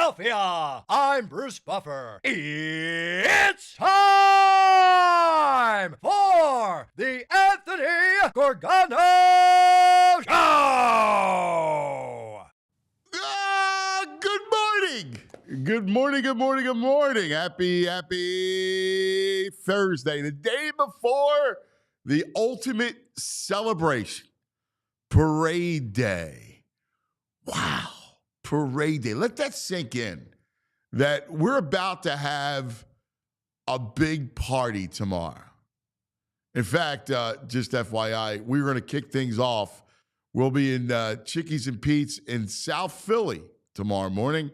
Philadelphia. I'm Bruce Buffer. It's time for the Anthony Gargano Show. Good morning. Good morning, good morning, good morning. Happy Thursday. The day before the ultimate celebration. Parade Day. Wow. Parade Day. Let that sink in. That we're about to have a big party tomorrow. In fact, just FYI, we're going to kick things off. We'll be in Chickies and Pete's in South Philly tomorrow morning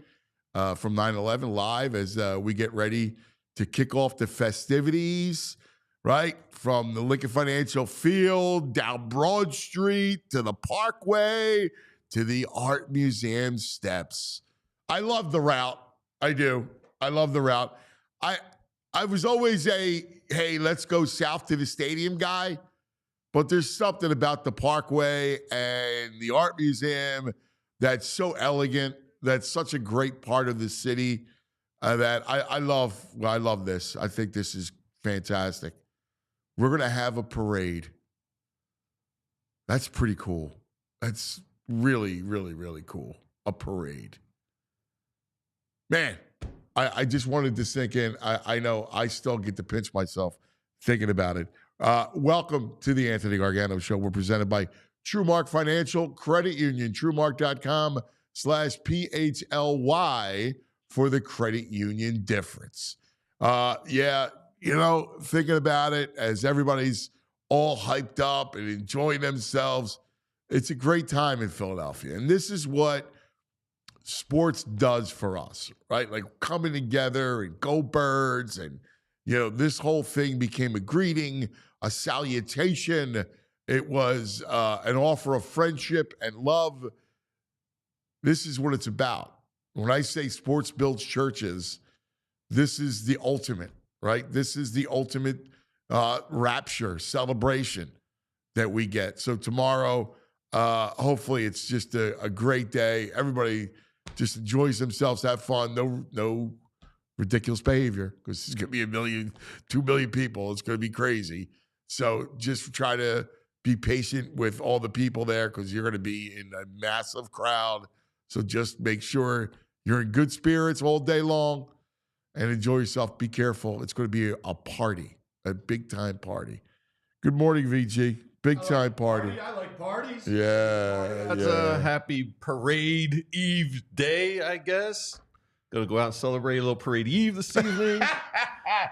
from 9/11 live as we get ready to kick off the festivities, right? From the Lincoln Financial Field, down Broad Street, to the Parkway, to the Art Museum steps. I love the route. I do. I love the route. I was always a, hey, let's go south to the stadium guy. But there's something about the Parkway and the Art Museum that's so elegant. That's such a great part of the city that I love. I love this. I think this is fantastic. We're going to have a parade. That's pretty cool. That's really, really, really cool. A parade. Man, I just wanted to sink in. I know I still get to pinch myself thinking about it. Welcome to the Anthony Gargano Show. We're presented by TrueMark Financial Credit Union, TrueMark.com/PHLY for the credit union difference. Thinking about it as everybody's all hyped up and enjoying themselves, it's a great time in Philadelphia. And this is what sports does for us, right? Like coming together and go Birds. And, this whole thing became a greeting, a salutation. It was an offer of friendship and love. This is what it's about. When I say sports builds churches, this is the ultimate. Right? This is the ultimate rapture celebration that we get. So tomorrow, hopefully it's just a great day. Everybody just enjoys themselves, have fun. No ridiculous behavior because there's going to be 2 million people. It's going to be crazy. So just try to be patient with all the people there because you're going to be in a massive crowd. So just make sure you're in good spirits all day long. And enjoy yourself. Be careful. It's going to be a party, a big-time party. Good morning, VG. Big-time party. I like parties. Yeah. That's a happy Parade Eve day, I guess. Gonna go out and celebrate a little Parade Eve this evening.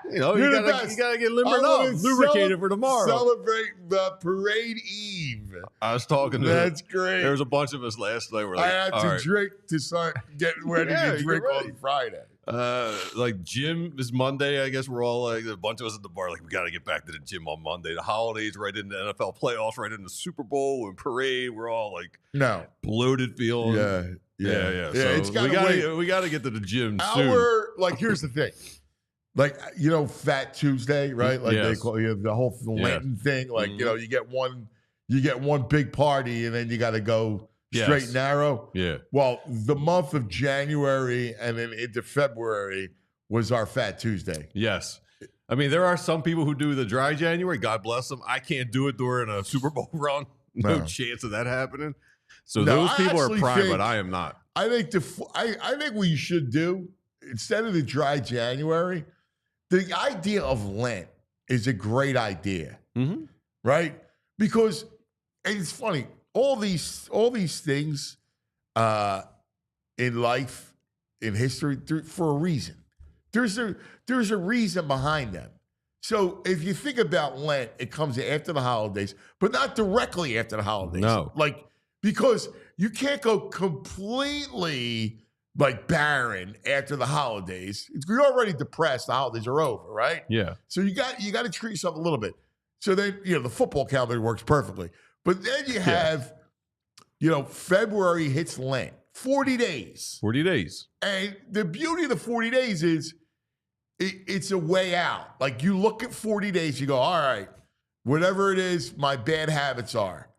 You gotta get limbered up, lubricated for tomorrow. Celebrate the Parade Eve. I was talking to That's great. There was a bunch of us last night. I had to drink to start getting ready to drink on Friday. Like gym is Monday. I guess we're all like a bunch of us at the bar. Like we got to get back to the gym on Monday. The holidays, right into NFL playoffs, right into Super Bowl and parade. We're all like bloated feeling. Yeah. So we got to get to the gym soon. Here's the thing. Fat Tuesday, right? Like they call the whole Lenten thing. Like, you get one big party and then you got to go straight and narrow. Yeah. Well, the month of January and then into February was our Fat Tuesday. Yes. I mean, there are some people who do the dry January. God bless them. I can't do it during a Super Bowl run. No chance of that happening. So those people are prime, but I am not. I think what you should do, instead of the dry January, the idea of Lent is a great idea, right? Because it's funny, all these things in life, in history, for a reason. There's a reason behind them. So if you think about Lent, it comes after the holidays, but not directly after the holidays. No, because you can't go completely barren after the holidays. You're already depressed. The holidays are over, right? Yeah. So you got to treat yourself a little bit. So then, the football calendar works perfectly. But then you have, February hits Lent, 40 days. 40 days. And the beauty of the 40 days is it's a way out. Like you look at 40 days, you go, all right, whatever it is my bad habits are,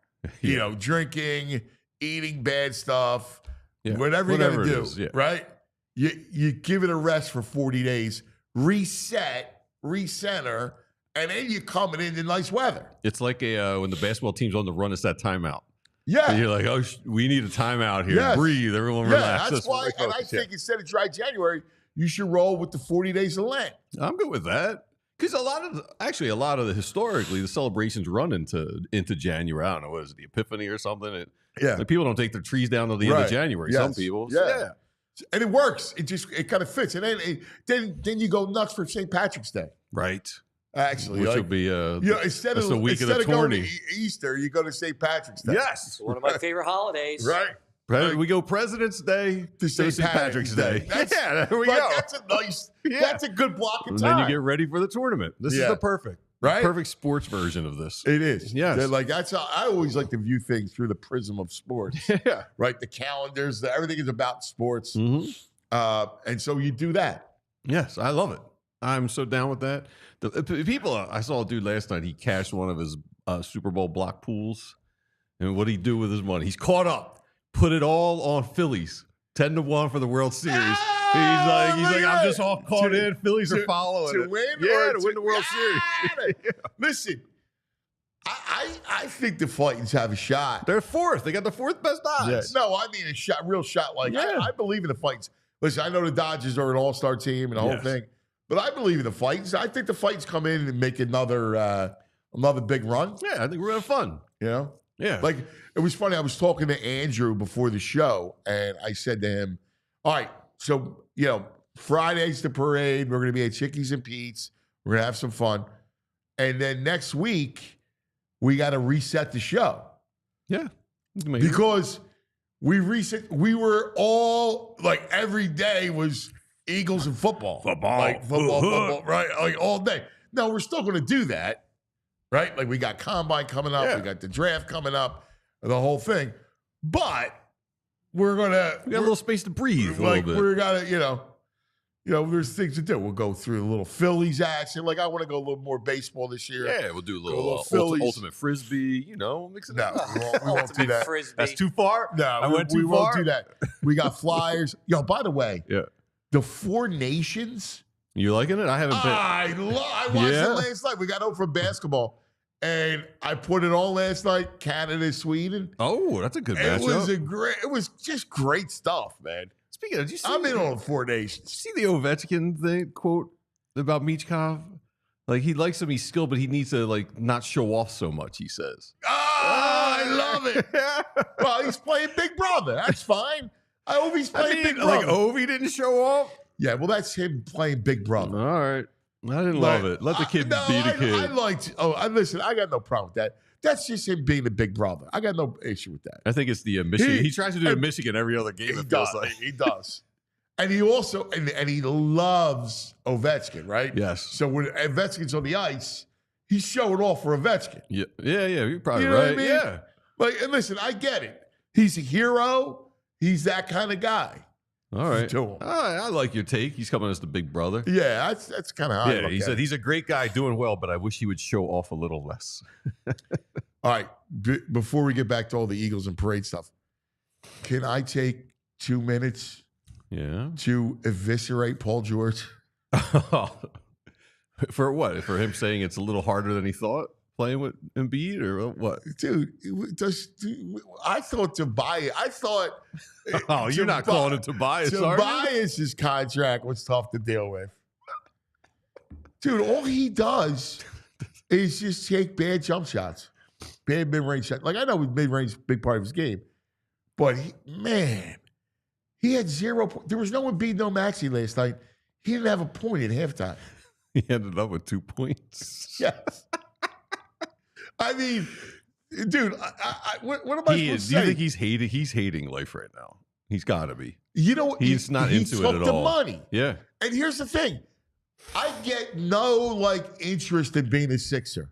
drinking, eating bad stuff, whatever you got to do, right? You give it a rest for 40 days, reset, recenter, and then you coming into nice weather. It's like when the basketball team's on the run, it's that timeout. Yeah. And you're like, oh, we need a timeout here. Yes. Breathe. Everyone relax. That's why. And I think instead of dry January, you should roll with the 40 days of Lent. I'm good with that. Because a lot of the historically, the celebrations run into January. I don't know, what is it, the Epiphany or something? Like people don't take their trees down till the end of January. Yes. Some people. Yeah. And it works. It kind of fits. And then you go nuts for St. Patrick's Day. Right. Actually, which will be instead of the week instead of the going to tourney. Easter, you go to St. Patrick's Day. Yes, one of my favorite holidays. Right. We go President's Day to St. Patrick's Day. There we go. That's a nice. That's a good block of time. And then you get ready for the tournament. This is the perfect sports version of this. It is. Yes. That's how I always like to view things through the prism of sports. Yeah. Right. The calendars, everything is about sports. Mm-hmm. And so you do that. Yes, I love it. I'm so down with that. The people, I saw a dude last night. He cashed one of his Super Bowl block pools, and what did he do with his money? He's caught up. Put it all on Phillies. 10-1 for the World Series. Oh, he's like, I'm just all caught in. Phillies are following to it. win, to win the World Series. Listen, I think the Fightins have a shot. They're fourth. They got the fourth best odds. Yeah. No, I mean real shot. Like I believe in the Fightins. Listen, I know the Dodgers are an all-star team and the whole thing. But I believe in the Fightins. I think the Fightins come in and make another big run. Yeah, I think we're gonna have fun. You know? Yeah. Like, it was funny. I was talking to Andrew before the show, and I said to him, all right, so, Friday's the parade. We're going to be at Chickies and Pete's. We're going to have some fun. And then next week, we got to reset the show. Yeah. Because we were all, like, every day was Eagles and football. Like, football, right? Like, all day. No, we're still going to do that, right? Like, we got Combine coming up. Yeah. We got the draft coming up, the whole thing. But we're going to... We got a little space to breathe a little bit. We're going to, there's things to do. We'll go through a little Phillies action. Like, I want to go a little more baseball this year. Yeah, we'll do a little ultimate Frisbee, mix it up. No, we won't do that. Frisbee. That's too far? No, we won't do that. We got flyers. By the way, the Four Nations. You liking it? I haven't been. I watched it last night. We got home from basketball, and I put it on last night. Canada, Sweden. Oh, that's a good matchup. It was just great stuff, man. Speaking of, did you see? I'm in on Four Nations. See the Ovechkin quote about Michkov? Like, he likes him, he's skilled, but he needs to not show off so much. He says. I love it. Well, he's playing Big Brother. That's fine. I hope he's playing Big Brother. Like Ovi didn't show off. Yeah, well, that's him playing Big Brother. All right. I didn't love it. Let the kid be the kid. Listen, I got no problem with that. That's just him being the big brother. I got no issue with that. I think it's the Michigan. He tries to do a Michigan every other game. He does. He does. And he also, and he loves Ovechkin, right? Yes. So when Ovechkin's on the ice, he's showing off for Ovechkin. Yeah, you're probably you know right. What I mean? Yeah. And listen, I get it. He's a hero. He's that kind of guy. All right. I like your take. He's coming as the big brother. Yeah, that's kind of how I look he at said it. He's a great guy doing well, but I wish he would show off a little less. All right. Before we get back to all the Eagles and parade stuff, can I take 2 minutes to eviscerate Paul George? For what? For him saying it's a little harder than he thought? Playing with Embiid or what? Dude, I thought Tobias. You're not calling it Tobias, are you? Tobias's contract was tough to deal with. Dude, all he does is just take bad jump shots, bad mid-range shots. Like, I know mid-range is a big part of his game, but he had 0 points. There was no Embiid, no Maxey last night. He didn't have a point at halftime. He ended up with 2 points. Yes. I mean, dude, what am I supposed to say? Do you think he's hating life right now? He's got to be. He's not into it at all. He took the money. Yeah. And here's the thing. I get no, interest in being a Sixer.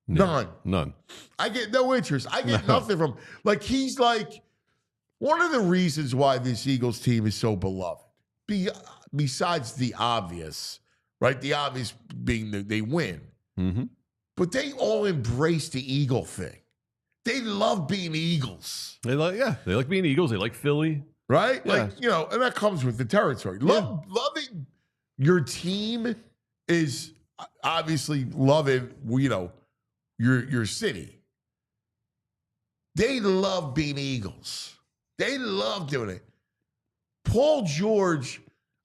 No, None. I get no interest. I get nothing from he's one of the reasons why this Eagles team is so beloved. Besides the obvious, right? The obvious being that they win. Mm-hmm. But they all embrace the Eagle thing. They love being Eagles. They like being Eagles. They like Philly. right? Yeah. Like, and that comes with the territory. Loving your team is obviously loving, your city. They love being Eagles. They love doing it. Paul George,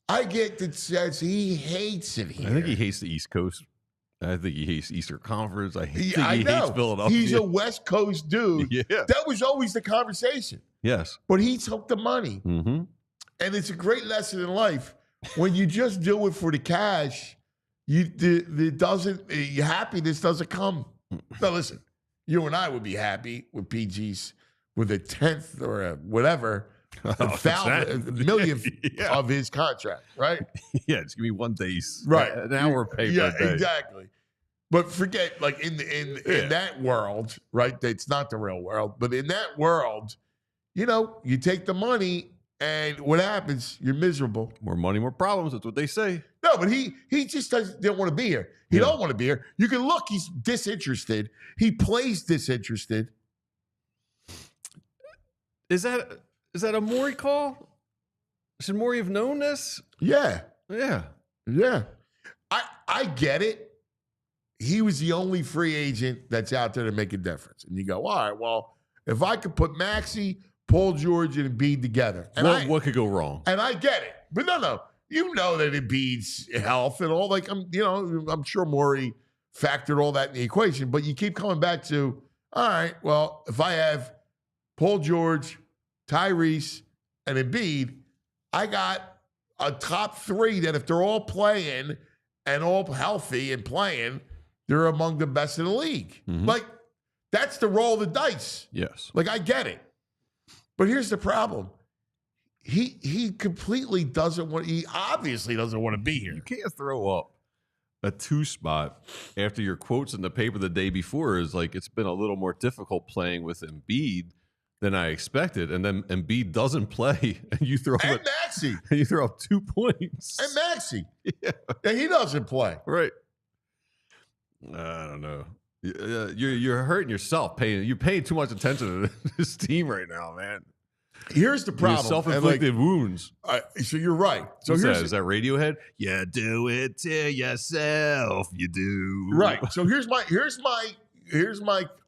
I get the sense he hates it here. I think he hates the East Coast. I think he hates Eastern Conference. I think he I know. hates Philadelphia. He's a West Coast dude. Yeah. That was always the conversation. Yes. But he took the money. Mm-hmm. And it's a great lesson in life. When you just do it for the cash, happiness doesn't come. Now, listen, you and I would be happy with PG's with a 10th or a whatever, a millionth of his contract, right? Yeah, it's gonna be 1 day, right? An hour pay yeah, per day. Exactly. But forget, like in that world, right? That's not the real world, but in that world, you take the money, and what happens? You're miserable. More money, more problems. That's what they say. No, but he just didn't want to be here. He don't want to be here. You can look; he's disinterested. He plays disinterested. Is that a Morey call? Should Morey have known this? Yeah. Yeah. I get it. He was the only free agent that's out there to make a difference. And you go, all right, well, if I could put Maxey, Paul George, and Embiid together. And what could go wrong? And I get it. But no. You know that Embiid's health and all. Like, I'm sure Morey factored all that in the equation. But you keep coming back to, all right, well, if I have Paul George, Tyrese, and Embiid, I got a top three that if they're all playing and all healthy and playing, they're among the best in the league. Mm-hmm. Like, that's the roll of the dice. Yes. Like, I get it. But here's the problem. He completely he obviously doesn't want to be here. You can't throw up a 2 spot after your quotes in the paper the day before is like, it's been a little more difficult playing with Embiid than I expected. And then Embiid doesn't play and you throw and Maxey. And you throw up 2 points. And Maxey. Yeah. And he doesn't play. Right. I don't know. You're hurting yourself. You're paying too much attention to this team right now, man. Here's the problem. Self-inflicted wounds. So you're right. So is that Radiohead? You do it to yourself. You do. Right. So here's my.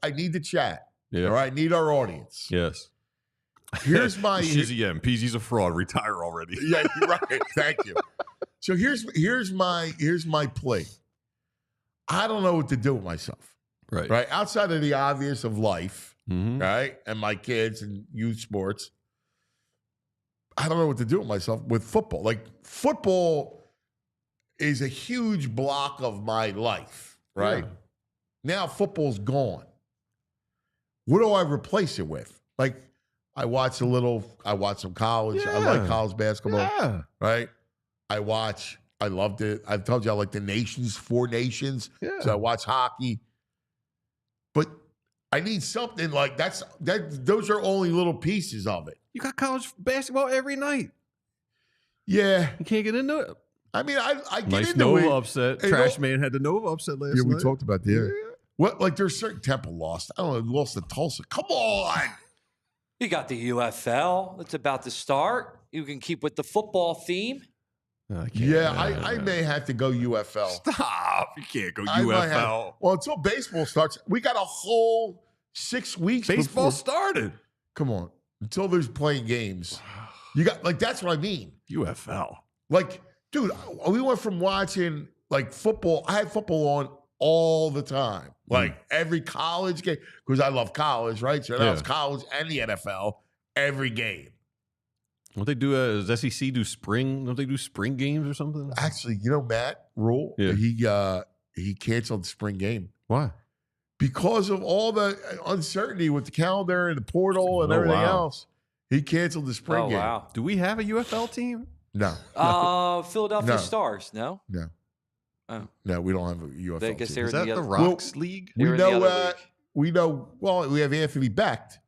I need the chat. Yeah. All right. I need our audience. Yes. Here's my. Shizzy M. PG's a fraud. Retire already. Yeah. You're right. Thank you. So here's my plea. I don't know what to do with myself. Right. Right. Outside of the obvious of life. Mm-hmm. Right. And my kids and youth sports. I don't know what to do with myself with football. Like, football is a huge block of my life, right? Yeah. Now football's gone. What do I replace it with? Like, I watch some college. Yeah. I like college basketball, Yeah. right? I loved it. I've told you I like the 4 nations. Yeah. So I watch hockey. But I need something like those are only little pieces of it. You got college basketball every night. Yeah. You can't get into it. I mean, I get nice into Nova it. upset. Hey, Trash Man had the Nova upset last night. Yeah, we talked about that. What? Like, there's certain Temple lost. I don't know, lost to Tulsa. Come on. You got the UFL that's about to start. You can keep with the football theme. I may have to go UFL. Stop. You can't go UFL. Well, until baseball starts, we got a whole 6 weeks. Baseball before. started. Come on. Until there's playing games. You got, like, that's what I mean. UFL. Like, dude, we went from watching, like, football. I had football on all the time. Like, every college game. Because I love college, right? So now it's college and the NFL every game. Don't they do does SEC do spring? Don't they do spring games or something? Actually, Matt Rule, he canceled the spring game. Why? Because of all the uncertainty with the calendar and the portal and everything else. He canceled the spring game. Wow. Do we have a UFL team? No. Philadelphia Stars, no? No. Oh. No, we don't have a UFL I guess team. Is that the Rocks League? We know, well, we have Anthony Becht.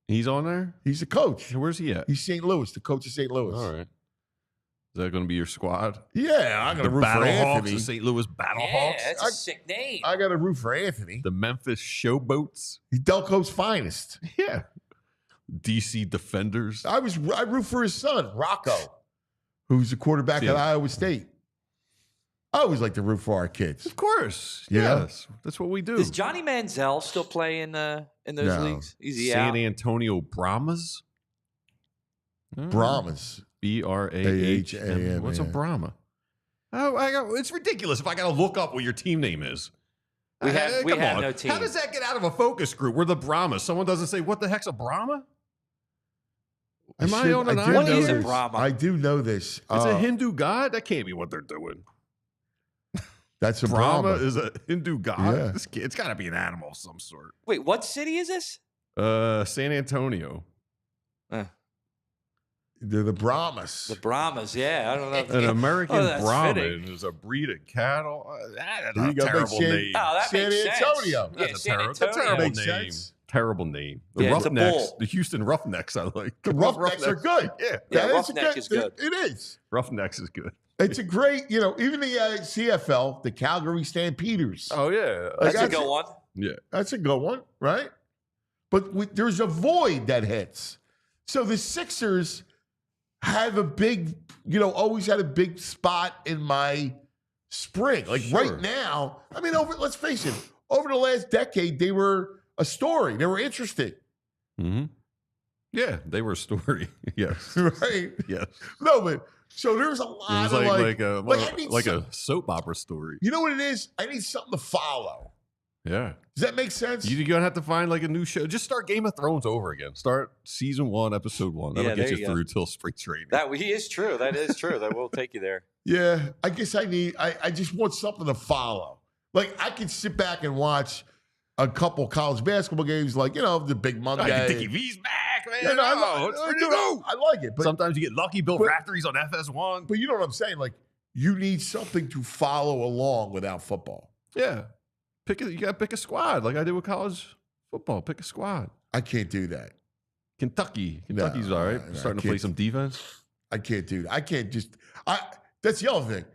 He's on there? He's the coach. Where's he at? He's St. Louis, the coach of St. Louis. All right. Is that going to be your squad? Yeah, I got to root for Anthony. The St. Louis Battlehawks? Yeah, that's a sick name. I got to root for Anthony. The Memphis Showboats? He's Delco's finest. Yeah. DC Defenders. I root for his son, Rocco, who's the quarterback at Iowa State. I always like to root for our kids. Of course. Yeah. Yes. That's what we do. Does Johnny Manziel still play in those leagues? Is he San out? Antonio Brahmas? Brahmas. Brahma. What's a Brahma? It's ridiculous if I got to look up what your team name is. We have no team. How does that get out of a focus group? We're the Brahmas. Someone doesn't say, what the heck's a Brahma? Am I on an island? What is a Brahma? I do know this. It's a Hindu god? That can't be what they're doing. That's a Brahma Brahma. is a Hindu god? Yeah. It's got to be an animal of some sort. Wait, what city is this? San Antonio. They're the Brahmas. The Brahmas, yeah. I don't know. An American that's Brahmin fitting. is a breed of cattle. That's There you a go, terrible San- name. Oh, that San makes Antonio. sense. That's a terrible Makes name. sense. Terrible name. The Yeah, it's a Roughnecks, bull. the Houston Roughnecks, I like. The Roughnecks are good. Yeah, Yeah, That Roughneck is good. It is. Roughnecks is good. It's a great, even the CFL, the Calgary Stampeders. Oh yeah, Like, That's a good one. yeah. That's a good one, right? But there's a void that hits. So the Sixers have a big, always had a big spot in my spring. Like right now, I mean, let's face it, over the last decade, they were a story. They were interesting. Mm-hmm. Yeah, they were a story. Yes. Right? Yes. No, but so there's a It lot was of like a soap opera story. You know what it is? I need something to follow. Yeah. Does that make sense? You're going to have to find like a new show. Just start Game of Thrones over again. Start season 1, episode 1. That'll get you through till spring training. He is true. That is true. That will take you there. Yeah, I guess I just want something to follow. Like I could sit back and watch a couple college basketball games, like, the big Monday. Dickie V's back, man. Yeah, I like it. But sometimes you get lucky. Bill Raftery's on FS1. But you know what I'm saying? Like, you need something to follow along without football. Yeah. You got to pick a squad like I did with college football. Pick a squad. I can't do that. Kentucky's all right. No, Starting to play some defense. I can't do that. I can't just that's the other thing.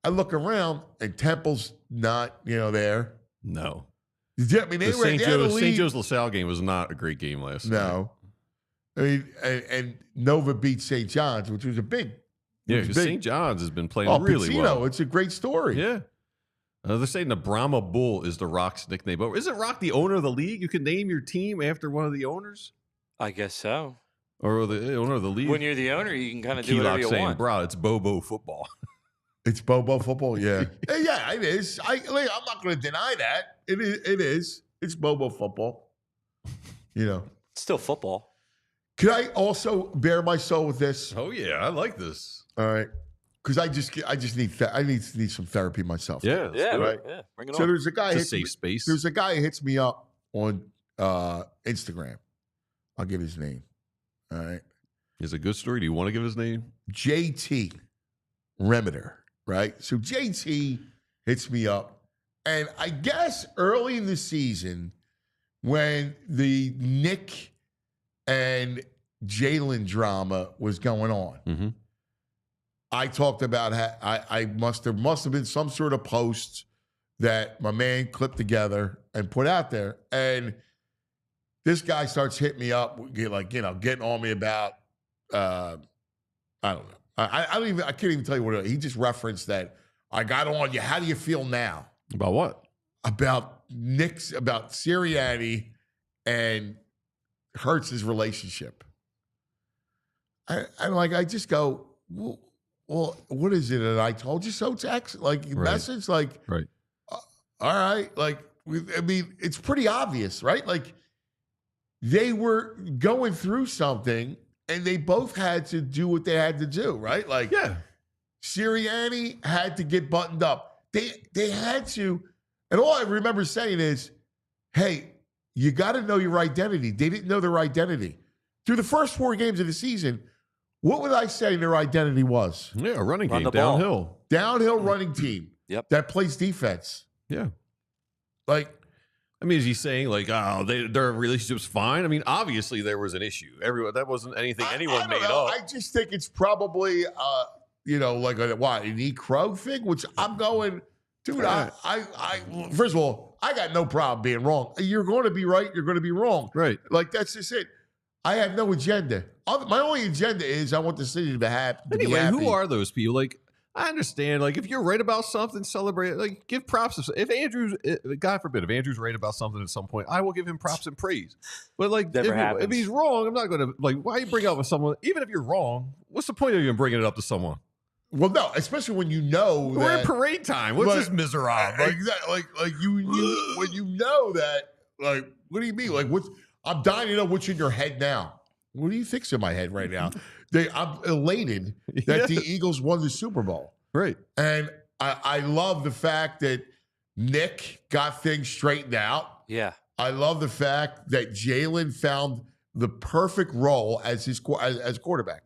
I look around and Temple's not, there. No. Yeah, I mean, The St. Joe's LaSalle game was not a great game last night. No. I mean, and Nova beat St. John's, which was a big. Yeah, because St. John's has been playing really Pizzino, well. It's a great story. Yeah. They're saying the Brahma Bull is the Rock's nickname. But isn't Rock the owner of the league? You can name your team after one of the owners? I guess so. Or the owner of the league? When you're the owner, you can kind of do whatever you saying, want. bro, it's Bobo football. It's Bobo football, yeah. Yeah, it is. I'm not going to deny that. It is. It's Bobo football. It's still football. Can I also bare my soul with this? Oh, yeah. I like this. All right. Because I just need some therapy myself. Yeah. Right. Yeah. Bring it So on. there's a guy. It's a safe space. There's a guy who hits me up on Instagram. I'll give his name. All right. Is it a good story? Do you want to give his name? JT Remeter. Right. So JT hits me up, and I guess early in the season when the Nick and Jalen drama was going on. Mm-hmm. I talked about how I must have been some sort of post that my man clipped together and put out there. And this guy starts hitting me up, getting on me about, I don't know. I can't even tell you what it is. He just referenced that I got on you. How do you feel now? About what? About Sirianni and Hurts' relationship. I just go, well, what is it? And I told you so text, message, right. All right. It's pretty obvious, right? Like they were going through something and they both had to do what they had to do, right? Like, yeah. Sirianni had to get buttoned up. They had to, and all I remember saying is, hey, you got to know your identity. They didn't know their identity. Through the first 4 games of the season, what would I say their identity was? Yeah, a running game, the ball. downhill. Downhill running team. Yep. That plays defense. Yeah. I mean, is he saying their relationship's fine? I mean, obviously there was an issue. That wasn't anything anyone made up. I just think it's probably, an E. Crow thing, which I'm going, dude, Right. first of all, I got no problem being wrong. You're going to be right. You're going to be wrong. Right. That's just it. I have no agenda. My only agenda is I want the city to be happy. Anyway, who are those people? Like, I understand. Like, if you're right about something, celebrate it. Like, give props. If Andrew's, God forbid, if Andrew's right about something at some point, I will give him props and praise. But like, if he's wrong, I'm not going to like. Why you bring it up with someone? Even if you're wrong, what's the point of even bringing it up to someone? Well, no, especially when you know we're in parade time. What's this miserable? Like you when you know that. Like, what do you mean? Like, I'm dying to know what's in your head now. What do you think's in my head right now? I'm elated that the Eagles won the Super Bowl. Right. And I love the fact that Nick got things straightened out. Yeah. I love the fact that Jalen found the perfect role as quarterback.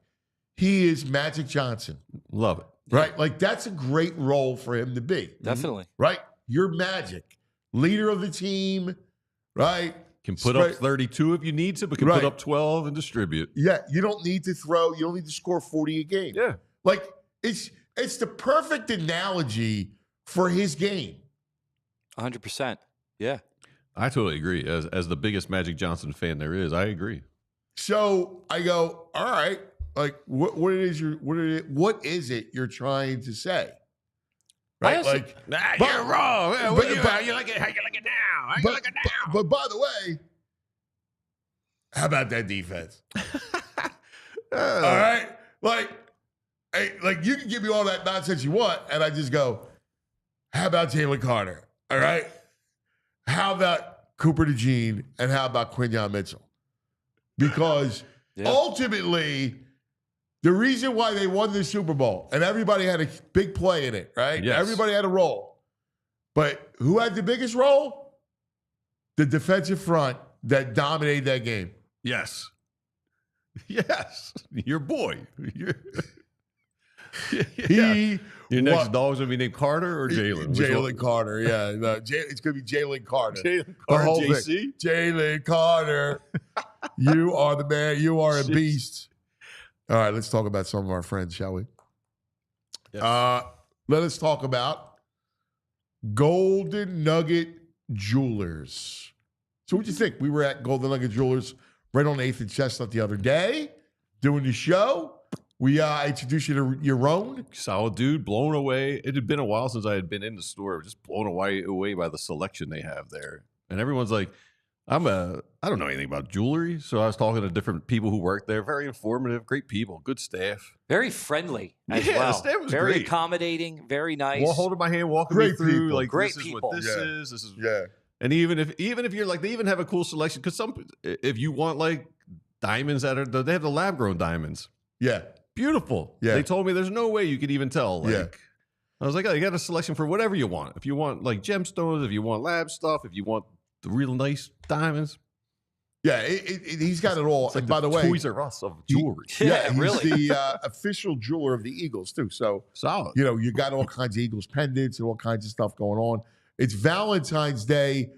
He is Magic Johnson. Love it. Right? Like, that's a great role for him to be. Definitely. Right? You're Magic. Leader of the team. Right? Can put up 32 if you need to, but can put up 12 and distribute. Yeah. You don't need to throw. You don't need to score 40 a game. Yeah. Like, it's the perfect analogy for his game. 100%. Yeah. I totally agree. As the biggest Magic Johnson fan there is, I agree. So I go, all right. Like, what is it you're trying to say? Right? You're wrong. How you like it now? But by the way, how about that defense? All right, like you can give me all that nonsense you want, and I just go, how about Jalen Carter? All right, how about Cooper DeJean, and how about Quinyon Mitchell? Because ultimately, the reason why they won the Super Bowl, and everybody had a big play in it, right? Yes. Everybody had a role. But who had the biggest role? The defensive front that dominated that game. Yes. Yes. Your boy. Your next dog's going to be named Carter or Jalen? Jalen Carter, yeah. No, it's going to be Jalen Carter. Jalen Carter, JC? Jalen Carter. You are the man. You are a beast. All right, let's talk about some of our friends, shall we? Yes. Let us talk about Golden Nugget Jewelers. So what'd you think? We were at Golden Nugget Jewelers right on 8th and Chestnut the other day doing the show. We introduced you to your own. Solid dude, blown away. It had been a while since I had been in the store. Just blown away by the selection they have there. And everyone's like, I don't know anything about jewelry, so I was talking to different people who work there. Very informative, great people, good staff. Very friendly as well. The staff was very great. Accommodating, very nice. Holding my hand, walking me through. People. Like, great this people. is what this is. Yeah. And even if you're like, they even have a cool selection because if you want like diamonds they have the lab grown diamonds. Yeah. Beautiful. Yeah. They told me there's no way you could even tell. Like, I was like, oh, you got a selection for whatever you want. If you want like gemstones, if you want lab stuff, if you want the real nice diamonds. Yeah, he's got it all. It's like and by the way, Toys R Us of jewelry. He's really. the official jeweler of the Eagles too. So solid. You know, you got all kinds of Eagles pendants and all kinds of stuff going on. It's Valentine's Day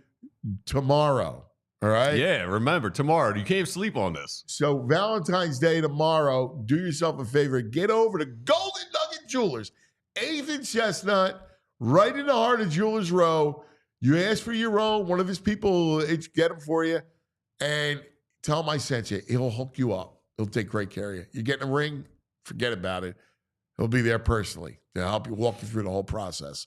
tomorrow. All right. Yeah, remember tomorrow. You can't sleep on this. So Valentine's Day tomorrow. Do yourself a favor. Get over to Golden Nugget Jewelers, 8th and Chestnut, right in the heart of Jewelers Row. You ask for your own. One of his people will get them for you. And tell him I sent you. He'll hook you up. He'll take great care of you. You get in a ring, forget about it. He'll be there personally to help you walk you through the whole process.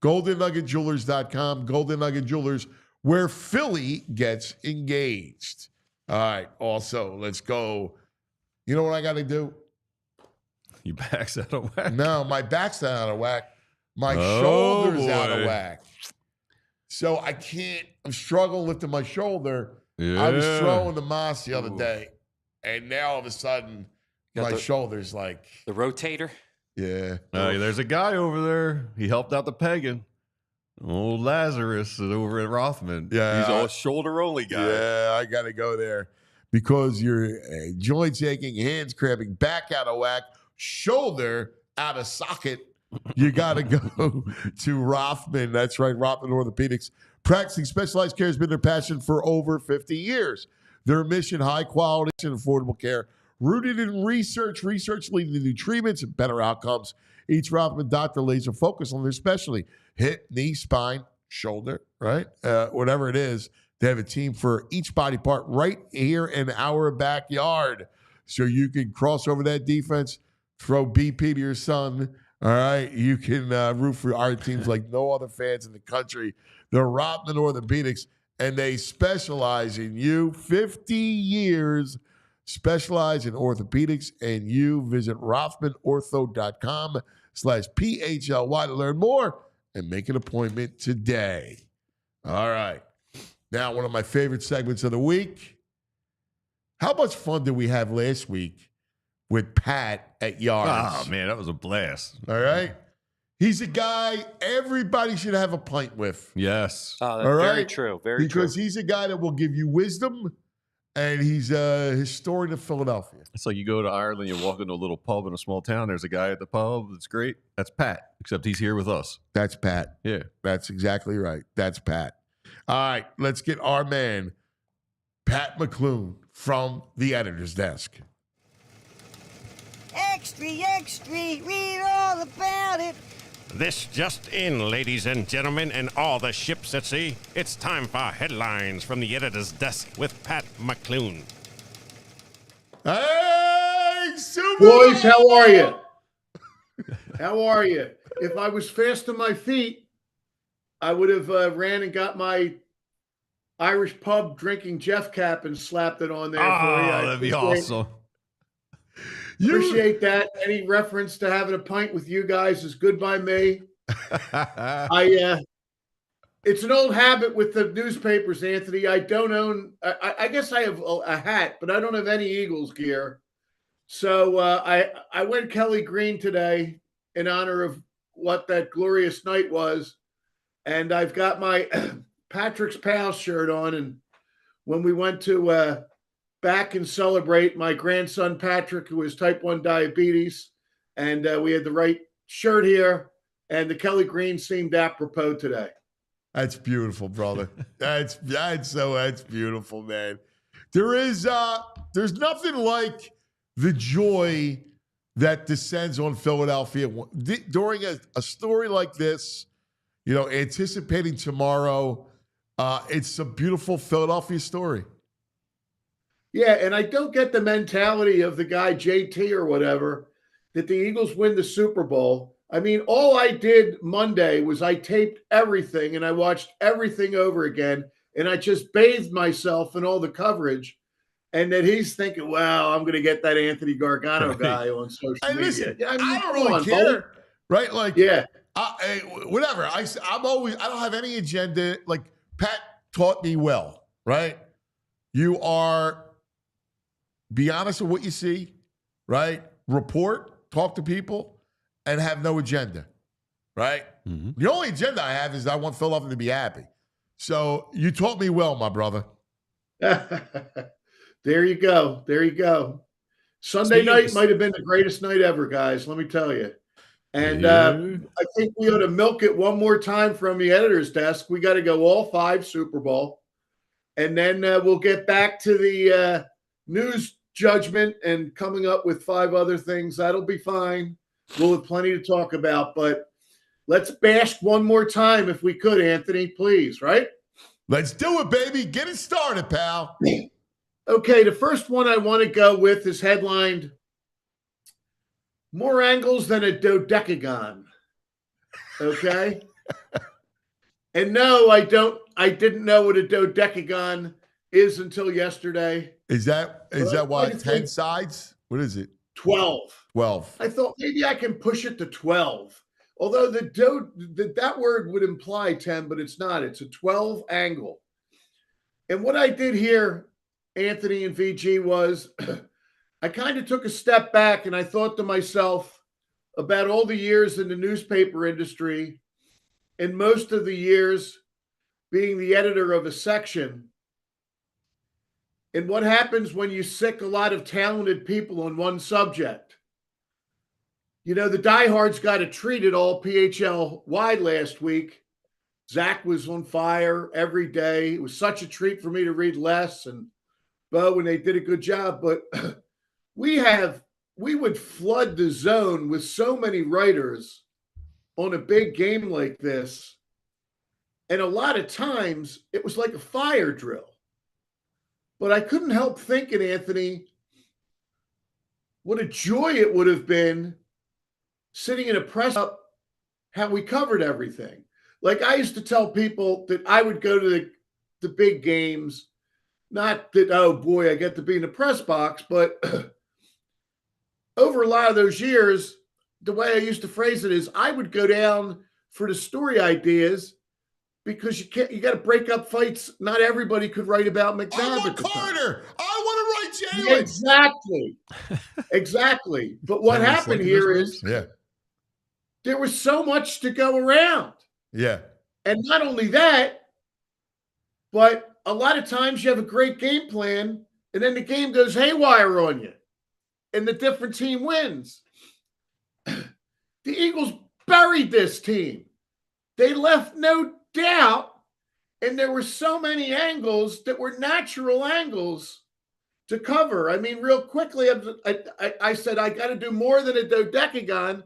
GoldenNuggetJewelers.com. Golden Nugget Jewelers, where Philly gets engaged. All right. Also, let's go. You know what I got to do? Your back's out of whack. No, my back's not out of whack. My shoulder's out of whack. So I can't. I'm struggling lifting my shoulder. Yeah. I was throwing the moss the other day, and now all of a sudden, my shoulder's like the rotator. Yeah. There's a guy over there. He helped out the pegging. Old Lazarus over at Rothman. Yeah. He's a shoulder only guy. Yeah, I got to go there because your joints aching, hands cramping, back out of whack, shoulder out of socket. You got to go to Rothman. That's right, Rothman Orthopedics. Practicing specialized care has been their passion for over 50 years. Their mission, high quality and affordable care, rooted in research leading to new treatments and better outcomes. Each Rothman doctor lays a focus on their specialty, hip, knee, spine, shoulder, right? Whatever it is, They have a team for each body part right here in our backyard. So you can cross over that defense, throw BP to your son. All right. You can root for our teams like no other fans in the country. They're Rothman Orthopedics, and they specialize in you. 50 years specialize in orthopedics, and you visit rothmanortho.com/PHLY to learn more and make an appointment today. All right. Now, one of my favorite segments of the week. How much fun did we have last week with Pat at Yards? Oh, man, that was a blast. All right. He's a guy everybody should have a pint with. Yes. All Very right? true. Very true. Because he's a guy that will give you wisdom, and he's a historian of Philadelphia. It's like you go to Ireland, you walk into a little pub in a small town. There's a guy at the pub that's great. That's Pat, except he's here with us. That's Pat. Yeah. That's exactly right. That's Pat. All right. Let's get our man, Pat McClune, from the editor's desk. Extra, extra, read all about it. This just in, ladies and gentlemen, and all the ships at sea. It's time for headlines from the editor's desk with Pat McClune. Hey, Super Boys, how are you? How are you? If I was fast on my feet, I would have ran and got my Irish pub drinking Jeff cap and slapped it on there for you. That'd be awesome. Appreciate that. Any reference to having a pint with you guys is good by me. It's an old habit with the newspapers, Anthony. I don't own. I guess I have a hat, but I don't have any Eagles gear. So I went Kelly Green today in honor of what that glorious night was, and I've got my Patrick's Pals shirt on. And when we went to back and celebrate my grandson Patrick, who has type 1 diabetes, and we had the right shirt here, and the Kelly Green seemed apropos today. That's beautiful, brother. That's beautiful, man. There's nothing like the joy that descends on Philadelphia during a story like this. You know, anticipating tomorrow. It's a beautiful Philadelphia story. Yeah, and I don't get the mentality of the guy JT or whatever that the Eagles win the Super Bowl. I mean, all I did Monday was I taped everything and I watched everything over again, and I just bathed myself in all the coverage. And that he's thinking, wow, I'm going to get that Anthony Gargano guy on social media. Listen, I don't really care, right? Like, yeah, whatever. I don't have any agenda. Like, Pat taught me well, right? You are, be honest with what you see, right? Report, talk to people, and have no agenda, right? Mm-hmm. The only agenda I have is I want Philadelphia to be happy. So you taught me well, my brother. There you go. There you go. Sunday night might have been the greatest night ever, guys. Let me tell you. And I think we ought to milk it one more time from the editor's desk. We got to go all 5 Super Bowl. And then we'll get back to the news judgment and coming up with 5 other things. That'll be fine. We'll have plenty to talk about. But let's bash one more time if we could, Anthony, please, right? Let's do it, baby. Get it started, pal. Okay, the first one I want to go with is headlined, "More Angles Than a Dodecagon." Okay? And no, I didn't know what a dodecagon is until yesterday. Is that why 10 sides? What is it? 12. 12. I thought maybe I can push it to 12. Although that word would imply 10, but it's not. It's a 12 angle. And what I did here, Anthony and VG, was I kind of took a step back and I thought to myself about all the years in the newspaper industry and most of the years being the editor of a section, and what happens when you sick a lot of talented people on one subject. You know, the diehards got a treat at all PHLY last week. Zach was on fire every day. It was such a treat for me to read Les and Bo, and they did a good job. But we would flood the zone with so many writers on a big game like this And a lot of times it was like a fire drill. But I couldn't help thinking, Anthony, what a joy it would have been sitting in a press up how we covered everything. Like I used to tell people that I would go to the big games, not that, oh boy, I get to be in the press box, but over a lot of those years, the way I used to phrase it is I would go down for the story ideas because you got to break up fights. Not everybody could write about McNabb. I want Carter. I want to write Jalen. Exactly. Exactly. But what happened here is there was so much to go around. Yeah. And not only that, but a lot of times you have a great game plan and then the game goes haywire on you and the different team wins. The Eagles buried this team. They left no doubt, and there were so many angles that were natural angles to cover. I mean, real quickly, I said I got to do more than a dodecagon,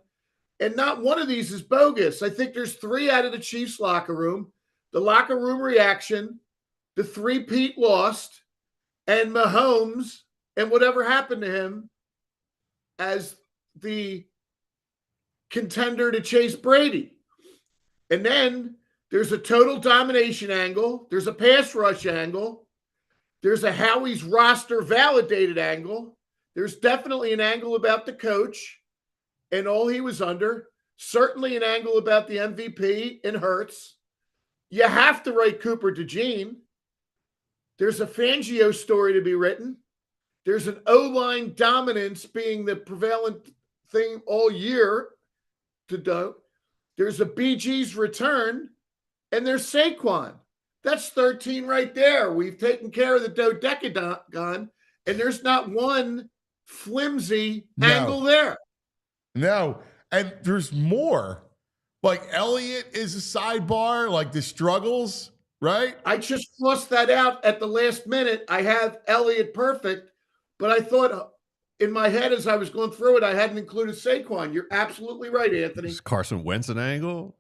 and not one of these is bogus. I think there's 3 out of the Chiefs locker room, the locker room reaction, the 3-peat lost, and Mahomes and whatever happened to him as the contender to chase Brady. And then there's a total domination angle. There's a pass rush angle. There's a Howie's roster validated angle. There's definitely an angle about the coach and all he was under. Certainly an angle about the MVP and Hurts. You have to write Cooper DeJean. There's a Fangio story to be written. There's an O-line dominance being the prevalent thing all year to do. There's a BG's return, and there's Saquon. That's 13 right there. We've taken care of the dodecagon, and there's not one flimsy angle there. No, and there's more. Like Elliott is a sidebar, like the struggles, right? I just crossed that out at the last minute. I have Elliott perfect, but I thought in my head as I was going through it, I hadn't included Saquon. You're absolutely right, Anthony. Is Carson Wentz an angle?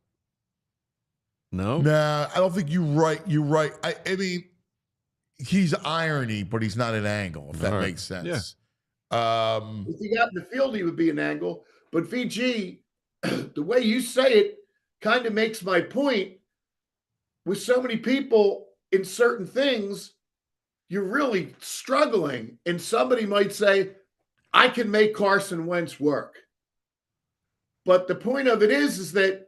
No? Nah, I don't think you're right. You're right. I mean, he's irony, but he's not an angle, if that makes sense. Yeah. If he got in the field, he would be an angle. But VG, the way you say it kind of makes my point. With so many people in certain things, you're really struggling. And somebody might say, I can make Carson Wentz work. But the point of it is that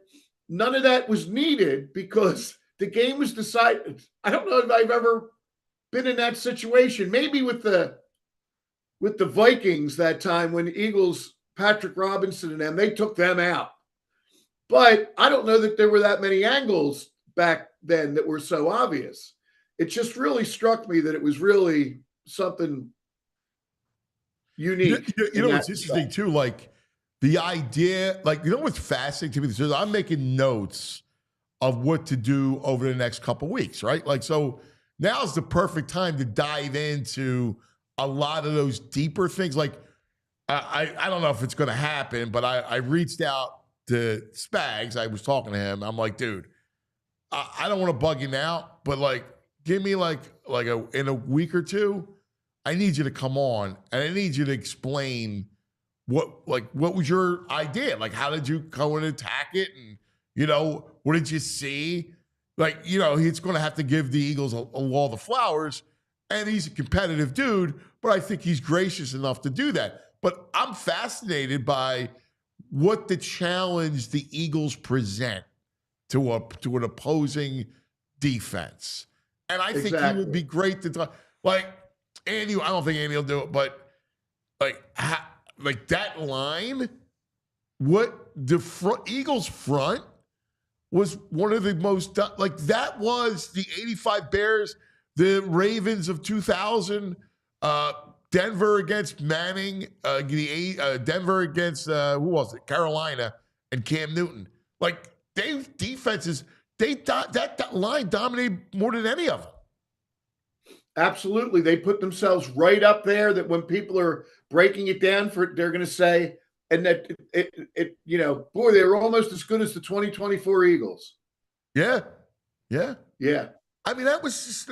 none of that was needed because the game was decided. I don't know if I've ever been in that situation. Maybe with the Vikings that time when the Eagles, Patrick Robinson and them, they took them out. But I don't know that there were that many angles back then that were so obvious. It just really struck me that it was really something unique. You know what's interesting too? Like the idea, like, you know what's fascinating to me? Is I'm making notes of what to do over the next couple weeks, right? Like, so now's the perfect time to dive into a lot of those deeper things. Like, I don't know if it's going to happen, but I reached out to Spags. I was talking to him. I'm like, dude, I don't want to bug you now, but like, give me in a week or two, I need you to come on and I need you to explain what was your idea? Like, how did you go and attack it? And, you know, what did you see? Like, you know, he's going to have to give the Eagles a wall the flowers, and he's a competitive dude, but I think he's gracious enough to do that. But I'm fascinated by what the challenge the Eagles present to an opposing defense. And I think he would be great to talk. Like, Andy, I don't think Andy will do it, but like that line, what the Eagles front was one of the most, like that was the 85 Bears, the Ravens of 2000, Denver against Manning, Denver against, who was it? Carolina and Cam Newton. Like, defenses, that line dominated more than any of them. Absolutely. They put themselves right up there that when people are breaking it down they're going to say, and that it, you know, boy, they were almost as good as the 2024 Eagles. Yeah. Yeah. Yeah. I mean, that was just,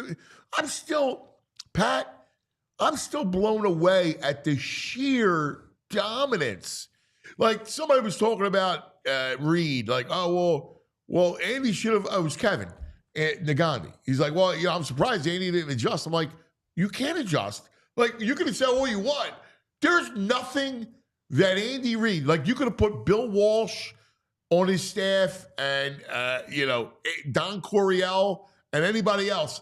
Pat, I'm still blown away at the sheer dominance. Like somebody was talking about Reed, like, well, Andy should have, it was Kevin Nagandi. He's like, well, I'm surprised Andy didn't adjust. I'm like, you can't adjust. Like, you can say all you want. There's nothing that Andy Reid, like you could have put Bill Walsh on his staff and, Don Coryell and anybody else.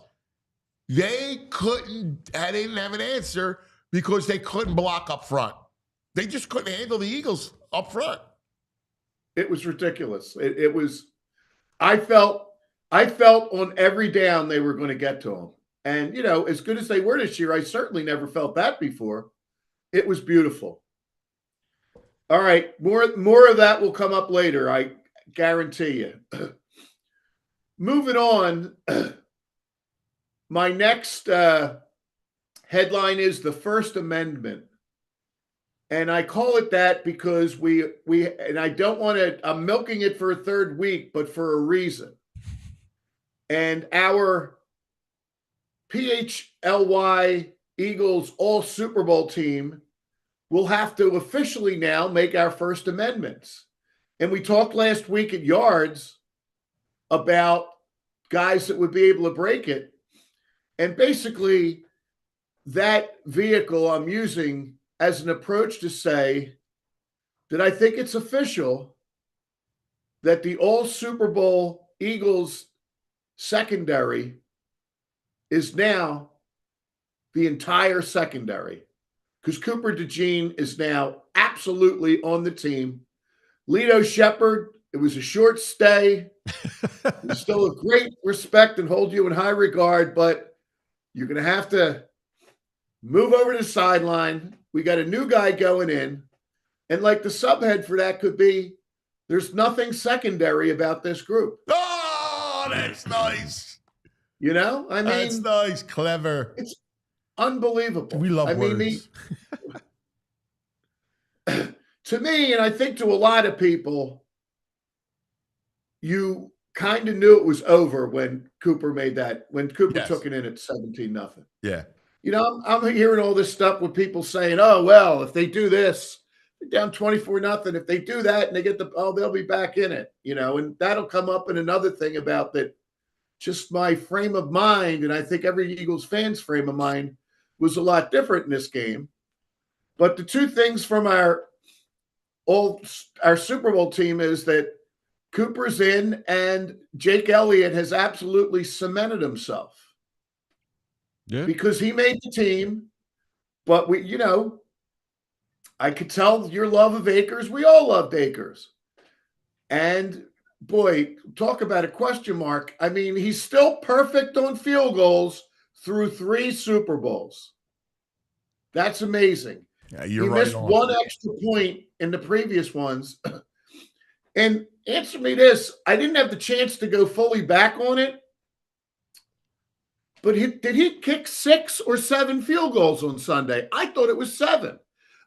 They didn't have an answer because they couldn't block up front. They just couldn't handle the Eagles up front. It was ridiculous. It was, I felt on every down they were going to get to him. And, as good as they were this year, I certainly never felt that before. It was beautiful. All right. More of that will come up later. I guarantee you. Moving on. My next headline is the First Amendment. And I call it that because and I don't want to, I'm milking it for a third week, but for a reason. And our PHLY Eagles All Super Bowl team will have to officially now make our First Amendments. And we talked last week at Yards about guys that would be able to break it. And basically, that vehicle I'm using as an approach to say that I think it's official that the All Super Bowl Eagles secondary is now the entire secondary, because Cooper DeJean is now absolutely on the team. Lito Shepherd, it was a short stay. We still have great respect and hold you in high regard, but you're going to have to move over to the sideline. We got a new guy going in. And like the subhead for that could be, there's nothing secondary about this group. Oh, that's nice. I mean, that's nice, clever. It's unbelievable. We love words. To me, and I think to a lot of people, you kind of knew it was over when Cooper took it in at 17-0. Yeah. I'm hearing all this stuff with people saying, oh, well, if they do this, they're down 24-0. If they do that and they get they'll be back in it, and that'll come up in another thing about that. Just my frame of mind, and I think every Eagles fan's frame of mind was a lot different in this game. But the two things from our Super Bowl team is that Cooper's in and Jake Elliott has absolutely cemented himself. Yeah. Because he made the team, but I could tell your love of Akers. We all loved Akers. And boy, talk about a question mark. I mean, he's still perfect on field goals through 3 Super Bowls. That's amazing. Yeah, he missed one extra point in the previous ones. And answer me this. I didn't have the chance to go fully back on it. But did he kick 6 or 7 field goals on Sunday? I thought it was 7.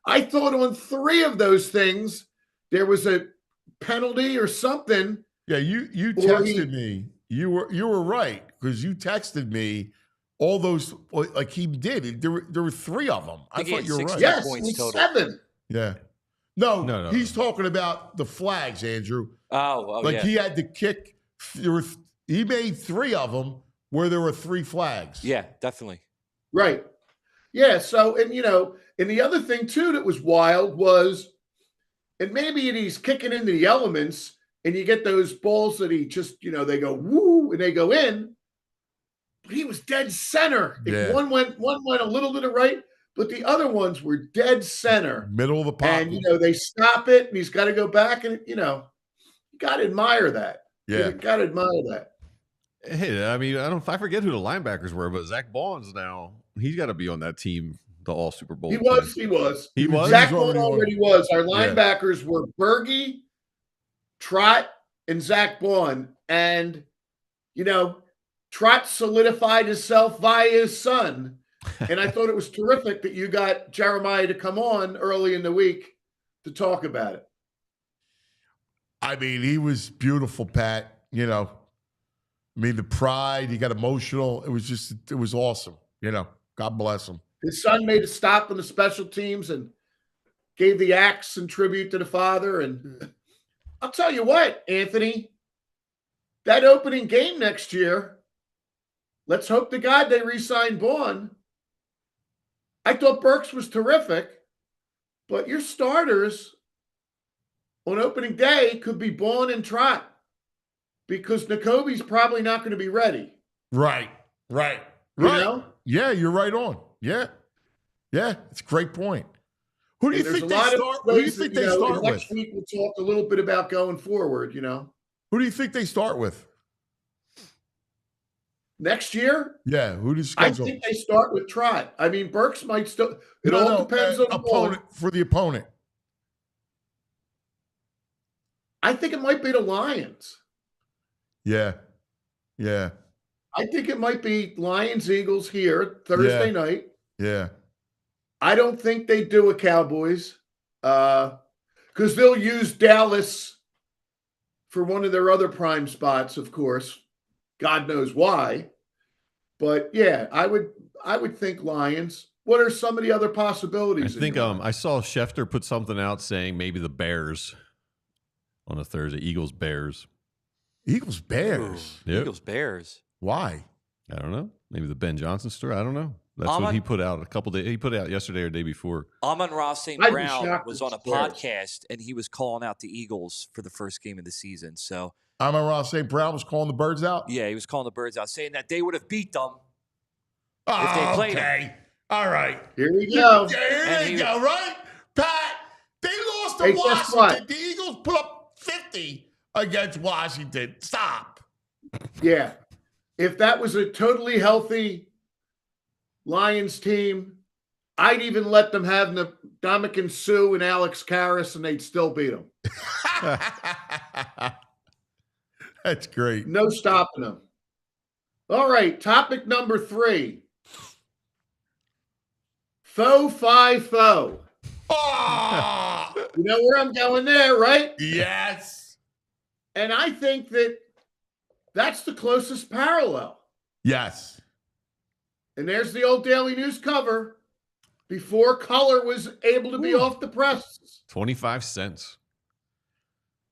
I thought on 3 of those things, there was a penalty or something. Yeah, you texted me. You were right, because you texted me all those, like he did. There were 3 of them. I thought you were right. Yes, points total. 7. Yeah. No, he's talking about the flags, Andrew. Like he had to kick. He made 3 of them where there were 3 flags. Yeah, definitely. Right. Yeah. So, and the other thing too that was wild was, and maybe he's kicking into the elements, and you get those balls that he just, they go woo and they go in, but he was dead center. Yeah. One went a little to the right, but the other ones were dead center, middle of the pocket. And they stop it, and he's got to go back, and you got to admire that. Yeah, you got to admire that. Hey, I mean, I forget who the linebackers were, but Zach Baughn's now, he's got to be on that team, the All Super Bowl. He was. Zach Baugh already was. Our linebackers were Berge, Trot, and Zach Baugh. And, Trot solidified himself via his son. And I thought it was terrific that you got Jeremiah to come on early in the week to talk about it. I mean, he was beautiful, Pat. I mean, the pride, he got emotional. It was awesome. God bless him. His son made a stop on the special teams and gave the axe in tribute to the father. And I'll tell you what, Anthony, that opening game next year, let's hope to God they re-sign Bourne. I thought Burks was terrific, but your starters on opening day could be Bourne and Trot because Nakobe's probably not going to be ready. Right. You know? Yeah, you're right on. Yeah, it's a great point. Who do you think they start? Who do you think they start with? Next week we'll talk a little bit about going forward. Who do you think they start with next year? Yeah, who does schedule? I think they start with Trot. I mean, Burks might still. It all depends on the opponent for the opponent. I think it might be the Lions. Yeah. I think it might be Lions Eagles here Thursday night. Yeah. I don't think they do a Cowboys because they'll use Dallas for one of their other prime spots, of course. God knows why. But yeah, I would think Lions. What are some of the other possibilities? I think I saw Schefter put something out saying maybe the Bears on a Thursday. Eagles-Bears. Eagles-Bears? Yep. Eagles-Bears. Why? I don't know. Maybe the Ben Johnson story. I don't know. That's what he put out a couple days. He put it out yesterday or the day before. Amon-Ra St. Brown was on a podcast, and he was calling out the Eagles for the first game of the season. So Amon-Ra St. Brown was calling the Birds out? Yeah, he was calling the Birds out, saying that they would have beat them if they played them. All right. Here we go. Here they go, right? Pat, they lost to Washington. The Eagles put up 50 against Washington. Stop. Yeah. If that was a totally healthy Lions team, I'd even let them have Ndamukong Suh and Alex Karras, and they'd still beat them. That's great. No stopping them. All right, topic number 3. Faux fi faux. Oh! You know where I'm going there, right? Yes. And I think that's the closest parallel. Yes. And there's the old Daily News cover before color was able to be off the press. 25 cents.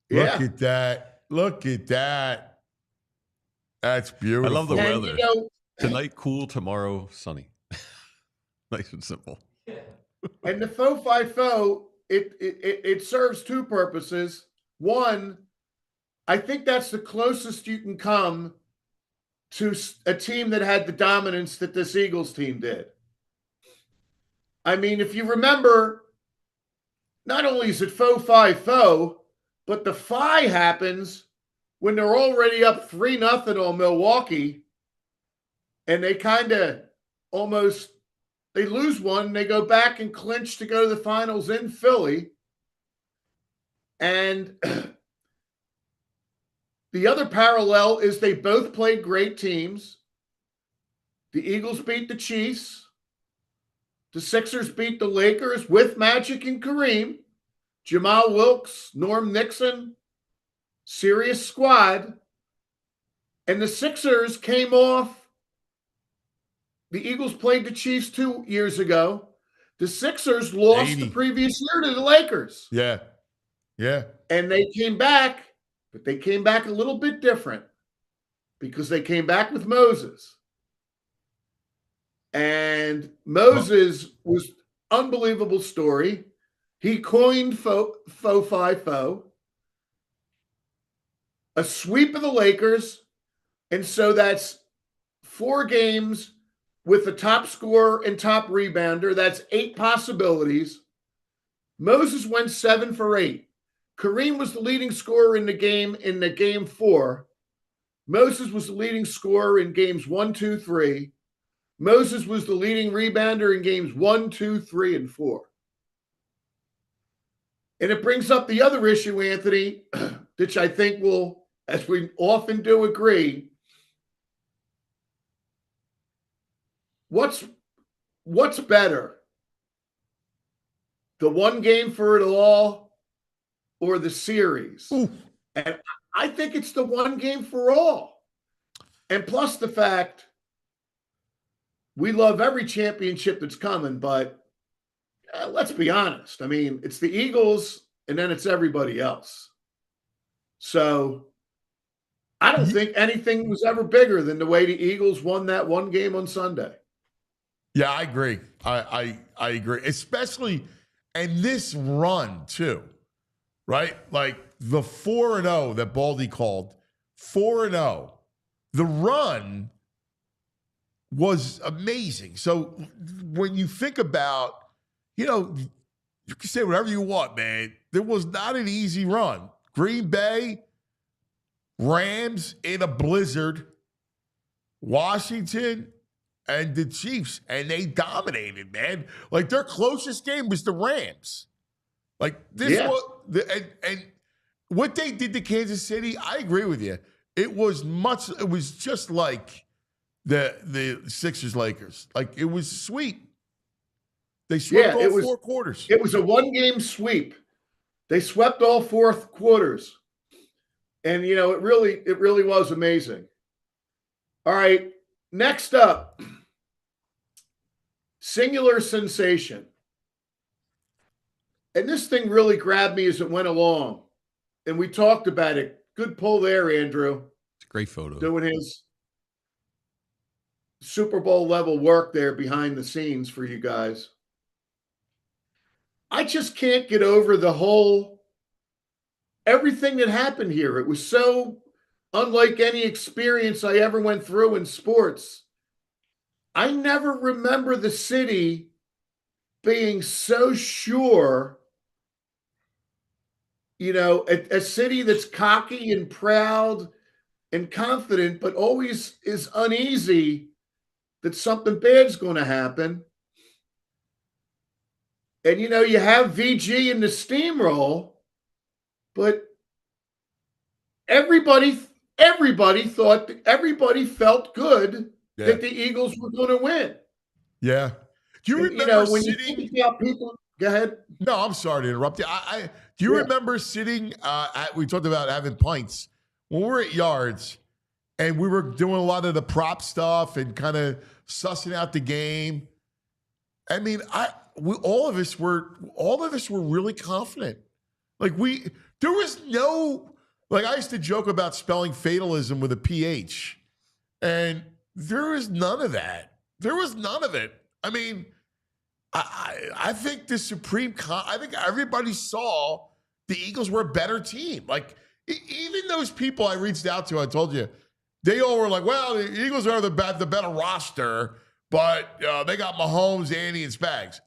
Yeah. Look at that. That's beautiful. I love the weather. You know, tonight, cool. Tomorrow, sunny. Nice and simple. And the faux fi faux, it serves two purposes. One, I think that's the closest you can come to a team that had the dominance that this Eagles team did. I mean, if you remember, not only is it faux fi faux, but the fi happens when they're already up 3-0 on Milwaukee, and they kind of almost they lose one, they go back and clinch to go to the finals in Philly. And the other parallel is they both played great teams. The Eagles beat the Chiefs. The Sixers beat the Lakers with Magic and Kareem. Jamal Wilkes, Norm Nixon, serious squad. And the Sixers came off. The Eagles played the Chiefs 2 years ago. The Sixers lost the previous year to the Lakers. Yeah. Yeah. And they came back, but they came back a little bit different because they came back with Moses. And Moses was unbelievable story. He coined faux fi faux, a sweep of the Lakers. And so that's 4 games with the top scorer and top rebounder. That's 8 possibilities. Moses went 7 for 8. Kareem was the leading scorer in the game 4. Moses was the leading scorer in games 1, 2, 3. Moses was the leading rebounder in games 1, 2, 3, and 4. And it brings up the other issue, Anthony, which I think will, as we often do agree, what's better? The one game for it all or the series? Ooh. And I think it's the one game for all. And plus the fact we love every championship that's coming, but let's be honest. I mean, it's the Eagles and then it's everybody else. So I don't think anything was ever bigger than the way the Eagles won that one game on Sunday. Yeah, I agree. I agree. Especially, and this run too, right? Like the 4-0 that Baldy called, 4-0. The run was amazing. So when you think about, you can say whatever you want, man. There was not an easy run. Green Bay, Rams in a blizzard, Washington, and the Chiefs, and they dominated, man. Like their closest game was the Rams. Like this was and what they did to Kansas City, I agree with you. It was just like the Sixers Lakers. Like it was sweet. They swept all 4 quarters. It was a one-game sweep. They swept all 4 quarters. And it really was amazing. All right, next up, singular sensation. And this thing really grabbed me as it went along. And we talked about it. Good pull there, Andrew. It's a great photo. Doing his Super Bowl level work there behind the scenes for you guys. I just can't get over everything that happened here. It was so unlike any experience I ever went through in sports. I never remember the city being so sure, a city that's cocky and proud and confident, but always is uneasy that something bad's going to happen. And, you have VG in the steamroll, but everybody felt good that the Eagles were going to win. Yeah. Do you remember when sitting? You think about people, go ahead. No, I'm sorry to interrupt you. Do you remember sitting we talked about having pints when we were at Yards and we were doing a lot of the prop stuff and kind of sussing out the game. I mean, all of us were really confident. Like there was no, like I used to joke about spelling fatalism with a PH, and there was none of that. There was none of it. I mean, I think I think everybody saw the Eagles were a better team. Like even those people I reached out to, I told you, they all were like, well, the Eagles are the better roster, but they got Mahomes, Andy, and Spags.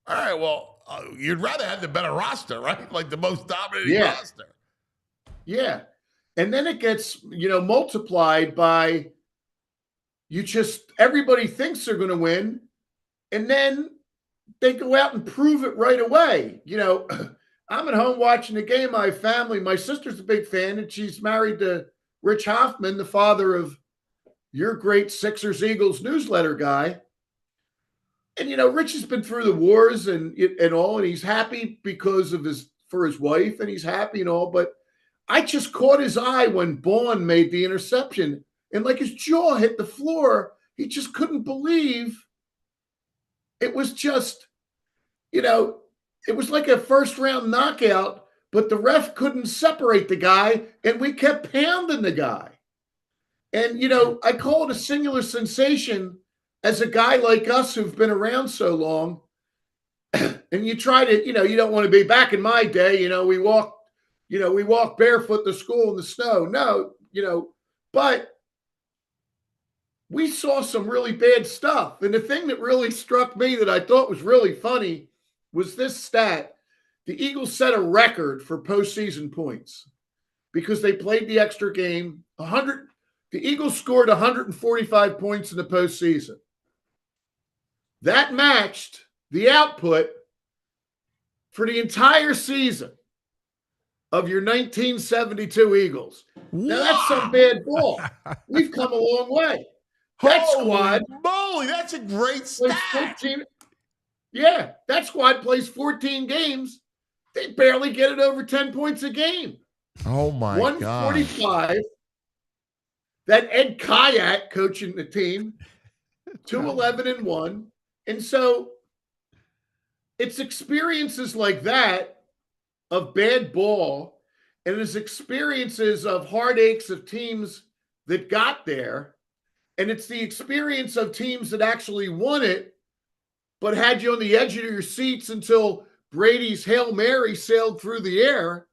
All right, well, you'd rather have the better roster, right? Like the most dominating roster. Yeah. And then it gets, multiplied by everybody thinks they're going to win. And then they go out and prove it right away. I'm at home watching the game. My family, my sister's a big fan, and she's married to Rich Hoffman, the father of your great Sixers Eagles newsletter guy. And, Rich has been through the wars and all, and he's happy because of for his wife, and he's happy and all. But I just caught his eye when Bourne made the interception, and like his jaw hit the floor. He just couldn't believe it was just, it was like a first-round knockout, but the ref couldn't separate the guy, and we kept pounding the guy. And, I call it a singular sensation as a guy like us who've been around so long. And you try to, you don't want to be back in my day, we walked barefoot to school in the snow. No, but we saw some really bad stuff. And the thing that really struck me that I thought was really funny was this stat. The Eagles set a record for postseason points because they played the extra game. The Eagles scored 145 points in the postseason. That matched the output for the entire season of your 1972 Eagles. Now, that's some bad ball. We've come a long way. That squad. Moly, that's a great stat. That squad plays 14 games. They barely get it over 10 points a game. Oh, my God. 145 that Ed Kayak coaching the team, 2-11-1. And so it's experiences like that of bad ball, and it's experiences of heartaches of teams that got there, and it's the experience of teams that actually won it, but had you on the edge of your seats until Brady's Hail Mary sailed through the air.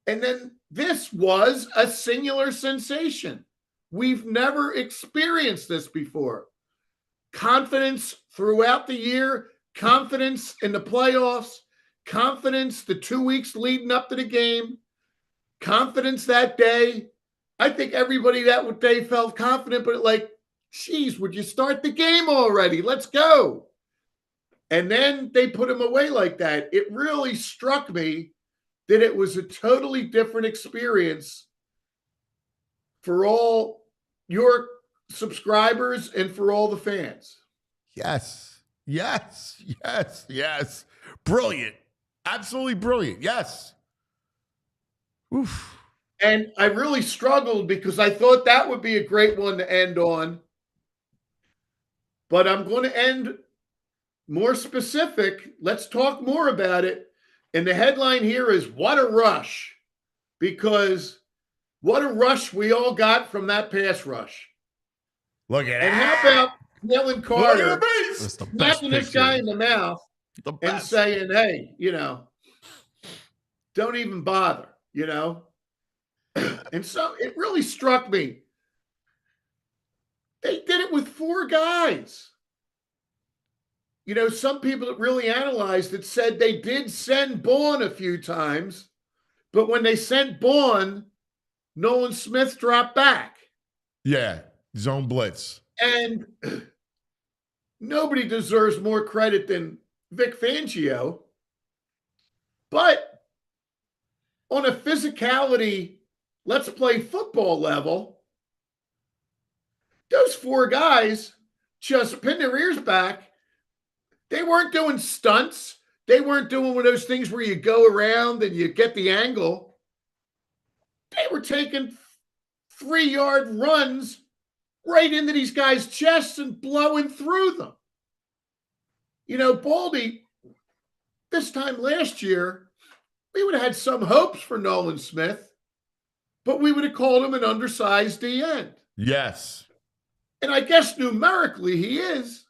And then this was a singular sensation. We've never experienced this before. Confidence throughout the year, confidence in the playoffs, confidence the 2 weeks leading up to the game, confidence that day. I think everybody that day felt confident, but like, geez, would you start the game already? Let's go. And then they put him away like that. It really struck me that it was a totally different experience for all your subscribers and for all the fans. Yes. Brilliant. Absolutely brilliant. Yes. Oof. And I really struggled because I thought that would be a great one to end on. But I'm going to end more specific. Let's talk more about it. And the headline here is "What a Rush," because what a rush we all got from that pass rush. Look at and that. How about Jalen Carter smacking this guy in the mouth and saying, hey, don't even bother, And so it really struck me. They did it with 4 guys. Some people that really analyzed it said they did send Bourne a few times, but when they sent Bourne, Nolan Smith dropped back. Yeah, zone blitz. And nobody deserves more credit than Vic Fangio. But on a physicality, let's play football level, those 4 guys just pinned their ears back. They weren't doing stunts. They weren't doing one of those things where you go around and you get the angle. They were taking 3-yard runs right into these guys' chests and blowing through them. Baldy, this time last year, we would have had some hopes for Nolan Smith, but we would have called him an undersized D end. Yes. And I guess numerically he is.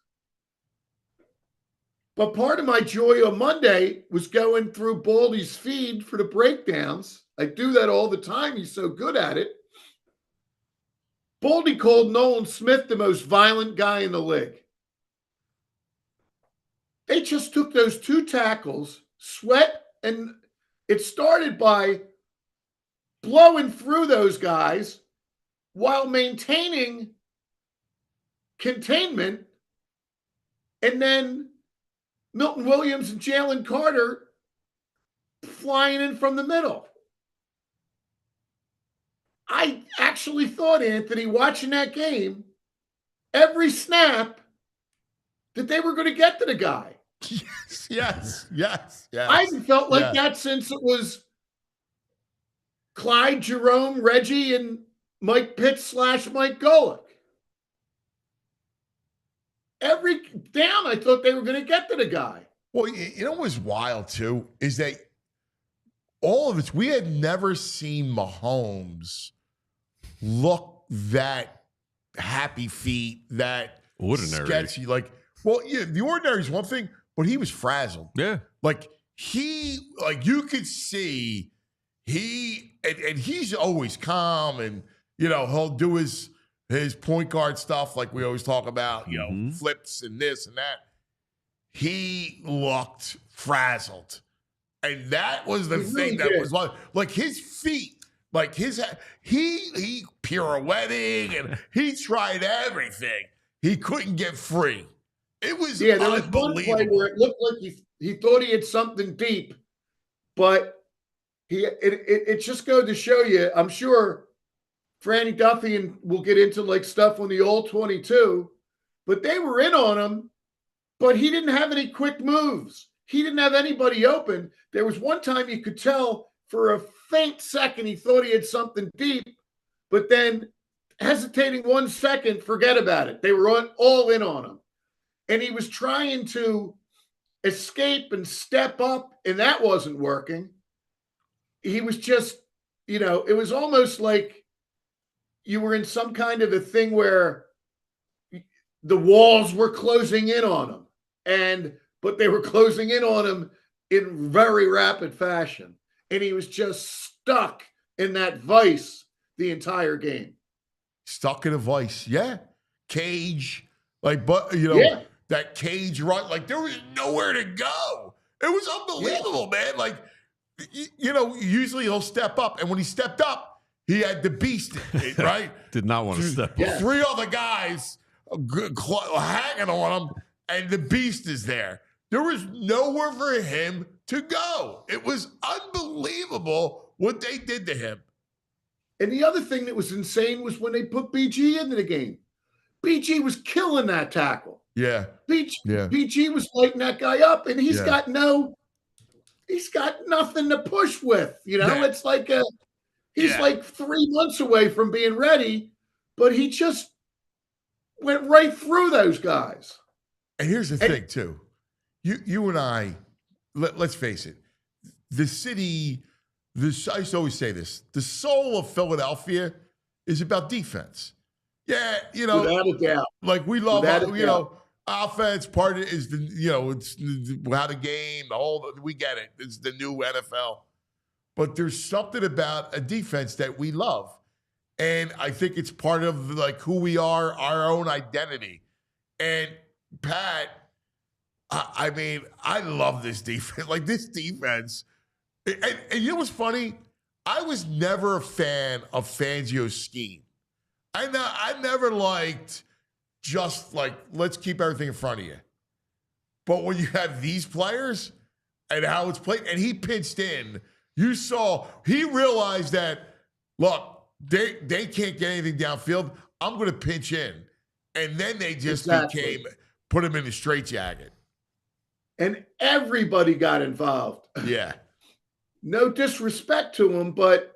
But part of my joy on Monday was going through Baldy's feed for the breakdowns. I do that all the time. He's so good at it. Baldy called Nolan Smith the most violent guy in the league. They just took those 2 tackles, Sweat, and it started by blowing through those guys while maintaining containment, and then Milton Williams and Jalen Carter flying in from the middle. I actually thought, Anthony, watching that game, every snap that they were going to get to the guy. Yes. I haven't felt like that since it was Clyde, Jerome, Reggie, and Mike Pitts / Mike Golick. Every down, I thought they were going to get to the guy. Well, what was wild, too, is that all of us, we had never seen Mahomes look that happy feet, that ordinary. Sketchy. The ordinary is one thing, but he was frazzled. Yeah. You could see and he's always calm and, he'll do his point guard stuff like we always talk about, flips and this and that. He looked frazzled. And that was the thing that was like his feet, he pirouetting and he tried everything. He couldn't get free. It was there was one play where it looked like he thought he had something deep, but it just goes to show you, I'm sure Franny Duffy and we'll get into stuff on the All-22, but they were in on him, but he didn't have any quick moves. He didn't have anybody open. There was one time you could tell for a faint second he thought he had something deep, but then hesitating 1 second, forget about it. They were all in on him. And he was trying to escape and step up, and that wasn't working. He was just, it was almost like you were in some kind of a thing where the walls were closing in on him, but they were closing in on him in very rapid fashion. And he was just stuck in that vice the entire game. Stuck in a vice, yeah. Cage, that cage run, like there was nowhere to go. It was unbelievable, man. Like, usually he'll step up, and when he stepped up, he had the beast, right? Did not want to step up. 3 other guys hanging on him, and the beast is there. There was nowhere for him to go. It was unbelievable what they did to him. And the other thing that was insane was when they put BG into the game. BG was killing that tackle. Yeah. BG was lighting that guy up, and he's got nothing to push with. It's like he's like 3 months away from being ready, but he just went right through those guys. And here's the thing, too. You and I, let's face it, the city, I used to always say this, the soul of Philadelphia is about defense. Yeah, without a doubt. Like we love, offense. Part of it is it's how the game, we get it. It's the new NFL. But there's something about a defense that we love. And I think it's part of like who we are, our own identity. And Pat, I mean, I love this defense. Like this defense. And you know what's funny? I was never a fan of Fangio's scheme. I never liked just like, let's keep everything in front of you. But when you have these players and how it's played, and he pitched in, you saw, he realized that, look, they can't get anything downfield. I'm going to pinch in. And then they just put him in a straitjacket. And everybody got involved. Yeah. No disrespect to him, but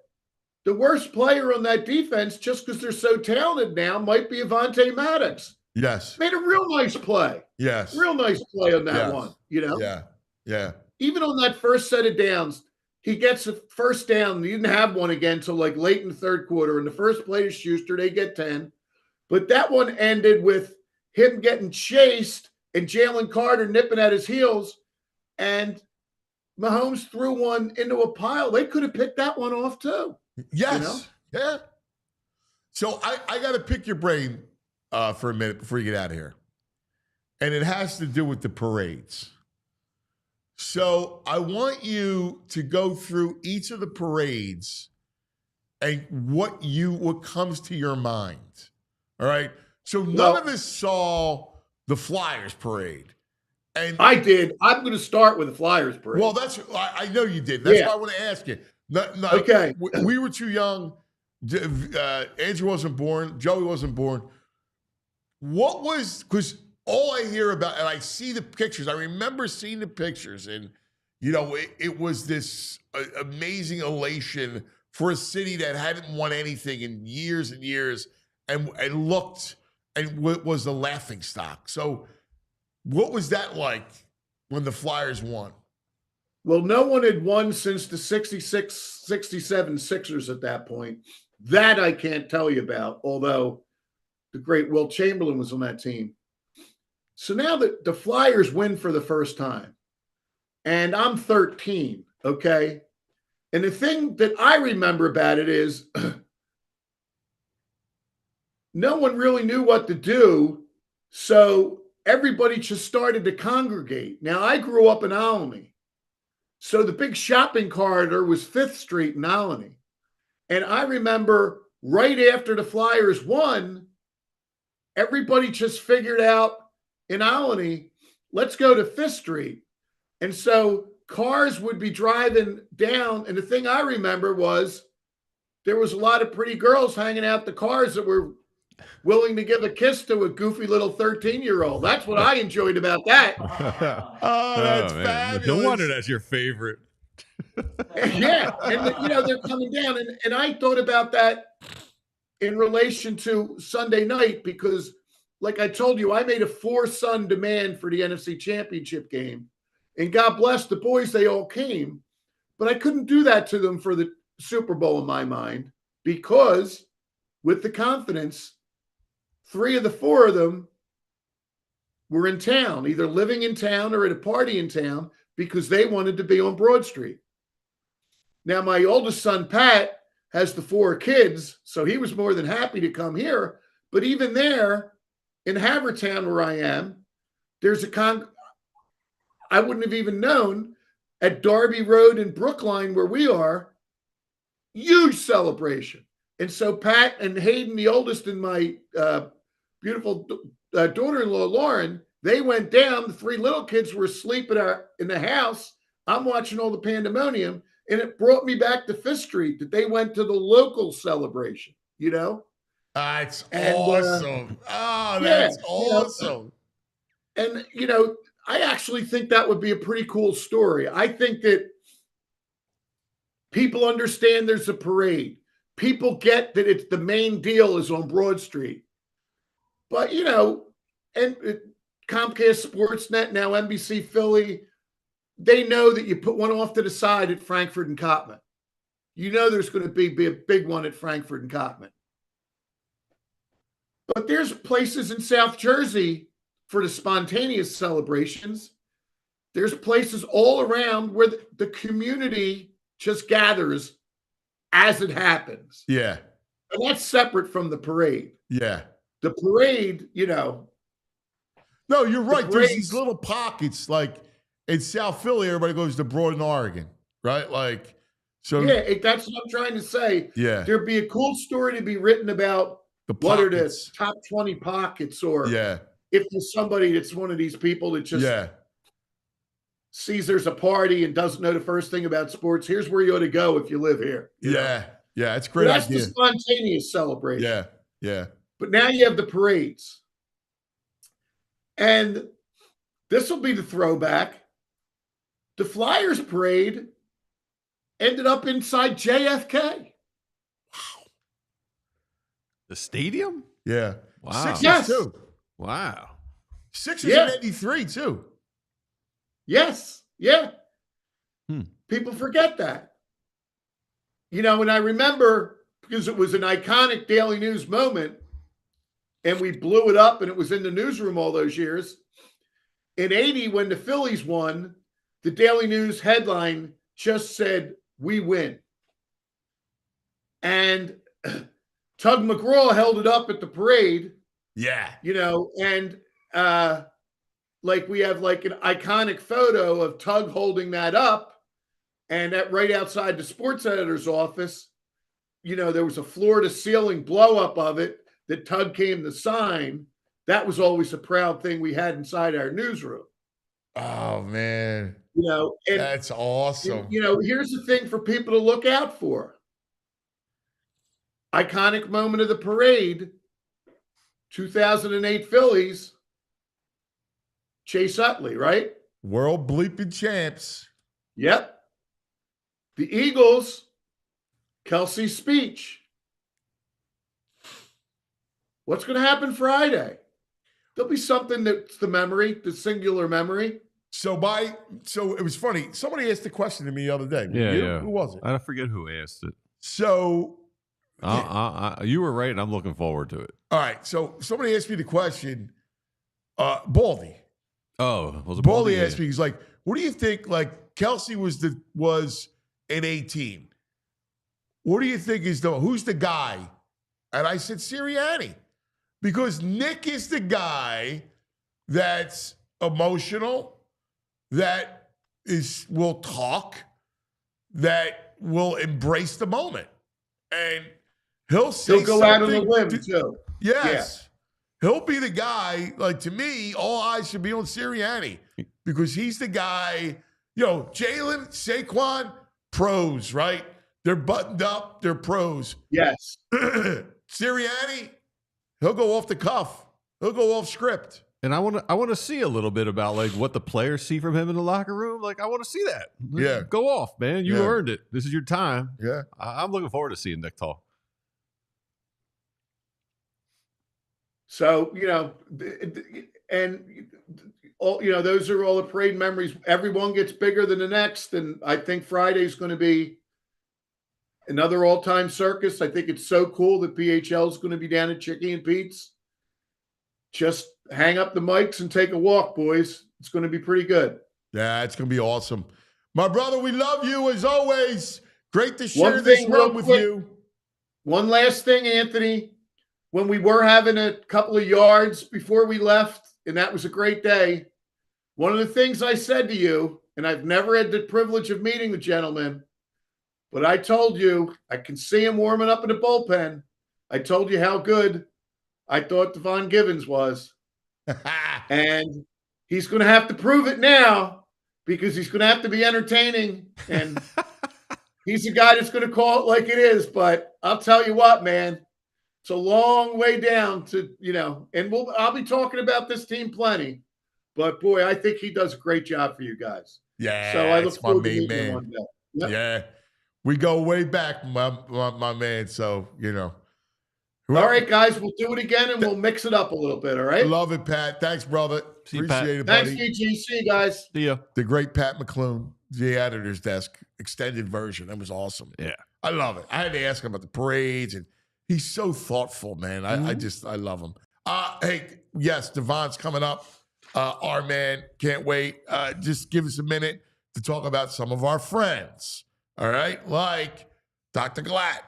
the worst player on that defense, just because they're so talented now, might be Avonte Maddox. Yes. Made a real nice play. Yes. Real nice play on that one, Yeah. Yeah. Even on that first set of downs, he gets a first down. He didn't have one again until like late in the third quarter. And the first play is Schuster. They get 10. But that one ended with him getting chased and Jalen Carter nipping at his heels. And Mahomes threw one into a pile. They could have picked that one off too. Yes. Yeah. So I got to pick your brain for a minute before you get out of here. And it has to do with the parades. So I want you to go through each of the parades and what comes to your mind. All right. So none of us saw the Flyers parade. And I did. I'm going to start with the Flyers parade. Well, I know you did. That's why I want to ask you. Okay. We were too young. Andrew wasn't born. Joey wasn't born. Because all I hear about, and I see the pictures, I remember seeing the pictures, and, it was this amazing elation for a city that hadn't won anything in years and years and looked and was the laughing stock. So what was that like when the Flyers won? Well, no one had won since the 66, 67 Sixers at that point. That I can't tell you about, although the great Wilt Chamberlain was on that team. So now that the Flyers win for the first time, and I'm 13, okay? And the thing that I remember about it is no one really knew what to do, so everybody just started to congregate. Now, I grew up in Albany. So the big shopping corridor was 5th Street in Albany. And I remember right after the Flyers won, everybody just figured out in Albany, let's go to 5th Street. And so cars would be driving down. And the thing I remember was there was a lot of pretty girls hanging out the cars that were willing to give a kiss to a goofy little 13-year-old. That's what I enjoyed about that. That's fabulous. No wonder that's your favorite. Yeah. And, they're coming down. And I thought about that in relation to Sunday night, because like I told you, I made a 4-son demand for the NFC Championship game. And God bless the boys, they all came. But I couldn't do that to them for the Super Bowl in my mind, because with the confidence, 3 of the 4 of them were in town, either living in town or at a party in town, because they wanted to be on Broad Street. Now, my oldest son, Pat, has the 4 kids, so he was more than happy to come here. But even there in Havertown, where I am, there's I wouldn't have even known, at Darby Road in Brookline, where we are, huge celebration. And so Pat and Hayden, the oldest, and my beautiful daughter-in-law, Lauren, they went down. The 3 little kids were asleep in the house. I'm watching all the pandemonium, and it brought me back to Fifth Street that they went to the local celebration, you know? That's awesome. That's awesome. And, you know, I actually think that would be a pretty cool story. I think that people understand there's a parade. People get that it's the main deal is on Broad Street. But, you know, and Comcast Sportsnet, now NBC Philly, they know that you put one off to the side at Frankfurt and Cottman. You know there's going to be a big one at Frankfurt and Cottman. But there's places in South Jersey for the spontaneous celebrations. There's places all around where the community just gathers as it happens. Yeah. And that's separate from the parade. Yeah. The parade, you know. No, you're right. There's these little pockets, like in South Philly, everybody goes to Broad and Oregon, right? Like, so. Yeah, that's what I'm trying to say. Yeah. There'd be a cool story to be written about what are the top 20 pockets, or if there's somebody that's one of these people that just sees there's a party and doesn't know the first thing about sports, here's where you ought to go if you live here. Yeah, it's a great idea. That's the spontaneous celebration. Yeah. But now you have the parades. And this will be the throwback. The Flyers parade ended up inside JFK. The stadium? Yeah. Wow. Yes. Too. Wow. Sixers in 83 too. Yes. Yeah. People forget that. You know, and I remember, because it was an iconic Daily News moment, and we blew it up and it was in the newsroom all those years. In 80, when the Phillies won, the Daily News headline just said, "We win." And Tug McGraw held it up at the parade. Yeah. You know, and like we have like an iconic photo of Tug holding that up, and right outside the sports editor's office, you know, there was a floor to ceiling blow up of it that Tug came to sign. That was always a proud thing we had inside our newsroom. Oh man. You know, and that's awesome. You know, here's the thing for people to look out for. Iconic moment of the parade, 2008 Phillies, Chase Utley, right? World bleeping champs. Yep. The Eagles, Kelsey's speech. What's going to happen Friday? There'll be something that's the memory, the singular memory. So it was funny. Somebody asked a question to me the other day. Yeah. Who was it? I forget who asked it. So you were right, and I'm looking forward to it. All right. So somebody asked me the question. Baldy. Oh, was it Baldy asked me? He's like, "What do you think? Like Kelsey was an 18. What do you think who's the guy?" And I said Sirianni, because Nick is the guy that's emotional, that will talk, that will embrace the moment, and he'll go out on a limb too. Yes. Yeah. He'll be the guy, like, to me, all eyes should be on Sirianni, because he's the guy, you know, Jalen, Saquon, pros, right? They're buttoned up, they're pros. Yes. Sirianni, he'll go off the cuff. He'll go off script. And I want to see a little bit about like what the players see from him in the locker room. Like, I want to see that. Yeah. Go off, man. You earned it. This is your time. Yeah. I'm looking forward to seeing Nick talk. So, and all, those are all the parade memories. Everyone gets bigger than the next. And I think Friday's going to be another all-time circus. I think it's so cool that PHL is going to be down at Chicky and Pete's. Just hang up the mics and take a walk, boys. It's going to be pretty good. Yeah, it's going to be awesome. My brother, we love you as always. Great to share this run with you. One last thing, Anthony. When we were having a couple of yards before we left, and that was a great day, one of the things I said to you, and I've never had the privilege of meeting the gentleman, but I told you, I can see him warming up in the bullpen. I told you how good I thought Devon Givens was. And he's going to have to prove it now because he's going to have to be entertaining. And he's the guy that's going to call it like it is. But I'll tell you what, man, it's a long way down to, and I'll be talking about this team plenty. But, boy, I think he does a great job for you guys. Yeah, so I look forward to main meeting him man. one day. Yep. Yeah. We go way back, my man. So, All right, guys, we'll do it again, and we'll mix it up a little bit, all right? Love it, Pat. Thanks, brother. See you, Appreciate Pat. it, buddy. Thanks, DG. See you guys. See ya. The great Pat McClune, the editor's desk, extended version. That was awesome. Yeah. I love it. I had to ask him about the parades, and he's so thoughtful, man. I love him. Hey, yes, Devon's coming up. Our man, can't wait. Just give us a minute to talk about some of our friends, all right? Like Dr. Glatt.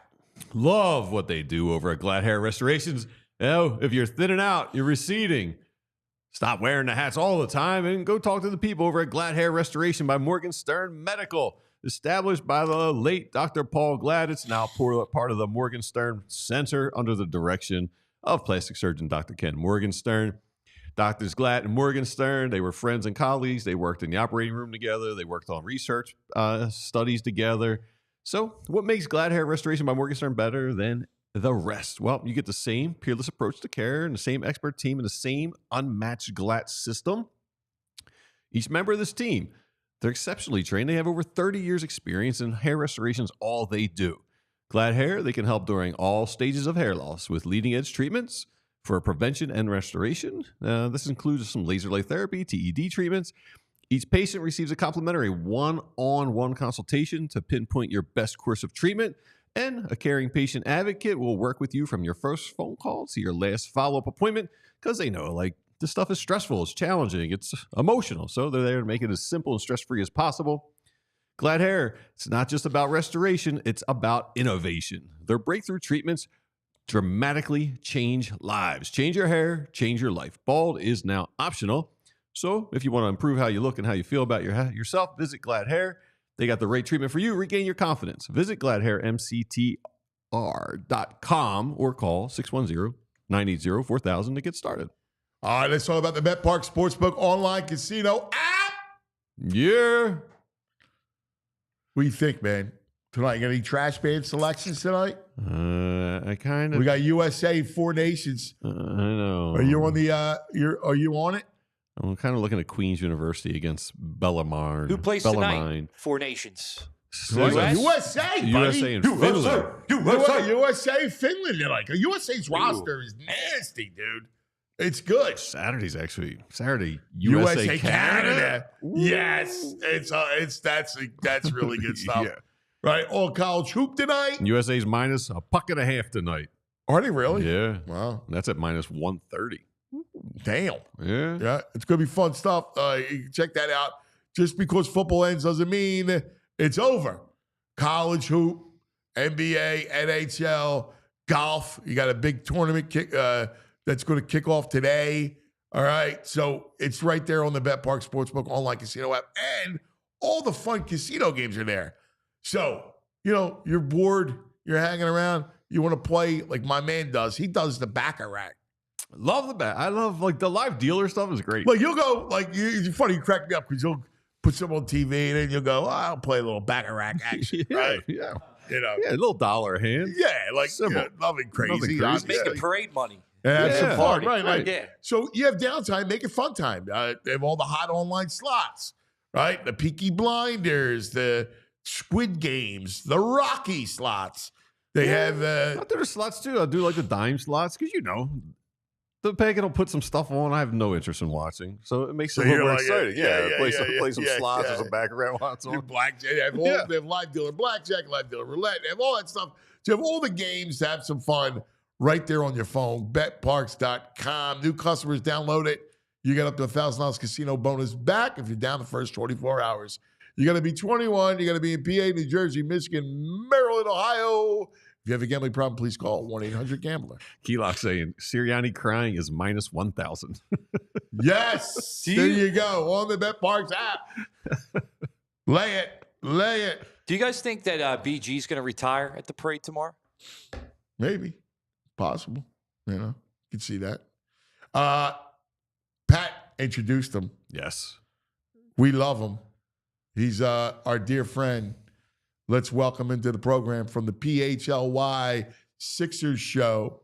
Love what they do over at Glad Hair Restorations. If you're thinning out, you're receding, stop wearing the hats all the time and go talk to the people over at Glad Hair Restoration by Morgan Stern Medical. Established by the late Dr. Paul Glad, it's now part of the Morgan Stern Center under the direction of plastic surgeon Dr. Ken Morgenstern. Doctors Glad and Morgenstern, they were friends and colleagues. They worked in the operating room together. They worked on research studies together. So what makes Glad Hair Restoration by Morgenstern better than the rest? Well, you get the same peerless approach to care and the same expert team and the same unmatched Glatt system. Each member of this team, they're exceptionally trained. They have over 30 years experience in hair restoration is all they do. Glad Hair, they can help during all stages of hair loss with leading-edge treatments for prevention and restoration. This includes some laser light therapy, TED treatments. Each patient receives a complimentary one-on-one consultation to pinpoint your best course of treatment, and a caring patient advocate will work with you from your first phone call to your last follow-up appointment because they know, this stuff is stressful, it's challenging, it's emotional, so they're there to make it as simple and stress-free as possible. Glad Hair, it's not just about restoration, it's about innovation. Their breakthrough treatments dramatically change lives. Change your hair, change your life. Bald is now optional. So if you want to improve how you look and how you feel about yourself, visit Glad Hair. They got the right treatment for you. Regain your confidence. Visit gladhairmctr.com or call 610-980-4000 to get started. All right, let's talk about the Bet Park Sportsbook online casino app. Yeah. What do you think, man? Tonight, you got any trash band selections tonight? I kind of. We got USA, Four Nations. I know. Are you on the? Are you on it? I'm kind of looking at Queen's University against Bellarmine. Who plays tonight? Four Nations. USA, buddy. USA and Finland. USA, Finland. USA's roster is nasty, dude. It's good. Saturday, USA Canada. Yes, that's really good stuff. Yeah. Right, all college hoop tonight. USA's minus a puck and a half tonight. Are they really? Yeah. Wow. That's at minus 130. Damn. Yeah. Yeah. It's going to be fun stuff. You can check that out. Just because football ends doesn't mean it's over. College hoop, NBA, NHL, golf. You got a big tournament that's going to kick off today. All right. So it's right there on the Bet Park Sportsbook online casino app. And all the fun casino games are there. So, you're bored, you're hanging around, you want to play like my man does. He does the Baccarat. Love the back. I love the live dealer stuff is great. You'll go, it's funny, you crack me up because you'll put something on TV and then you'll go, I'll play a little Baccarat action. Yeah, right? Yeah. Yeah, a little dollar hand. Yeah, nothing crazy. He's making parade money. And have some fun, right? Yeah. So you have downtime, make it fun time. They have all the hot online slots, right? The Peaky Blinders, the Squid Games, the Rocky slots. They have. I'll do the slots too. I'll do the dime slots because the Pagan will put some stuff on I have no interest in watching, so it makes it a you're little more like, exciting. Play some yeah, slots yeah. or some background while on. Blackjack. They have live dealer blackjack, live dealer roulette. They have all that stuff. So you have all the games to have some fun right there on your phone. BetParks.com. New customers, download it. You get up to $1,000 casino bonus back if you're down the first 24 hours. You got to be 21. You got to be in PA, New Jersey, Michigan, Maryland, Ohio. If you have a gambling problem, please call 1-800-GAMBLER. Keylock saying Sirianni crying is minus 1,000. Yes. There you go. On the BetParks app. Lay it. Do you guys think that BG is going to retire at the parade tomorrow? Maybe. Possible. You can see that. Pat introduced him. Yes. We love him. He's our dear friend. Let's welcome into the program from the PHLY Sixers show,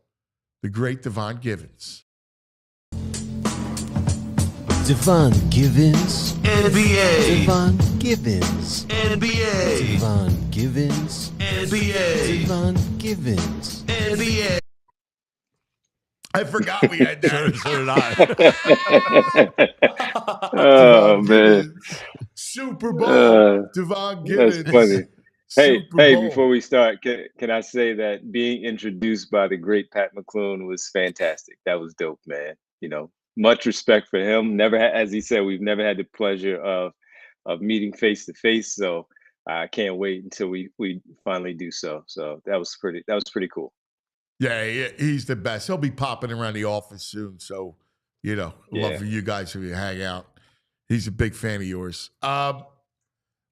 the great Devon Givens. Devon Givens. NBA. Devon Givens. NBA. Devon Givens. NBA. Devon Givens. NBA. I forgot we had that. So did I. Oh, man. Super Bowl. Devon Givens. That's funny. Hey, Bowl. before we start, can I say that being introduced by the great Pat McClune was fantastic. That was dope, man. Much respect for him. As he said, we've never had the pleasure of meeting face to face. So I can't wait until we finally do so. So that was pretty cool. Yeah, he's the best. He'll be popping around the office soon. So, love for you guys to hang out. He's a big fan of yours. My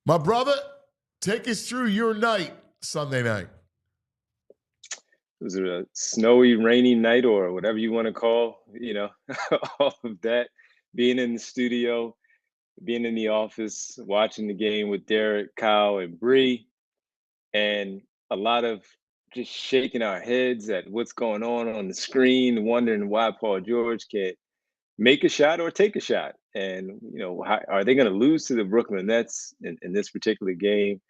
brother, take us through your night, Sunday night. Was it a snowy, rainy night or whatever you want to call, all of that? Being in the studio, being in the office, watching the game with Derek, Kyle, and Bree, and a lot of just shaking our heads at what's going on the screen, wondering why Paul George can't make a shot or take a shot. And, how, are they going to lose to the Brooklyn Nets in this particular game?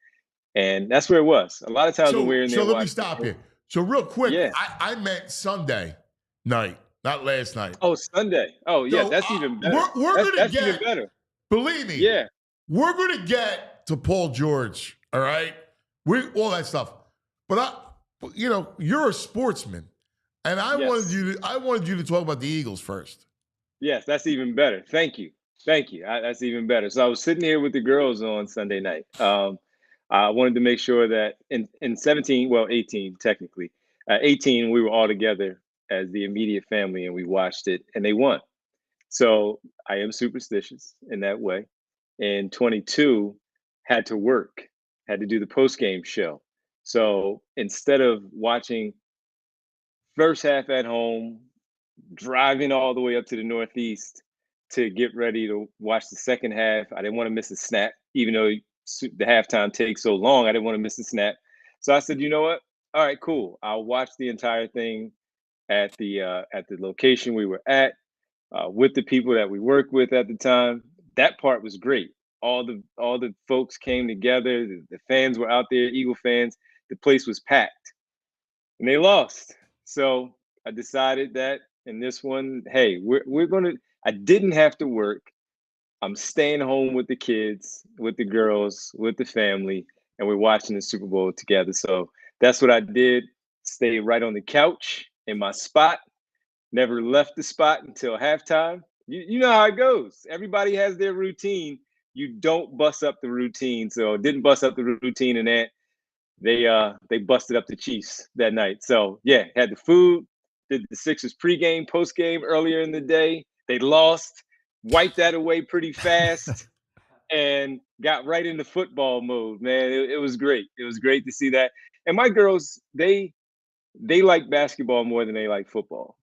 And that's where it was. A lot of times when we're in there. So let me stop you. So real quick, yeah. I meant Sunday night, not last night. Oh, Sunday. Oh, yeah, that's even better. That's even better. Believe me. Yeah. We're going to get to Paul George, all right? All that stuff. But you're a sportsman, and I wanted you to talk about the Eagles first. Yes, that's even better. Thank you. That's even better. So I was sitting here with the girls on Sunday night. I wanted to make sure that in 18 technically, 18 we were all together as the immediate family and we watched it and they won. So I am superstitious in that way. And 22 had to work, had to do the post-game show. So instead of watching first half at home, driving all the way up to the Northeast to get ready to watch the second half, I didn't want to miss a snap, even though the halftime takes so long. I didn't want to miss a snap. So I said, you know what? All right, cool. I'll watch the entire thing at the location we were at with the people that we worked with at the time. That part was great. All the folks came together. The fans were out there, Eagle fans. The place was packed. And they lost. So I decided that in this one, hey, we're gonna. I didn't have to work. I'm staying home with the kids, with the girls, with the family, and we're watching the Super Bowl together. So that's what I did. Stayed right on the couch in my spot. Never left the spot until halftime. You know how it goes. Everybody has their routine. You don't bust up the routine. So didn't bust up the routine, and that they busted up the Chiefs that night. So yeah, had the food. Did the Sixers pregame, postgame earlier in the day. They lost. Wiped that away pretty fast and got right into football mode, man. It was great. It was great to see that. And my girls, they like basketball more than they like football.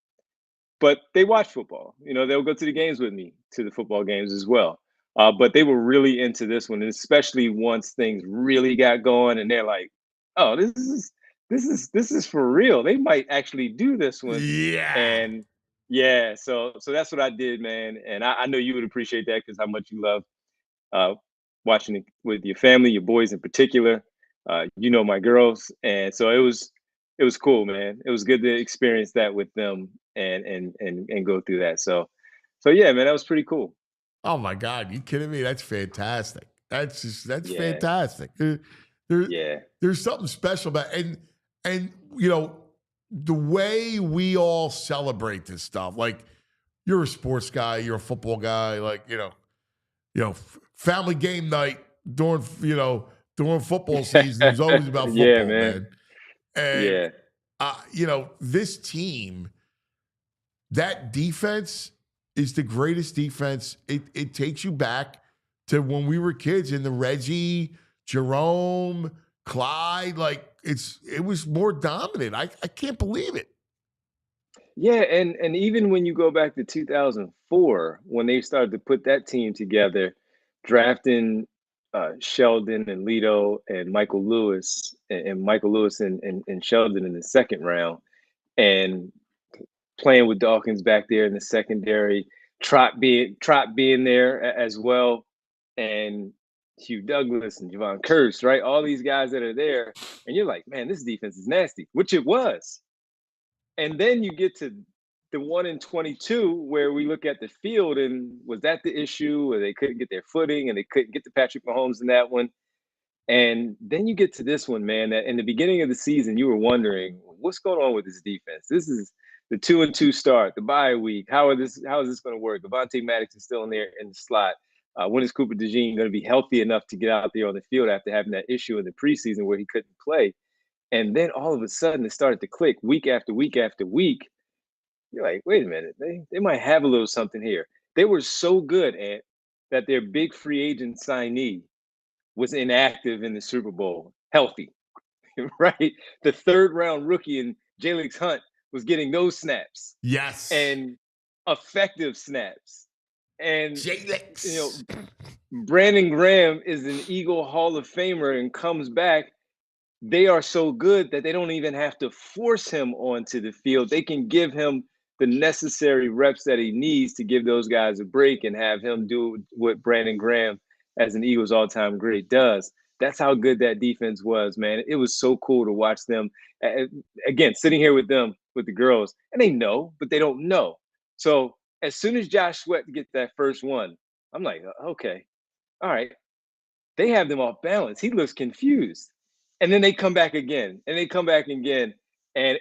But they watch football. They'll go to the games with me, to the football games as well. But they were really into this one, and especially once things really got going and they're like, oh, this is for real. They might actually do this one. Yeah. And yeah, so that's what I did, man. And I know you would appreciate that because how much you love watching it with your family, your boys in particular. My girls. And so it was cool, man. It was good to experience that with them. and go through that. So yeah, man, that was pretty cool. Oh my God, you kidding me? That's fantastic. That's Yeah. fantastic. There's something special about and you know the way we all celebrate this stuff. Like you're a sports guy, you're a football guy. Like you know, family game night during football season is always about football, Yeah, man. And you know, this team, that defense is the greatest defense. It takes you back to when we were kids in the Reggie, Jerome, Clyde. Like it was more dominant. I can't believe it. Yeah, and even when you go back to 2004, when they started to put that team together, drafting Sheldon and Lito and Michael Lewis and Michael Lewis and Sheldon in the second round, and playing with Dawkins back there in the secondary, Trot being there as well, and Hugh Douglas and Javon Curse, right? All these guys that are there, and you're like, man, this defense is nasty, which it was. And then you get to the 1-22 where we look at the field, and was that the issue? Or they couldn't get their footing and they couldn't get to Patrick Mahomes in that one. And then you get to this one, man, that in the beginning of the season, you were wondering, what's going on with this defense? This is the 2-2 start, the bye week. How is this going to work? Devontae Maddox is still in there in the slot. When is Cooper DeJean going to be healthy enough to get out there on the field after having that issue in the preseason where he couldn't play? And then all of a sudden it started to click week after week after week. You're like, wait a minute, they might have a little something here. They were so good, Ant, that their big free agent signee was inactive in the Super Bowl, healthy, right? The third round rookie in Jalen Hurts was getting those snaps. Yes. And effective snaps. And Brandon Graham is an Eagle Hall of Famer and comes back. They are so good that they don't even have to force him onto the field. They can give him the necessary reps that he needs to give those guys a break and have him do what Brandon Graham, as an Eagles all-time great, does. That's how good that defense was, man. It was so cool to watch them. Again, sitting here with them, with the girls, and they know, but they don't know. So as soon as Josh Sweat gets that first one, I'm like, okay, all right. They have them off balance. He looks confused. And then they come back again, and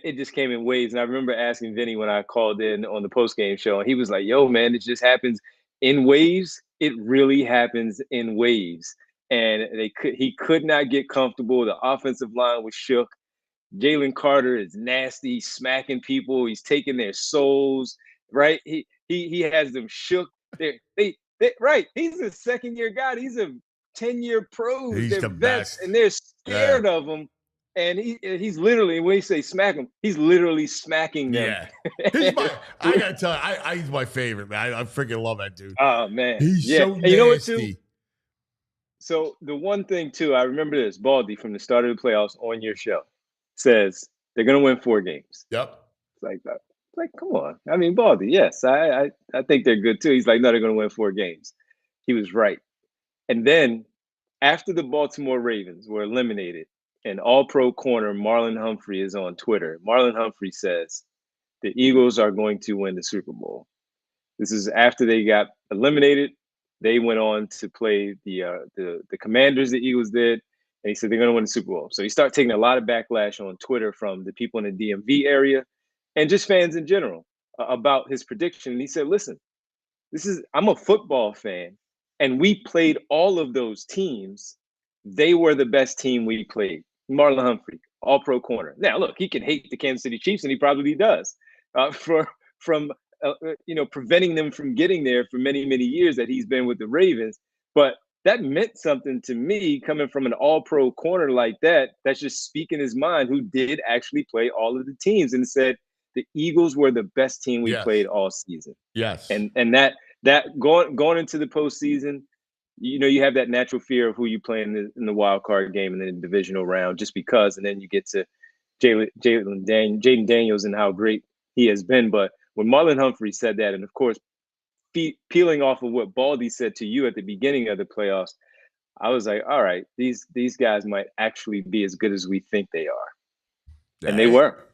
it just came in waves. And I remember asking Vinny when I called in on the postgame show, and he was like, yo, man, it just happens in waves. It really happens in waves. And he could not get comfortable. The offensive line was shook. Jalen Carter is nasty, he's smacking people. He's taking their souls, right? He has them shook. Right. He's a second-year guy. He's a 10-year pro. He's the best. And they're scared of him. And he's literally, when you say smack him, he's literally smacking them. Yeah. I got to tell you, he's my favorite, man. I freaking love that dude. Oh, man. He's so nasty. And you know what, too? So the one thing, too, I remember this, Baldy, from the start of the playoffs on your show, says they're going to win 4 games. Yep. It's like, come on. I mean, Baldy, yes, I think they're good, too. He's like, no, they're going to win 4 games. He was right. And then after the Baltimore Ravens were eliminated, and all-pro corner Marlon Humphrey is on Twitter. Marlon Humphrey says the Eagles are going to win the Super Bowl. This is after they got eliminated. They went on to play the Commanders, the Eagles did, and he said they're going to win the Super Bowl. So he started taking a lot of backlash on Twitter from the people in the DMV area and just fans in general about his prediction. And he said, listen, I'm a football fan, and we played all of those teams. They were the best team we played. Marlon Humphrey, all-pro corner. Now, look, he can hate the Kansas City Chiefs, and he probably does, from preventing them from getting there for many, many years that he's been with the Ravens. But that meant something to me, coming from an all-pro corner like that. That's just speaking his mind, who did actually play all of the teams and said the Eagles were the best team we played all season. Yes. And that going into the postseason, you have that natural fear of who you play in the wild card game and then the divisional round, just because. And then you get to Jaden Daniels and how great he has been. But when Marlon Humphrey said that, and of course, peeling off of what Baldy said to you at the beginning of the playoffs, I was like, all right, these guys might actually be as good as we think they are. And they were.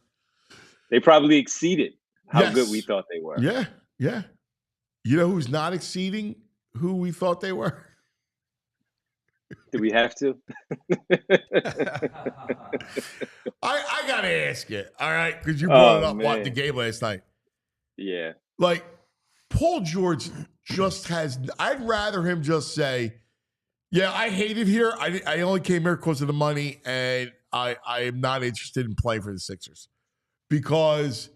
They probably exceeded how good we thought they were. Yeah, yeah. You know who's not exceeding who we thought they were? Do we have to? I got to ask you, all right, because you brought it up watching the game last night. Yeah. Like, Paul George just has – I'd rather him just say, yeah, I hate it here. I only came here because of the money, and I am not interested in playing for the Sixers. Because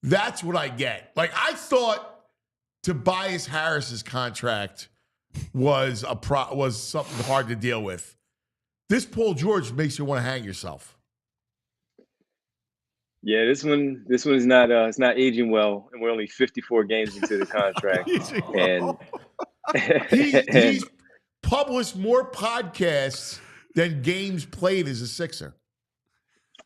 that's what I get. Like, I thought Tobias Harris's contract was something hard to deal with. This Paul George makes you want to hang yourself. Yeah, this one's not it's not aging well, and we're only 54 games into the contract. And he's published more podcasts than games played as a Sixer.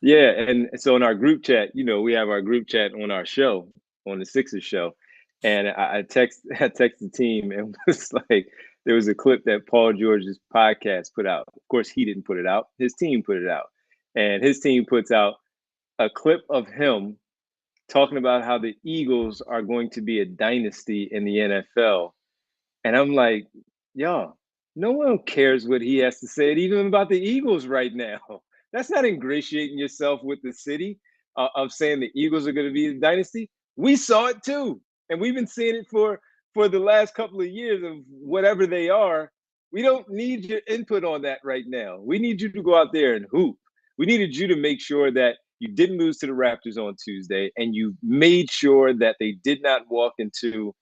Yeah, and so in our group chat, we have our group chat on our show, on the Sixers show, and I text the team, and was like, there was a clip that Paul George's podcast put out. Of course, he didn't put it out; his team put it out, and his team puts out a clip of him talking about how the Eagles are going to be a dynasty in the NFL, and I'm like, y'all, no one cares what he has to say, even about the Eagles right now. That's not ingratiating yourself with the city of saying the Eagles are going to be a dynasty. We saw it too. And we've been seeing it for the last couple of years of whatever they are. We don't need your input on that right now. We need you to go out there and hoop. We needed you to make sure that you didn't lose to the Raptors on Tuesday, and you made sure that they did not walk into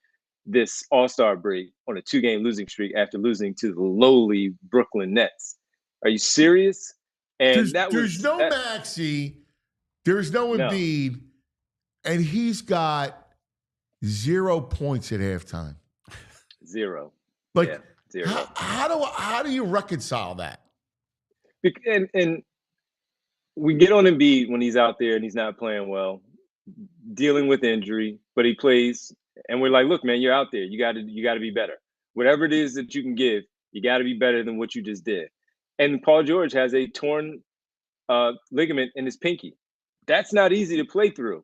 this All-Star break on a 2-game losing streak after losing to the lowly Brooklyn Nets. Are you serious? And there's no Maxey, there's no Embiid, and he's got 0 points at halftime. 0. Like, yeah, 0. How do you reconcile that? And we get on Embiid when he's out there and he's not playing well, dealing with injury, but he plays, and we're like, look, man, you're out there. You got to be better. Whatever it is that you can give, you got to be better than what you just did. And Paul George has a torn ligament in his pinky. That's not easy to play through,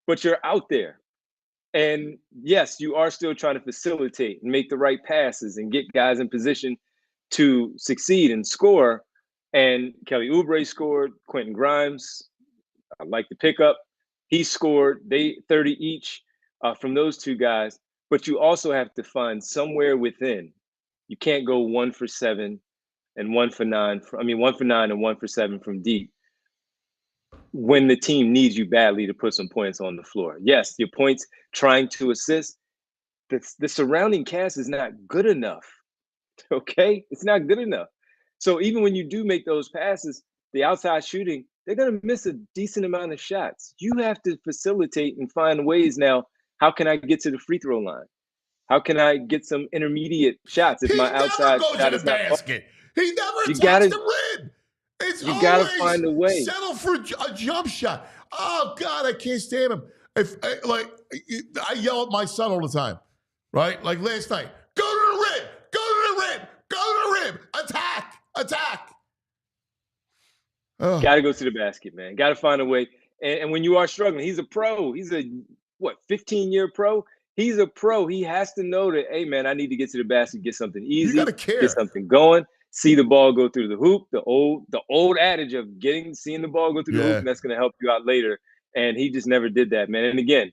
but you're out there. And yes, you are still trying to facilitate and make the right passes and get guys in position to succeed and score. And Kelly Oubre scored. Quentin Grimes, I like the pickup. He scored. They 30 each from those two guys. But you also have to find somewhere within. You can't go 1 for 7. And 1 for 9. 1 for 9 and 1 for 7 from deep. When the team needs you badly to put some points on the floor. Yes, your points trying to assist. The surrounding cast is not good enough. Okay, it's not good enough. So even when you do make those passes, the outside shooting, they're going to miss a decent amount of shots. You have to facilitate and find ways now. How can I get to the free throw line? How can I get some intermediate shots if my outside shot is not basket? He never attacks the rim. You gotta find a way. Settle for a jump shot. Oh God, I can't stand him. I yell at my son all the time, right? Like last night, go to the rim, go to the rim, go to the rim, attack. Oh. Got to go to the basket, man. Got to find a way. And when you are struggling, he's a pro. He's a 15-year pro. He's a pro. He has to know that, hey, man, I need to get to the basket, get something easy, you gotta care. Get something going. See the ball go through the hoop, the old adage of seeing the ball go through the hoop, and that's going to help you out later. And he just never did that, man. And again,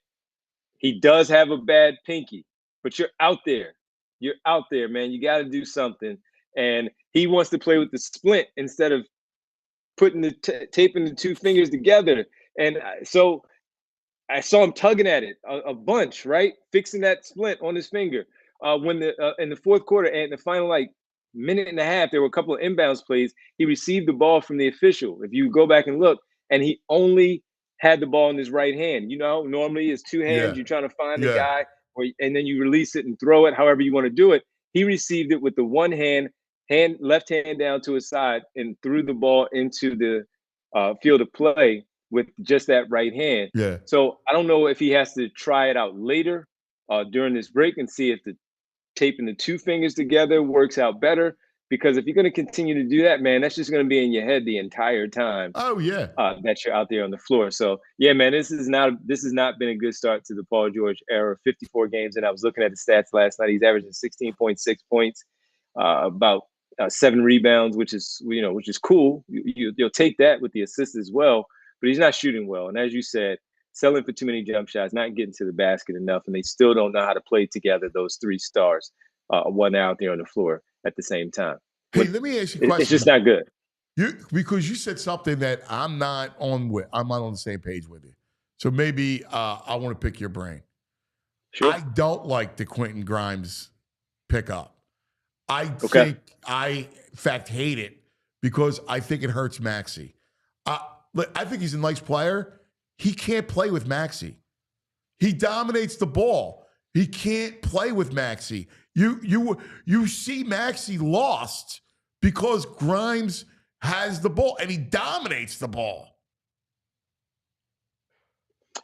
he does have a bad pinky, but you're out there. You're out there, man. You got to do something. And he wants to play with the splint instead of putting taping the 2 fingers together. And so I saw him tugging at it a bunch, right? Fixing that splint on his finger. When in the fourth quarter and the final minute and a half, there were a couple of inbounds plays. He received the ball from the official. If you go back and look, and he only had the ball in his right hand. Normally it's 2 hands. You're trying to find the guy, and then you release it and throw it, however you want to do it. He received it with the one hand, left hand down to his side, and threw the ball into the field of play with just that right hand. Yeah. So I don't know if he has to try it out later during this break and see if the taping the 2 fingers together works out better. because if you're going to continue to do that, man, that's just going to be in your head the entire time. Oh yeah, that you're out there on the floor. So yeah, man, this has not been a good start to the Paul George era. 54 games, and I was looking at the stats last night. He's averaging 16.6 points, about 7 rebounds, which is cool. You'll take that with the assists as well, but he's not shooting well. And as you said, selling for too many jump shots, not getting to the basket enough, and they still don't know how to play together. Those 3 stars, one out there on the floor at the same time. Hey, let me ask you a question. It's just not good. Because you said something that I'm not on the same page with you. So maybe I want to pick your brain. Sure. I don't like the Quentin Grimes pickup. I in fact, hate it because I think it hurts Maxey. I think he's a nice player. He can't play with Maxey. He dominates the ball. He can't play with Maxey. You see Maxey lost because Grimes has the ball and he dominates the ball.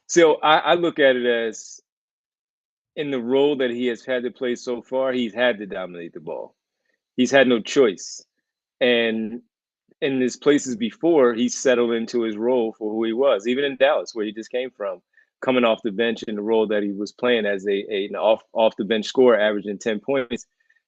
So I look at it as, in the role that he has had to play so far, he's had to dominate the ball. He's had no choice. And in his places before, he settled into his role for who he was, even in Dallas, where he just came from, coming off the bench in the role that he was playing as an off the bench scorer, averaging 10 points.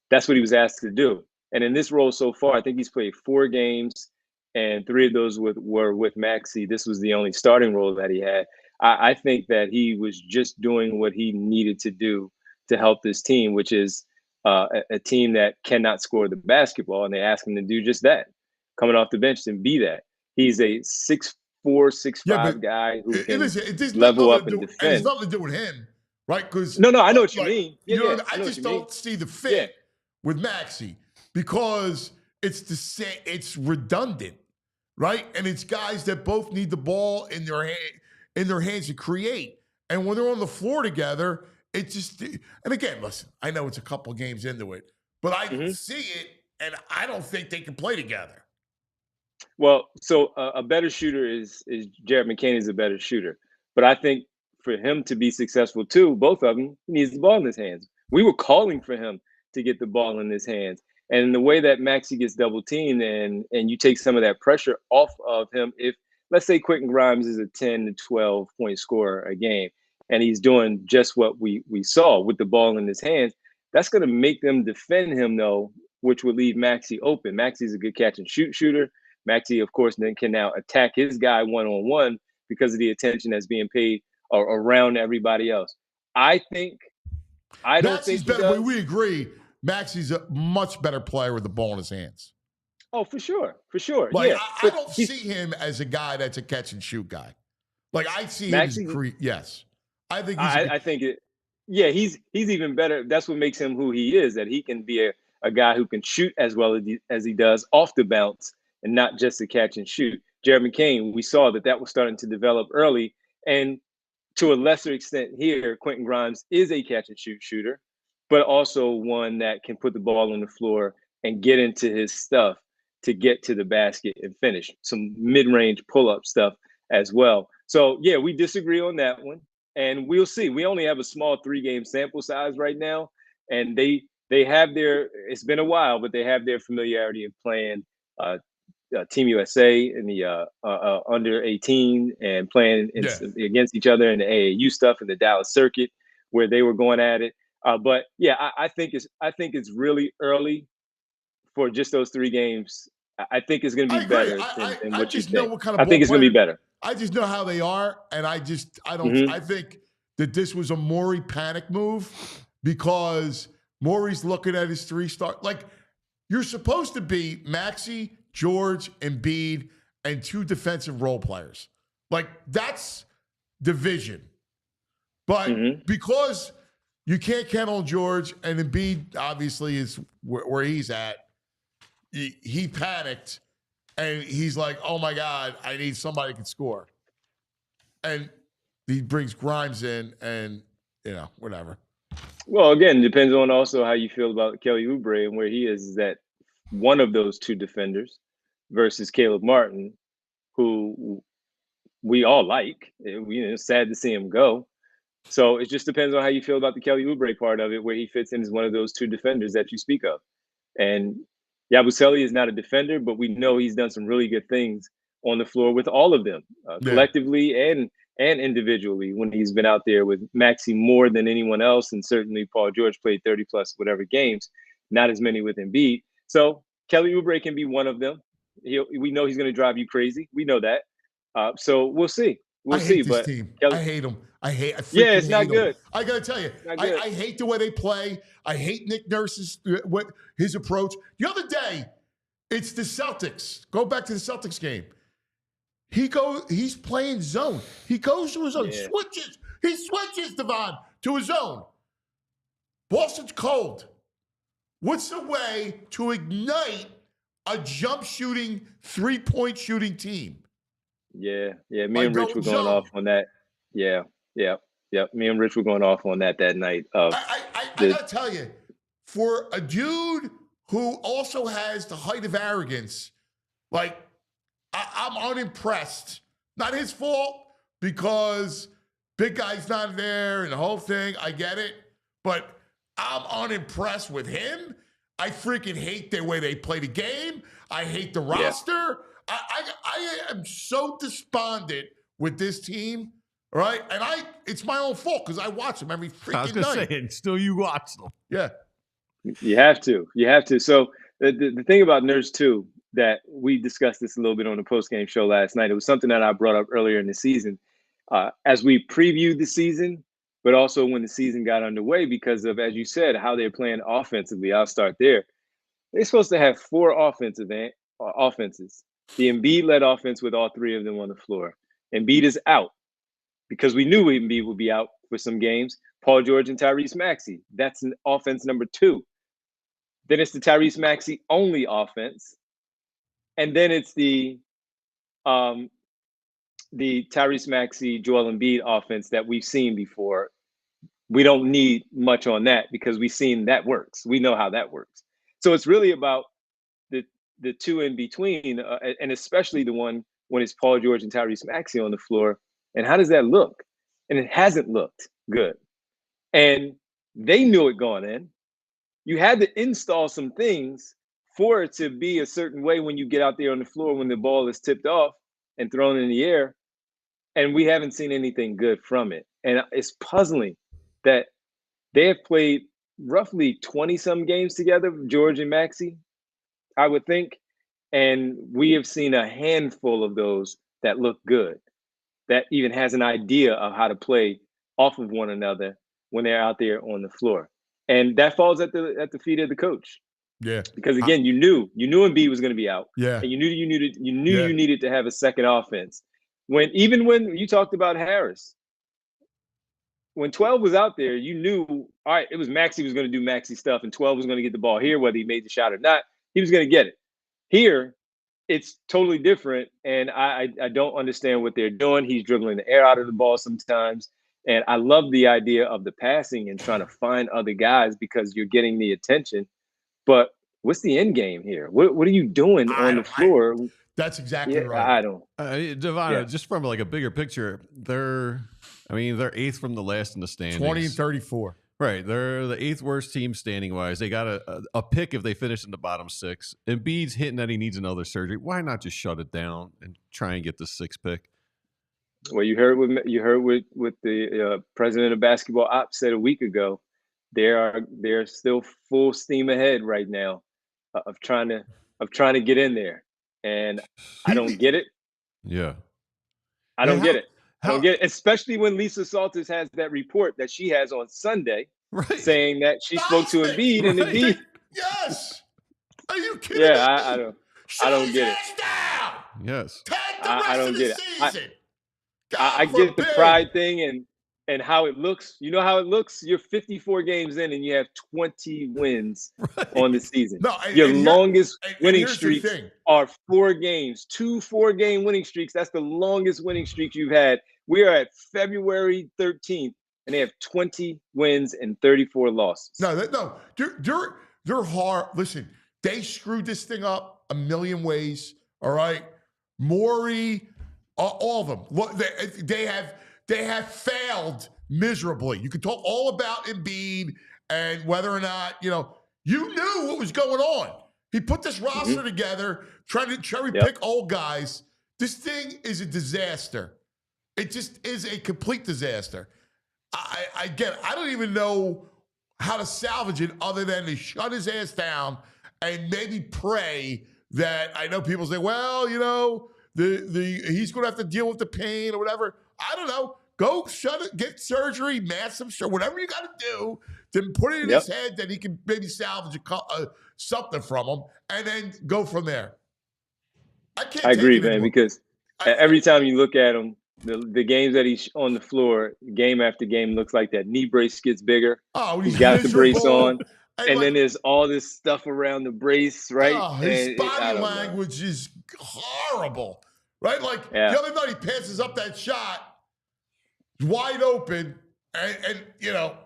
That's what he was asked to do. And in this role so far, I think he's played 4 games, and 3 of those were with Maxey. This was the only starting role that he had. I think that he was just doing what he needed to do to help this team, which is a team that cannot score the basketball, and they ask him to do just that, coming off the bench and be that. He's a 6'4", 6'5" guy who can level up and defend. And it's nothing to do with him, right? Because no, I know what you mean. Yeah, I just don't see the fit with Maxey because it's the same. It's redundant, right? And it's guys that both need the ball in their hands to create. And when they're on the floor together, it just, and again, listen, I know it's a couple games into it, but I can see it, and I don't think they can play together. Well, so a better shooter is Jared McCain is a better shooter. But I think for him to be successful too, both of them, he needs the ball in his hands. We were calling for him to get the ball in his hands. And the way that Maxey gets double teamed and you take some of that pressure off of him, if let's say Quentin Grimes is a 10 to 12 point scorer a game, and he's doing just what we saw with the ball in his hands, that's going to make them defend him, though, which would leave Maxey open. Maxey's a good catch and shoot shooter. Maxey, of course, then can now attack his guy one-on-one because of the attention that's being paid around everybody else. I don't think he does. We agree. Maxey's a much better player with the ball in his hands. Oh, for sure. Like, yeah. I don't see him as a guy that's a catch and shoot guy. Like, I see him as yes. I think he's even better. That's what makes him who he is, that he can be a guy who can shoot as well as he does off the bounce and not just a catch and shoot. Jared McCain, we saw that was starting to develop early. And to a lesser extent here, Quentin Grimes is a catch and shoot shooter, but also one that can put the ball on the floor and get into his stuff to get to the basket and finish. Some mid-range pull-up stuff as well. So, yeah, we disagree on that one. And we'll see. We only have a small 3-game sample size right now. And they have it's been a while, but they have their familiarity in playing Team USA in the under 18 and playing against each other in the AAU stuff in the Dallas circuit where they were going at it. But yeah, I think it's really early for just those 3 games. I think it's going to be better than what you think. I think it's going to be better. I just know how they are, and I don't. I think that this was a Morey panic move because Morey's looking at his 3-star. Like, you're supposed to be Maxey, George, Embiid, and 2 defensive role players. Like, that's division. But because you can't count on George, and Embiid obviously is where he's at, he panicked, and he's like, oh, my God, I need somebody who can score. And he brings Grimes in and, whatever. Well, again, depends on also how you feel about Kelly Oubre and where he is that one of those 2 defenders versus Caleb Martin, who we all like. It's sad to see him go. So it just depends on how you feel about the Kelly Oubre part of it, where he fits in as one of those 2 defenders that you speak of. And Yabusele is not a defender, but we know he's done some really good things on the floor with all of them, collectively and individually when he's been out there with Maxey more than anyone else. And certainly Paul George played 30 plus whatever games, not as many with Embiid. So Kelly Oubre can be one of them. We know he's going to drive you crazy. We know that. So we'll see. We'll see. This team. Kelly, I hate them. I it's not good. I got to tell you, I hate the way they play. I hate Nick Nurse's his approach. The other day, it's the Celtics. Go back to the Celtics game. He's playing zone. He goes to his zone. Yeah. He switches, Devon, to his zone. Boston's cold. What's the way to ignite a jump shooting, 3-point shooting team? Yeah. Me and Rich were going off on that. Yeah. Me and Rich were going off on that night. I got to tell you, for a dude who also has the height of arrogance, like, I'm unimpressed. Not his fault because big guy's not there and the whole thing. I get it. But I'm unimpressed with him. I freaking hate the way they play the game. I hate the roster. I am so despondent with this team. All right. And it's my own fault because I watch them every freaking night. I was going to say, and still you watch them. Yeah. You have to. So the thing about Nurse too, that we discussed this a little bit on the post-game show last night. It was something that I brought up earlier in the season as we previewed the season, but also when the season got underway because of, as you said, how they're playing offensively. I'll start there. They're supposed to have 4 offenses. The Embiid-led offense with all 3 of them on the floor. Embiid is out because we knew Embiid would be out for some games. Paul George and Tyrese Maxey. That's an offense number 2. Then it's the Tyrese Maxey only offense. And then it's the Tyrese Maxey, Joel Embiid offense that we've seen before. We don't need much on that because we've seen that works. We know how that works. So it's really about the 2 in between, and especially the one when it's Paul George and Tyrese Maxey on the floor. And how does that look? And it hasn't looked good. And they knew it going in. You had to install some things for it to be a certain way when you get out there on the floor when the ball is tipped off and thrown in the air. And we haven't seen anything good from it. And it's puzzling that they have played roughly 20-some games together, George and Maxey, I would think. And we have seen a handful of those that look good, that even has an idea of how to play off of one another when they're out there on the floor. And that falls at the feet of the coach. Yeah. Because again, you knew Embiid was going to be out. Yeah. And you needed to have a second offense. When you talked about Harris, when 12 was out there, you knew, all right, it was Maxey was going to do Maxey stuff and 12 was going to get the ball here, whether he made the shot or not, he was going to get it. Here, it's totally different. And I don't understand what they're doing. He's dribbling the air out of the ball sometimes. And I love the idea of the passing and trying to find other guys because you're getting the attention. But what's the end game here? What are you doing on the floor? That's exactly right. I don't. Devon, just from like a bigger picture, they're 8th from the last in the standings. 20-34. Right. They're the 8th worst team standing wise. They got a pick if they finish in the bottom 6. Embiid's hitting that he needs another surgery. Why not just shut it down and try and get the 6th pick? Well, you heard what the president of basketball ops said a week ago. They're still full steam ahead right now of trying to get in there, and I don't get it. Yeah, I don't get it. I don't get it, especially when Lisa Salters has that report that she has on Sunday, saying that she spoke to Embiid and Embiid. Yes. Are you kidding? Yeah, I don't get it. Yes, I don't get it. I get the pride thing and how it looks. You know how it looks? You're 54 games in and you have 20 wins on the season. No, your longest winning streaks are 4 games. 2 4-game winning streaks. That's the longest winning streak you've had. We are at February 13th and they have 20 wins and 34 losses. No, they're hard. Listen, they screwed this thing up a million ways. All right, Morey. All of them. Look, they have failed miserably. You can talk all about Embiid and whether or not, you knew what was going on. He put this roster together, trying to cherry pick old guys. This thing is a disaster. It just is a complete disaster. I get it. I don't even know how to salvage it other than to shut his ass down and maybe pray that, I know people say, well, you know, he's going to have to deal with the pain or whatever. I don't know. Go shut it, get surgery, massive, whatever you got to do to put it in his head that he can maybe salvage something from him and then go from there. I agree, man, because every time you look at him, the games that he's on the floor, game after game, looks like that knee brace gets bigger. Oh, he's got the brace on. And then there's all this stuff around the brace, right? Oh, his body language is horrible, right? Like the other night he passes up that shot, wide open, and you know,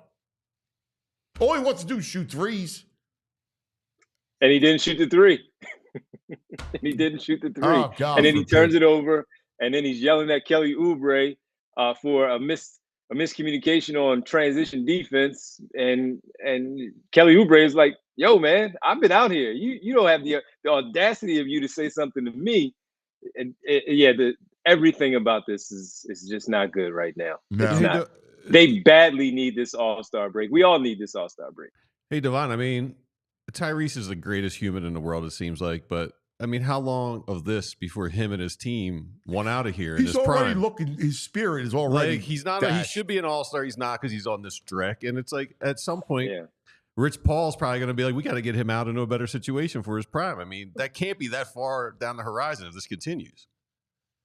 all he wants to do is shoot threes. And he didn't shoot the three. He didn't shoot the three. Oh, God, and then he turns it over, and then he's yelling at Kelly Oubre for a miscommunication on transition defense. And Kelly Oubre is like, yo, man, I've been out here. You don't have the audacity of you to say something to me. And everything about this is just not good right now. No. It's not. They badly need this All-Star break. We all need this All-Star break. Hey, Devon, I mean, Tyrese is the greatest human in the world, it seems like, but I mean, how long of this before him and his team won out of here? He's already looking. His spirit is already. Like, he's not. He should be an all-star. He's not because he's on this streak. And it's like at some point, Rich Paul's probably going to be like, we got to get him out into a better situation for his prime. I mean, that can't be that far down the horizon if this continues.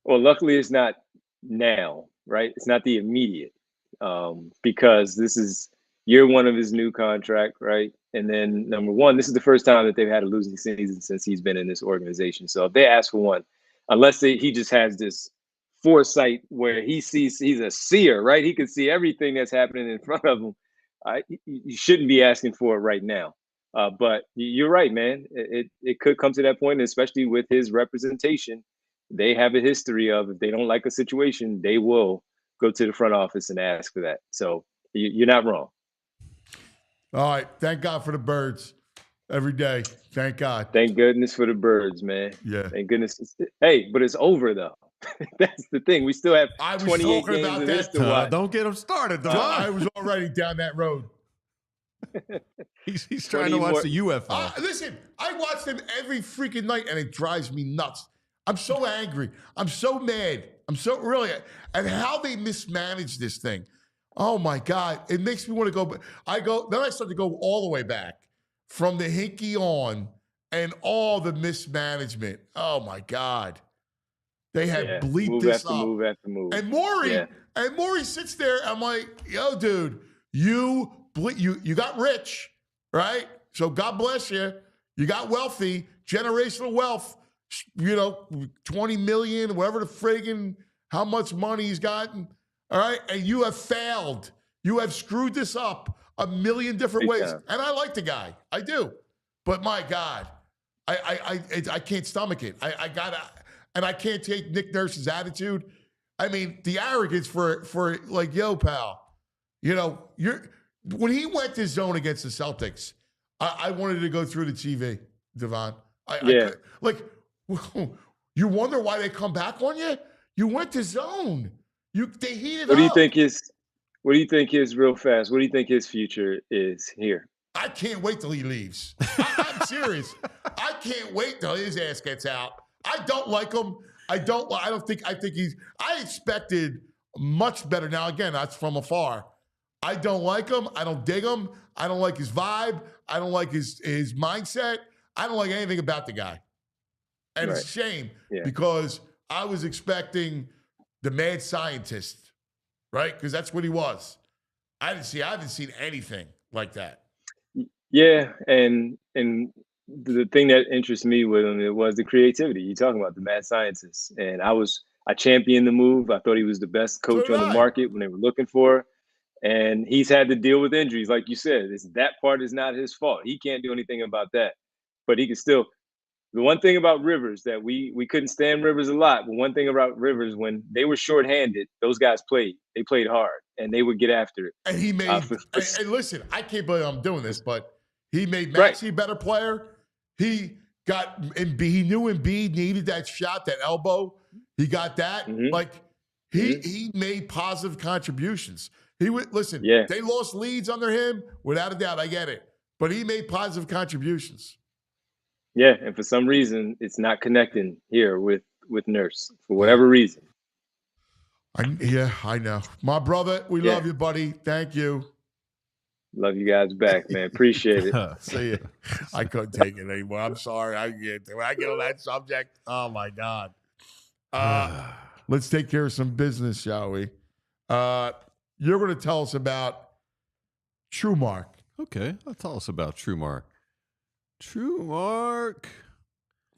Well, luckily, it's not now, right? It's not the immediate, because this is year one of his new contract, right? And then number one, this is the first time that they've had a losing season since he's been in this organization. So if they ask for one, unless he just has this foresight where he's a seer, right? He can see everything that's happening in front of him. You shouldn't be asking for it right now. But you're right, man. It could come to that point, especially with his representation. They have a history of, if they don't like a situation, they will go to the front office and ask for that. So you're not wrong. All right. Thank God for the birds every day. Thank God. Thank goodness for the birds, man. Yeah. Thank goodness. Hey, but it's over, though. That's the thing. We still have 28 games of this to watch. Don't get him started, though. I was already down that road. He's trying to watch the UFO. Listen, I watch them every freaking night, and it drives me nuts. I'm so angry. I'm so mad. I'm so really at how they mismanage this thing. Oh my God. It makes me want to go. Then I start to go all the way back from the Hinkie on and all the mismanagement. Oh my God. They had bleeped this up. Move after move. And Maury sits there. I'm like, yo, dude, you got rich, right? So God bless you. You got wealthy, generational wealth, 20 million, whatever the friggin', how much money he's gotten. All right. And you have failed. You have screwed this up a million different ways. And I like the guy. I do. But my God, I can't stomach it. I gotta, and I can't take Nick Nurse's attitude. I mean, the arrogance for like, yo, pal, when he went to zone against the Celtics, I wanted to go through the TV, Devon. You wonder why they come back on you? You went to zone. They heated up. What do you think his real fast? What do you think his future is here? I can't wait till he leaves. I'm serious. I can't wait till his ass gets out. I don't like him. I expected much better. Now, again, that's from afar. I don't like him. I don't dig him. I don't like his vibe. I don't like his mindset. I don't like anything about the guy. And it's a shame because I was expecting the mad scientist, right? Because that's what he was. I haven't seen anything like that. Yeah, and the thing that interests me with him, it was the creativity. You're talking about the mad scientist. And I championed the move. I thought he was the best coach on the market when they were looking for. And he's had to deal with injuries. Like you said, that part is not his fault. He can't do anything about that. But he can still. The one thing about Rivers that we couldn't stand Rivers a lot, but one thing about Rivers, when they were shorthanded, those guys played. They played hard, and they would get after it. And he made and listen, I can't believe I'm doing this, but he made Maxey a better player. He He knew Embiid needed that shot, that elbow. He got that. Like he made positive contributions. He would listen. Yeah. They lost leads under him, without a doubt. I get it, but he made positive contributions. Yeah, and for some reason, it's not connecting here with Nurse for whatever reason. I know. My brother, we love you, buddy. Thank you. Love you guys back, man. Appreciate it. See you. I couldn't take it anymore. I'm sorry. When I get on that subject, oh my God. Let's take care of some business, shall we? You're going to tell us about TrueMark. Okay, tell us about TrueMark. TrueMark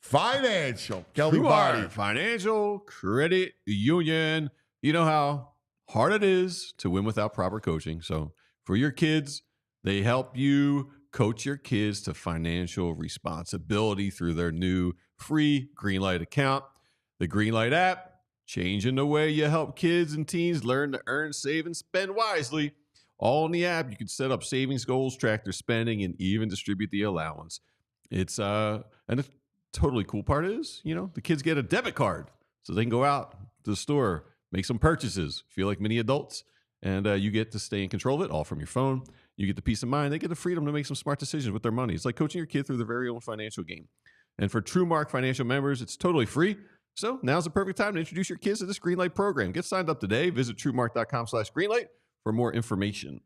Financial. Kelly Body. Financial Credit Union. You know how hard it is to win without proper coaching. So for your kids, they help you coach your kids to financial responsibility through their new free Greenlight account. The Greenlight app, changing the way you help kids and teens learn to earn, save, and spend wisely. All in the app, you can set up savings goals, track their spending, and even distribute the allowance. It's and the totally cool part is, the kids get a debit card so they can go out to the store, make some purchases, feel like mini adults, and you get to stay in control of it all from your phone. You get the peace of mind. They get the freedom to make some smart decisions with their money. It's like coaching your kid through their very own financial game. And for TrueMark Financial members, it's totally free. So now's the perfect time to introduce your kids to this Greenlight program. Get signed up today. Visit TrueMark.com/Greenlight for more information.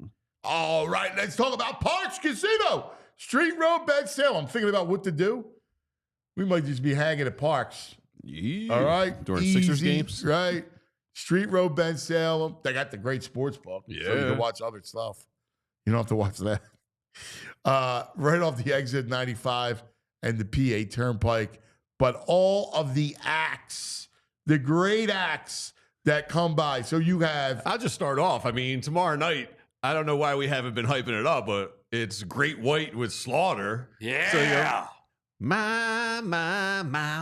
All right, let's talk about Parks Casino. Street Road Bed Sale. I'm thinking about what to do. We might just be hanging at Parks. Yeah. All right. During Sixers games. Right. Street Road Bed Sale. They got the great sports book. Yeah. So you can watch other stuff. You don't have to watch that. Right off the exit 95 and the PA Turnpike. But all of the acts, the great acts that come by. So you have. I'll just start off. I mean, tomorrow night, I don't know why we haven't been hyping it up, but it's Great White with Slaughter. Yeah. So, my,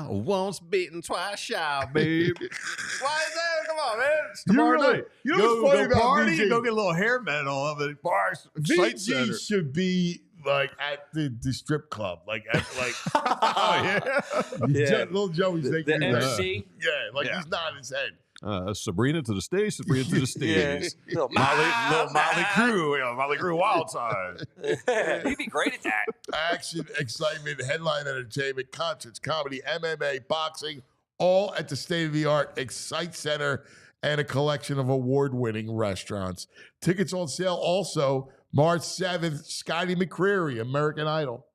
once bitten, twice shy, babe. Why is that? Come on, man. It's tomorrow night. You know what's funny about party, VG? go get a little hair metal of it. Bars, VG should be like at the strip club. Like, oh, yeah. Little Joey's The thinking MC. He's nodding his head. Sabrina to the stage, Sabrina to the stage. Little Motley Crue, Motley Crue Wild Side. He'd be great at that. Action, excitement, headline entertainment, concerts, comedy, MMA, boxing, all at the state-of-the-art Excite Center and a collection of award-winning restaurants. Tickets on sale also March 7th, Scotty McCreery, American Idol.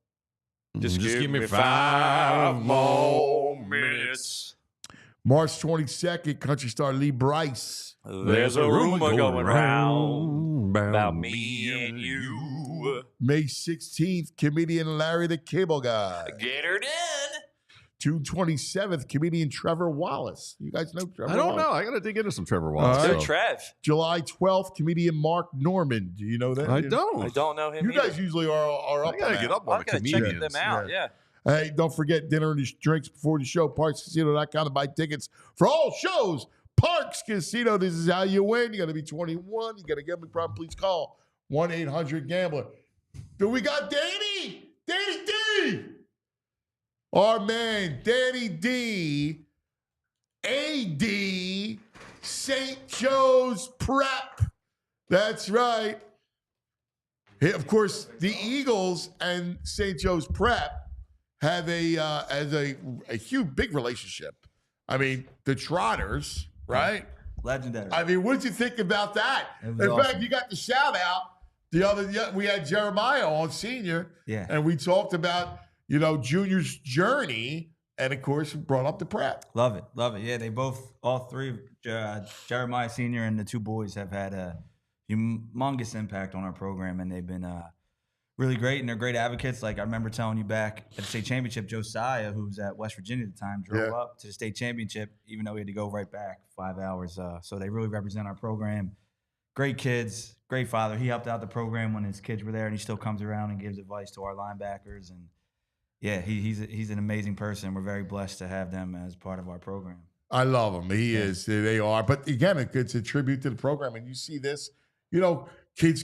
Just give me 5 more minutes. March 22nd, country star Lee Bryce. There's a rumor going around about me and you. May 16th, comedian Larry the Cable Guy. Get her done. June 27th, comedian Trevor Wallace. You guys know Trevor I don't Wallace? know. I got to dig into some Trevor Wallace. All Go right. Trev. July 12th, comedian Mark Norman. Do you know that? I don't. I don't know him You guys usually are up I got to on get that. up on I the gotta check comedians. them out. Yeah. Hey, don't forget dinner and drinks before the show. ParksCasino.com to buy tickets for all shows. Parks Casino, this is how you win. You got to be 21. You got a gambling problem, please call 1-800-GAMBLER. Do we got Danny? Danny D! Our man, Danny D. A.D. St. Joe's Prep. That's right. Hey, of course, the Eagles and St. Joe's Prep have a huge, big relationship. I mean, the Trotters, right? Legendary. I mean, what did you think about that? In fact, you got the shout out. We had Jeremiah on senior, and we talked about Junior's journey, and of course, brought up the Prep. Love it. Yeah, they both, all three, Jeremiah Senior and the two boys have had a humongous impact on our program, and they've been really great, and they're great advocates. Like I remember telling you back at the state championship, Josiah, who was at West Virginia at the time, drove up to the state championship, even though he had to go right back 5 hours. So they really represent our program. Great kids, great father. He helped out the program when his kids were there, and he still comes around and gives advice to our linebackers. And yeah, he's an amazing person. We're very blessed to have them as part of our program. I love them. He is. They are. But again, it's a tribute to the program. And you see this, kids,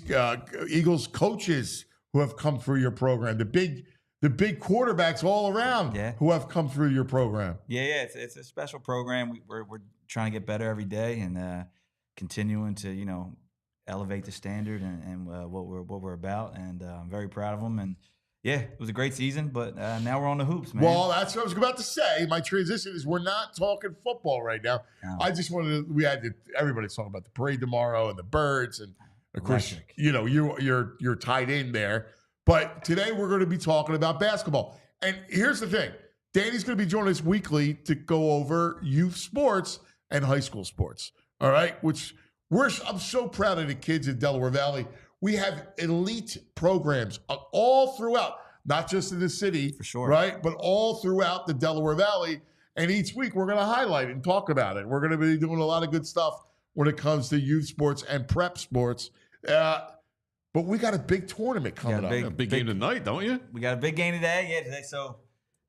Eagles coaches who have come through your program. The the big quarterbacks all around who have come through your program. Yeah, it's a special program. We're trying to get better every day and continuing to elevate the standard and what we're about. And I'm very proud of them. And yeah, it was a great season, but now we're on the hoops, man. Well, that's what I was about to say. My transition is we're not talking football right now. No. I just wanted to. Everybody's talking about the parade tomorrow and the birds, and of course, you're tied in there. But today we're going to be talking about basketball. And here's the thing: Danny's going to be joining us weekly to go over youth sports and high school sports. All right, I'm so proud of the kids in Delaware Valley. We have elite programs all throughout, not just in the city, for sure, right? But all throughout the Delaware Valley. And each week we're going to highlight it and talk about it. We're going to be doing a lot of good stuff when it comes to youth sports and prep sports. But we got a big tournament coming up. A big game tonight, don't you? We got a big game today. Yeah, today. So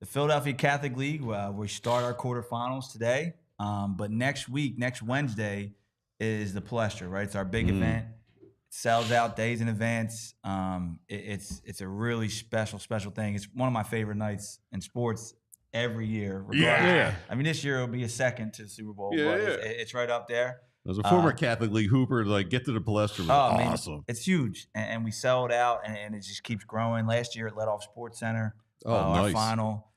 the Philadelphia Catholic League, we start our quarterfinals today. But next week, next Wednesday, is the Palestra, right? It's our big event. Sells out days in advance. It's a really special thing. It's one of my favorite nights in sports every year. Yeah. I mean, this year it'll be a second to the Super Bowl, but it's right up there. As a former Catholic League hooper, get to the Palestra was awesome. Man, it's huge, and we sell it out, and it just keeps growing. Last year it led off Sports Center. Nice. Our final,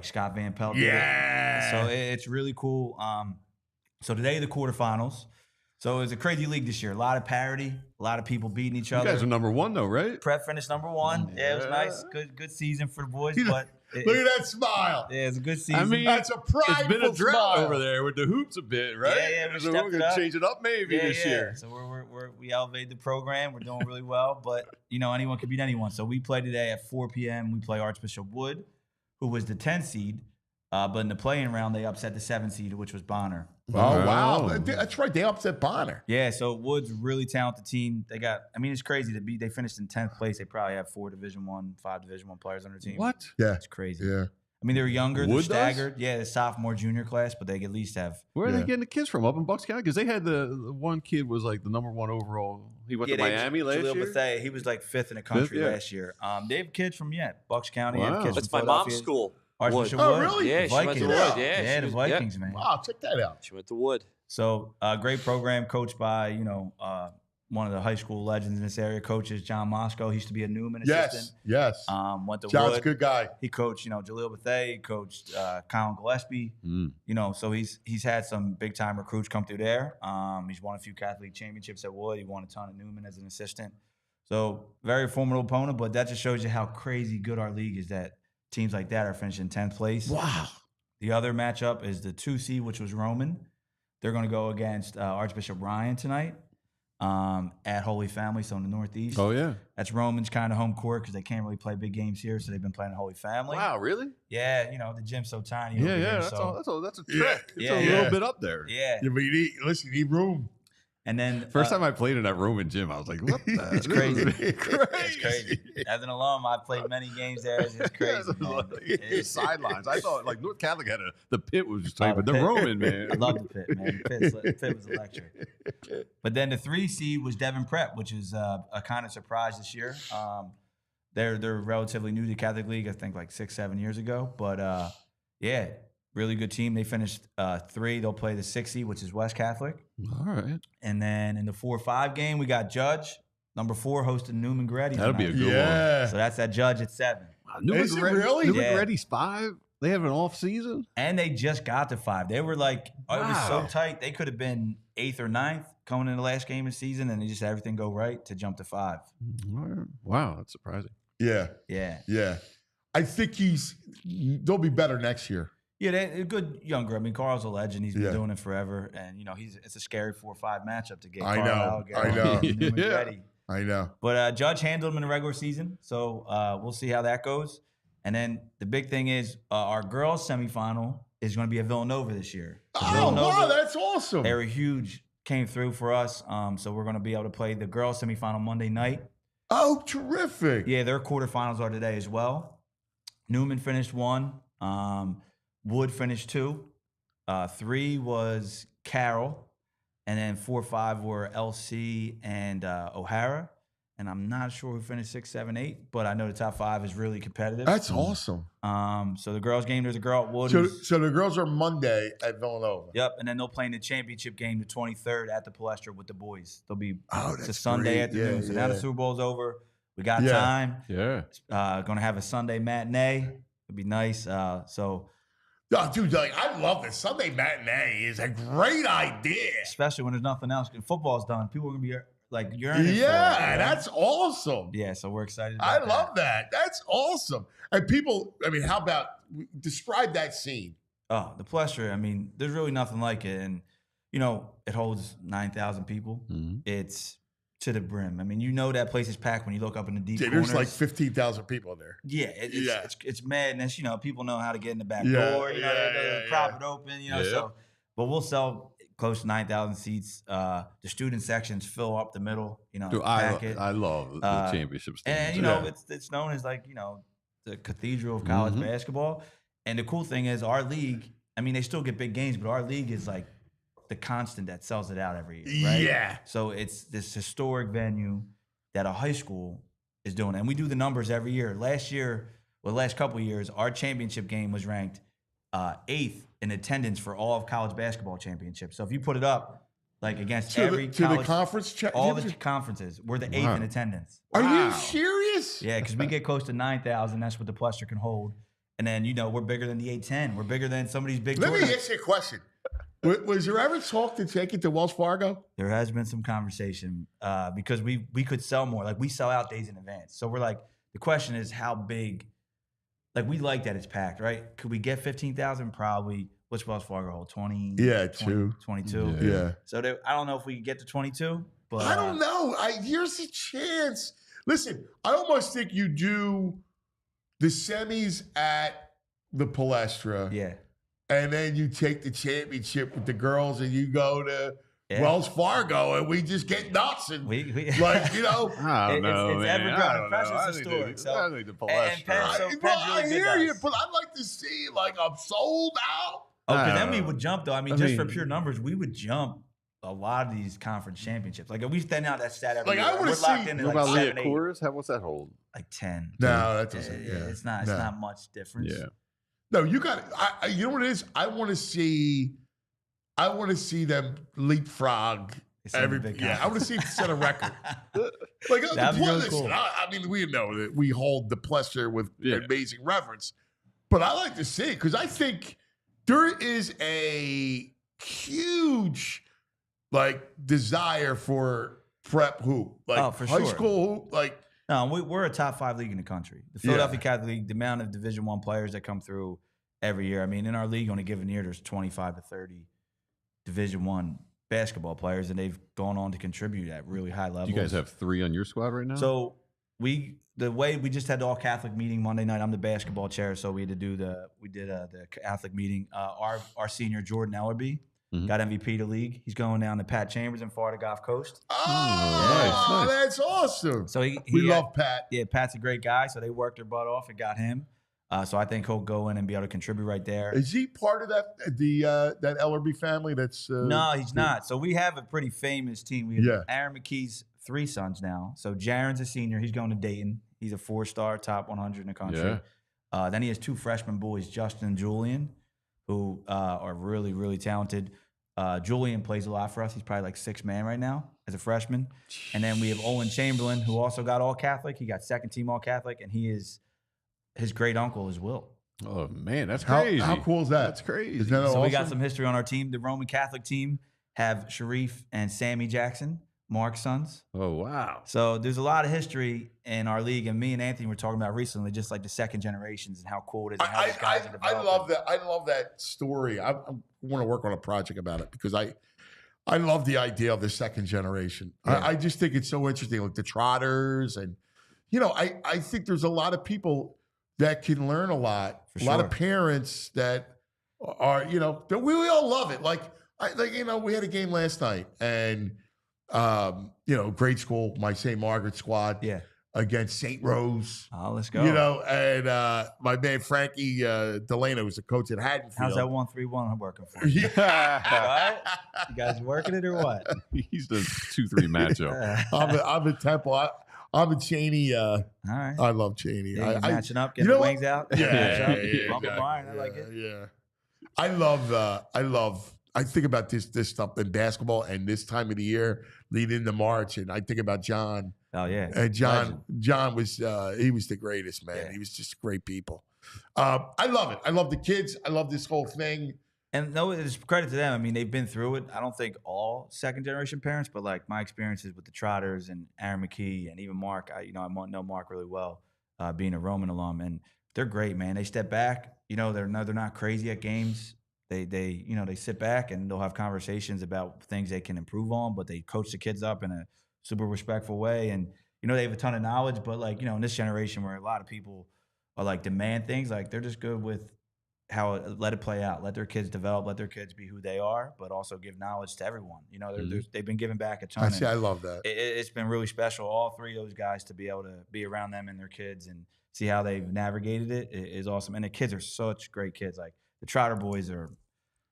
Scott Van Pelt did it. So it's really cool. So today the quarterfinals. So it was a crazy league this year. A lot of parity, a lot of people beating each other. You guys are number one, though, right? Prep finished number one. Yeah, it was nice. Good season for the boys. But look at that smile. Yeah, it's a good season. I mean, that's a prideful It's been a drought smile over there with the hoops a bit, right? Yeah, we so stepped we're it going to up. change it up maybe this year. So we elevated the program. We're doing really well. But, anyone can beat anyone. So we play today at 4 p.m. We play Archbishop Wood, who was the 10th seed. But in the play-in round, they upset the 7th seed, which was Bonner. Oh, wow. That's right. They upset Bonner. Yeah, so Wood's a really talented team. It's crazy to beat. They finished in 10th place. They probably have 5 Division I players on their team. What? Yeah. It's crazy. Yeah. I mean, they're younger. Wood They're staggered. does? Yeah, the sophomore, junior class, but they at least have. Where are they getting the kids from? Up in Bucks County? Because they had the one kid was the number one overall. He went to Miami last year? Bethea, he was 5th in the country last year. They have kids from, Bucks County. Wow. Have kids That's from my mom's school. Archbishop Oh, Wood. really? Yeah, she went to Vikings. Wood. Yeah, the Vikings, man. Wow, check that out. She went to Wood. So, great program coached by, one of the high school legends in this area, coaches John Moscow. He used to be a Newman assistant. Yes. Went to John's Wood. a good guy. He coached, Jaleel Bethea. He coached Colin Gillespie. So he's had some big time recruits come through there. He's won a few Catholic League championships at Wood. He won a ton at Newman as an assistant. So very formidable opponent, but that just shows you how crazy good our league is that teams like that are finishing 10th place. Wow. The other matchup is the 2 seed, which was Roman. They're going to go against Archbishop Ryan tonight at Holy Family, so in the Northeast. Oh, yeah. That's Roman's kind of home court because they can't really play big games here, so they've been playing at Holy Family. Wow, really? Yeah, the gym's so tiny. Yeah, over here, that's a trick. Yeah. It's a little bit up there. Yeah. Yeah, but you need room. And then First time I played in that Roman gym, I was like, what the? It's crazy. It's It's crazy. As an alum, I played many games there. It's crazy, man. Sidelines. I thought North Catholic had the pit was just tight, but the pit. Roman, man. I love the pit, man. The pit was electric. But then the 3 seed was Devon Prep, which is a kind of surprise this year. They're relatively new to the Catholic League, I think 6-7 years ago. But really good team. They finished 3. They'll play the 6 seed, which is West Catholic. All right. And then in the 4-5 game, we got Judge. Number 4 hosting Newman Goretti. That'll be a good Yeah. So that's that Judge at 7. one. Is it really? Newman Yeah. Goretti's 5? They have an off season? And they just got to 5. They were it was so Wow. tight. They could have been 8th or 9th coming in the last game of the season, and they just had everything go right to jump to 5. All right. Wow, that's surprising. Yeah. Yeah. Yeah. I think they'll be better next year. Yeah, they're good younger. I mean, Carl's a legend. He's been Yeah. doing it forever. And, it's a scary 4-5 matchup to get I Carl know. I know. and Newman Yeah. Goretti. I know. But Judge handled him in the regular season, so we'll see how that goes. And then the big thing is our girls' semifinal is going to be at Villanova this year. So Oh, Villanova, wow, that's awesome. they were huge, came through for us. So we're going to be able to play the girls' semifinal Monday night. Oh, terrific. Yeah, their quarterfinals are today as well. Newman finished 1. Wood finished 2. 3 was Carroll. And then 4-5 were LC and O'Hara. and I'm not sure who finished 6, 7, 8, but I know the top 5 is really competitive. That's awesome. So the girls' game, there's a girl at Wood. So the girls are Monday at Villanova. Yep, and then they'll play in the championship game the 23rd at the Palestra with the boys. They'll be it's a that's Sunday great. afternoon. Yeah, so now the yeah. Super Bowl's over. We got time. Yeah. Going to have a Sunday matinee. It'd be nice. Oh, dude, like, I love this. Sunday matinee is a great idea. Especially when there's nothing else. Football's done. People are going to be like yearning for it. Yeah, that's awesome. Yeah, so we're excited about I that. love that. That's awesome. And people, I mean, how about describe that scene? Oh, the Palestra, I mean, there's really nothing like it. And, you know, it holds 9,000 people. Mm-hmm. It's to the brim. I mean, you know that place is packed when you look up in the deep Yeah, corners. there's like 15,000 people in there. Yeah, it's madness. You know, people know how to get in the back Yeah, door. You know, they prop it open. You know, Yeah. so. But we'll sell close to 9,000 seats. The student sections fill up the middle. You know, Dude, pack it. I love the championship stage. And you know, it's known as like, you know, the cathedral of college basketball. And the cool thing is, our league. I mean, they still get big games, but our league is like the constant that sells it out every year, right? Yeah. So it's this historic venue that a high school is doing. And we do the numbers every year. Last year, well, the last couple of years, our championship game was ranked 8th in attendance for all of college basketball championships. So if you put it up, like against every the conference all the conferences, we're the 8th in attendance. Are you serious? Yeah, because we get close to 9,000. That's what the Palestra can hold. And then, you know, we're bigger than the 810. We're bigger than some of these big Let me tournaments. ask you a question. Was there ever talk to take it to Wells Fargo? There has been some conversation because we could sell more. Like, we sell out days in advance. So we're like, the question is how big. Like, we like that it's packed, right? Could we get 15,000? Probably. What's Wells Fargo hold? 20? Yeah, 22. Yeah. So I don't know if we could get to 22, but I don't know. Here's a chance. Listen, I almost think you do the semis at the Palestra. Yeah. And then you take the championship with the girls and you go to Wells Fargo and we just get nuts and we like, you know. I don't know, it's man. ever-growing. I don't know. It's historic. I think the Palestra. I hear you, but I'd like to see, like, I'm sold out. Oh, because then we would jump, though. I mean, for pure numbers, we would jump a lot of these conference championships. Like, if we stand out that stat every year, we're locked in at like 7, 8. What's that hold? Like 10. No, that doesn't. It's not much difference. Yeah. No, you got it. You know what it is? I want to see them leapfrog every. Yeah, I want to see them set a record. Like, That'd be really cool. I mean, we know that we hold the Palestra with amazing reverence, but I like to see it because I think there is a huge desire for prep hoop, for high sure. school hoop, like. No, we're a top 5 league in the country. The Philadelphia Catholic League, the amount of Division I players that come through every year. I mean, in our league on a given year, there's 25 to 30 Division I basketball players, and they've gone on to contribute at really high levels. You guys have 3 on your squad right now? So we just had the all Catholic meeting Monday night. I'm the basketball chair, so we had to do the Catholic meeting. Our senior Jordan Ellerby got MVP of the league. He's going down to Pat Chambers in Florida Gulf Coast. Oh, nice. That's awesome. So we love Pat. Yeah, Pat's a great guy. So they worked their butt off and got him. So I think he'll go in and be able to contribute right there. Is he part of that Ellerby family? That's no, he's not. So we have a pretty famous team. We have Aaron McKee's 3 sons now. So Jaron's a senior. He's going to Dayton. He's a 4-star, top 100 in the country. Yeah. Then he has 2 freshman boys, Justin and Julian, who are really, really talented. Julian plays a lot for us. He's probably like 6th man right now as a freshman. And then we have Owen Chamberlain, who also got all Catholic. He got 2nd team all Catholic, and his great uncle is Will. Oh man, that's crazy. How cool is that? That's crazy. Is that so awesome? We got some history on our team. The Roman Catholic team have Sharif and Sammy Jackson, Mark's sons. Oh wow. So there's a lot of history in our league, and me and Anthony were talking about recently, just like the second generations and how cool it is. And how these guys are developing. I love that. I love that story. I want to work on a project about it because I love the idea of the second generation. Yeah. I just think it's so interesting, like the Trotters, and I think there's a lot of people that can learn a lot. A lot of parents that are that we all love it. We had a game last night, and grade school, my St. Margaret squad. Yeah. Against St. Rose. Oh, let's go. And my man Frankie Delano was the coach at Haddonfield. How's that 1-3-1 working for you? Yeah. You guys working it or what? He's the 2-3 matchup. I'm at Temple. I'm a Cheney. All right. I love Cheney. Yeah, you're matching up, you getting know the what? wings out. Yeah, Uncle Brian, I like it. Yeah. I think about this stuff in basketball and this time of the year leading into March, and I think about John. Oh yeah. And John was he was the greatest, man. Yeah. He was just great people. I love it. I love the kids. I love this whole thing. And no, it's credit to them. I mean, they've been through it. I don't think all second generation parents, but like my experiences with the Trotters and Aaron McKee and even Mark, I know Mark really well, being a Roman alum, and they're great, man. They step back. They're not crazy at games. They sit back and they'll have conversations about things they can improve on, but they coach the kids up in a super respectful way. And they have a ton of knowledge, but like in this generation where a lot of people are like demand things, like they're just good with let it play out, let their kids develop, let their kids be who they are, but also give knowledge to everyone. They've been giving back a ton. I love that. It's been really special. All three of those guys to be able to be around them and their kids and see how they've navigated it is awesome. And the kids are such great kids. Like the Trotter boys are,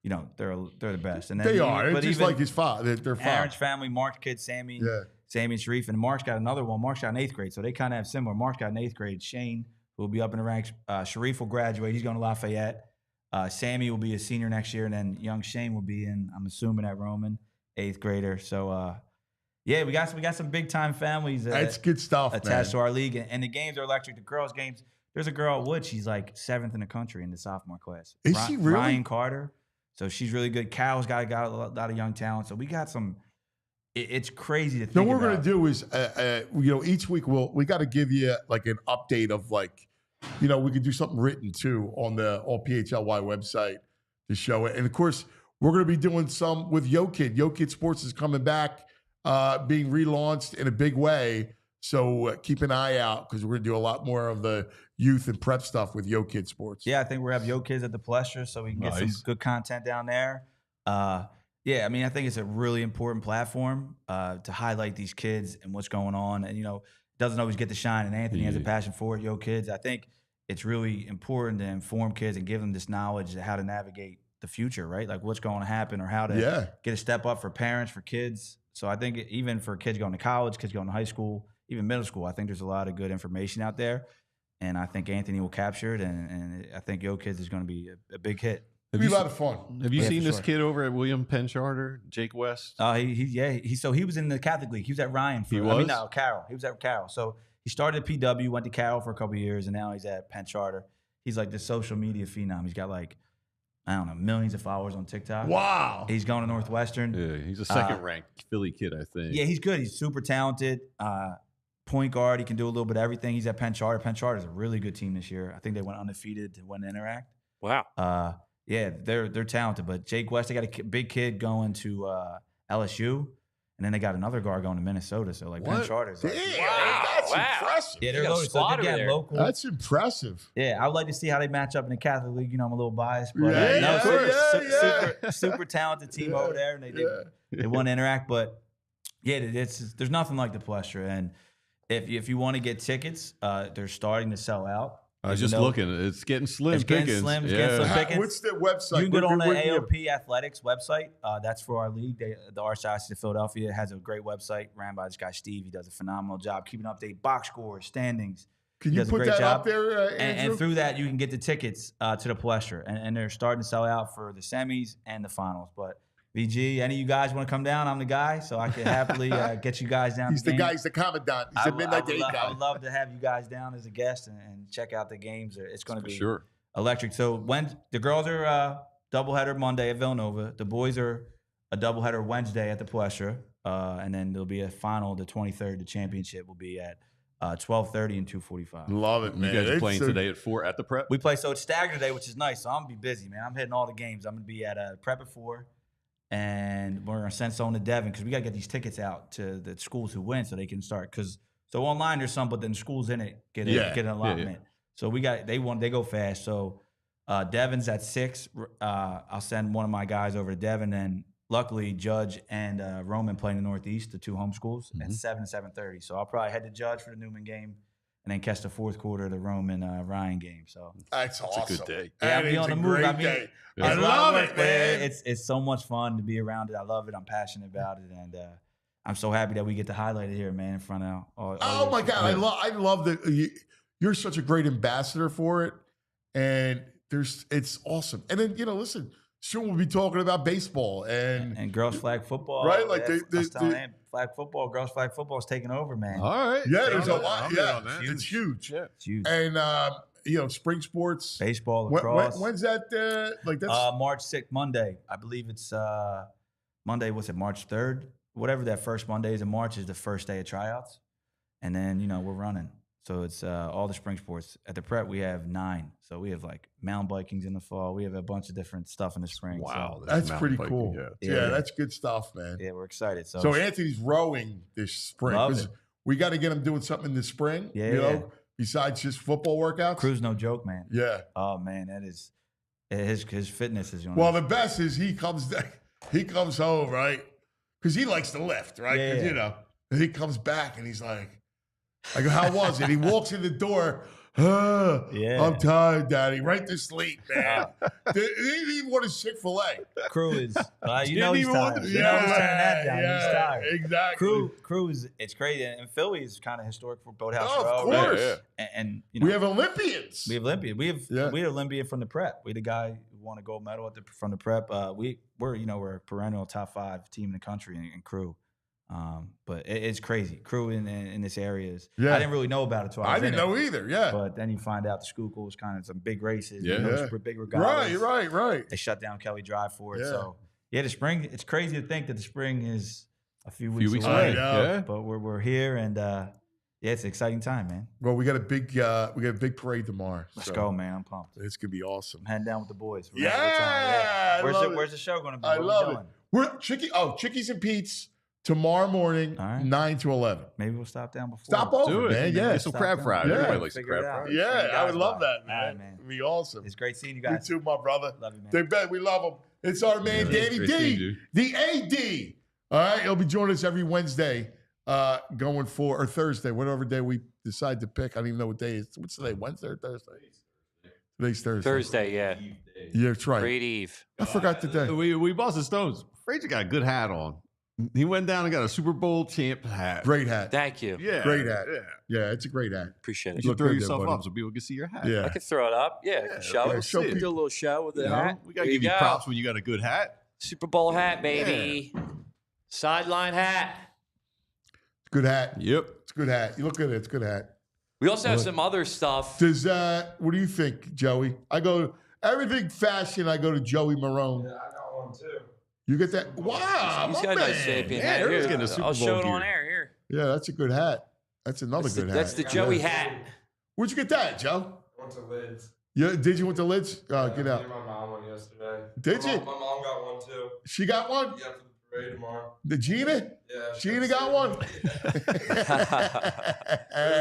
they're the best. And then they are. But just like his father. They're Aaron's family, Mark's kids, Sammy and Sharif, and Mark's got another one. Mark's got an 8th grade, so they kind of have similar. Mark's got an 8th grade. Shane, who will be up in the ranks. Sharif will graduate. He's going to Lafayette. Sammy will be a senior next year, and then young Shane will be I'm assuming, at Roman, 8th grader. So, we got some big time families. That's good stuff, attached to our league, and the games are electric. The girls' games. There's a girl at Wood. She's like 7th in the country in the sophomore class. Is she really? Ryan Carter. So she's really good. Carol's got a lot of young talent. So we got some. It's crazy to think about. What we're gonna do is, each week we got to give you like an update of like. We could do something written too on the PHLY website to show it. And of course, we're going to be doing some with YoKid. YoKid Sports is coming back, being relaunched in a big way. So keep an eye out because we're going to do a lot more of the youth and prep stuff with YoKid Sports. Yeah, I think we'll have YoKids at the Palestra so we can get some good content down there. I think it's a really important platform to highlight these kids and what's going on. And, doesn't always get to shine, and Anthony has a passion for it. YoKids, I think it's really important to inform kids and give them this knowledge of how to navigate the future, right? Like what's going to happen or how to get a step up for parents, for kids. So I think even for kids going to college, kids going to high school, even middle school, I think there's a lot of good information out there. And I think Anthony will capture it, and I think YoKids is going to be a big hit. It'll be a lot of fun. Have you seen this kid over at William Penn Charter, Jake West? He was in the Catholic League. He was at Ryan. Carroll. He was at Carroll. So he started at PW, went to Carroll for a couple of years, and now he's at Penn Charter. He's like the social media phenom. He's got millions of followers on TikTok. Wow. He's going to Northwestern. Yeah, he's a second-ranked Philly kid, I think. Yeah, he's good. He's super talented. Point guard. He can do a little bit of everything. He's at Penn Charter. Penn Charter is a really good team this year. I think they went undefeated to win Interact. Wow. Yeah, they're talented. But Jake West, they got a big kid going to LSU, and then they got another guard going to Minnesota. So Penn Charter's that's impressive. Yeah, they're loaded. So again, local. That's impressive. Yeah, I would like to see how they match up in the Catholic League. I'm a little biased, but super talented team over there, and they won Interact. But there's nothing like the Palestra, and if you want to get tickets, they're starting to sell out. I was just looking. It's getting slim pickings. What's the website? You can go on the AOP Athletics website. That's for our league. The Archdiocese of Philadelphia has a great website ran by this guy, Steve. He does a phenomenal job keeping update, box scores, standings. Can you put that up there, Andrew? And through that, you can get the tickets to the Palestra. And they're starting to sell out for the semis and the finals. But VG, any of you guys want to come down? I'm the guy, so I can happily get you guys down. He's the guy. He's the commandant. He's the midnight date guy. I would love to have you guys down as a guest and check out the games. It's going to be sure electric. So when the girls are doubleheader Monday at Villanova, the boys are a doubleheader Wednesday at the Palestra, and then there'll be a final the 23rd. The championship will be at 12:30 and 2:45. Love it, man. You guys are playing today at 4 at the prep? We play, so it's staggered today, which is nice. So I'm going to be busy, man. I'm hitting all the games. I'm going to be at prep at 4. And we're going to send someone to Devon because we got to get these tickets out to the schools who win so they can start. So online there's some, but then schools in it get an allotment. Yeah. So they go fast. So Devon's at 6. I'll send one of my guys over to Devon. And luckily Judge and Roman play in the Northeast, the 2 home schools, at 7 and 7:30. So I'll probably head to Judge for the Newman game and then catch the fourth quarter of the Roman Ryan game. So that's awesome. It's a good day. Yeah, I'll be on the move. I love it, man. It's so much fun to be around it. I love it. I'm passionate about it, and I'm so happy that we get to highlight it here, man, in front of all Oh my God, I love that you're such a great ambassador for it, and it's awesome. And then listen, soon we'll be talking about baseball and girls flag football, right? Like flag football, girls flag football is taking over, man. All right, yeah, there's a lot. Yeah, it's huge. Yeah, it's huge. And spring sports, baseball, lacrosse. When's that? That's March 6th, Monday. I believe it's Monday. What's it? March 3rd. Whatever that first Monday is in March is the first day of tryouts, and then we're running. So it's all the spring sports. At the prep, we have 9. So we have like mountain bikings in the fall. We have a bunch of different stuff in the spring. Wow, so that's pretty cool. Yeah, that's good stuff, man. Yeah, we're excited. So Anthony's rowing this spring. We got to get him doing something in the spring. Yeah, besides just football workouts. Crew's no joke, man. Yeah. Oh man, that is his fitness is. Well, the best is he comes home, right? Because he likes to lift, right? Yeah. And he comes back and he's like, I go, how was it? He walks in the door. I'm tired, Daddy. Right to sleep, man. He didn't even want his Chick-fil-A. Crew is, he's tired. He's turning that down. He's tired. Exactly. Crew is, it's crazy. And Philly is kind of historic for Boathouse Row. Of Course. Right? And we have Olympians. We have Olympians. We have an Olympian from the prep. We the guy who won a gold medal from the prep. We're a perennial top 5 team in the country in Crew. But it's crazy. Crew in this area is. I didn't really know about it till I didn't know either. Yeah. But then you find out the Schuylkill was kind of some big races. Super big regattas. Right. They shut down Kelly Drive for it. Yeah. So the spring. It's crazy to think that the spring is a few weeks away. But we're here and it's an exciting time, man. Well, we got a big parade tomorrow. Let's go, man. I'm pumped. It's gonna be awesome. I'm heading down with the boys. Where's the show gonna be? I love it. We're Chickies and Pete's. Tomorrow morning, 9 to 11. Maybe we'll stop down before. Stop over, man. Yeah. Get some crab fries. Yeah. Everybody likes crab fries. Yeah, I would love that, man. It'd be awesome. It's great seeing you guys. You too, my brother. Love you, man. They bet we love him. It's our man, Danny D, the AD. All right, he'll be joining us every Wednesday, going for, or Thursday, whatever day we decide to pick. I don't even know what day it is. What's today, Wednesday or Thursday? Today's Thursday. Thursday, yeah. Yeah, that's right. Great Eve. I forgot the day. We Boston Stones. Fraser got a good hat on. He went down and got a Super Bowl champ hat. Great hat. Thank you. Yeah. Great hat. Yeah, it's a great hat. Appreciate it. You should throw yourself up so people can see your hat. Yeah. I can throw it up. Yeah, show it. show Do a little show with the hat. We got to give you props when you got a good hat. Super Bowl hat, baby. Yeah. Sideline hat. Good hat. Yep. It's a good hat. You look at it. It's a good hat. We also have some other stuff. Does what do you think, Joey? I go everything fashion. I go to Joey Marone. Yeah, I got one too. You get that? Wow, he's got a nice Sapien hat. Here, getting a Super I'll show it Bowl on air here. Yeah, that's a good hat. That's another good hat. That's the Joey hat. Where'd you get that, Joe? I went to Lids. Yeah, did you went to Lids? Get out. Me and my mom went yesterday. Did you? My mom got one too. She got one? Yeah, for the parade tomorrow. The Gina? Yeah. Gina got one? It was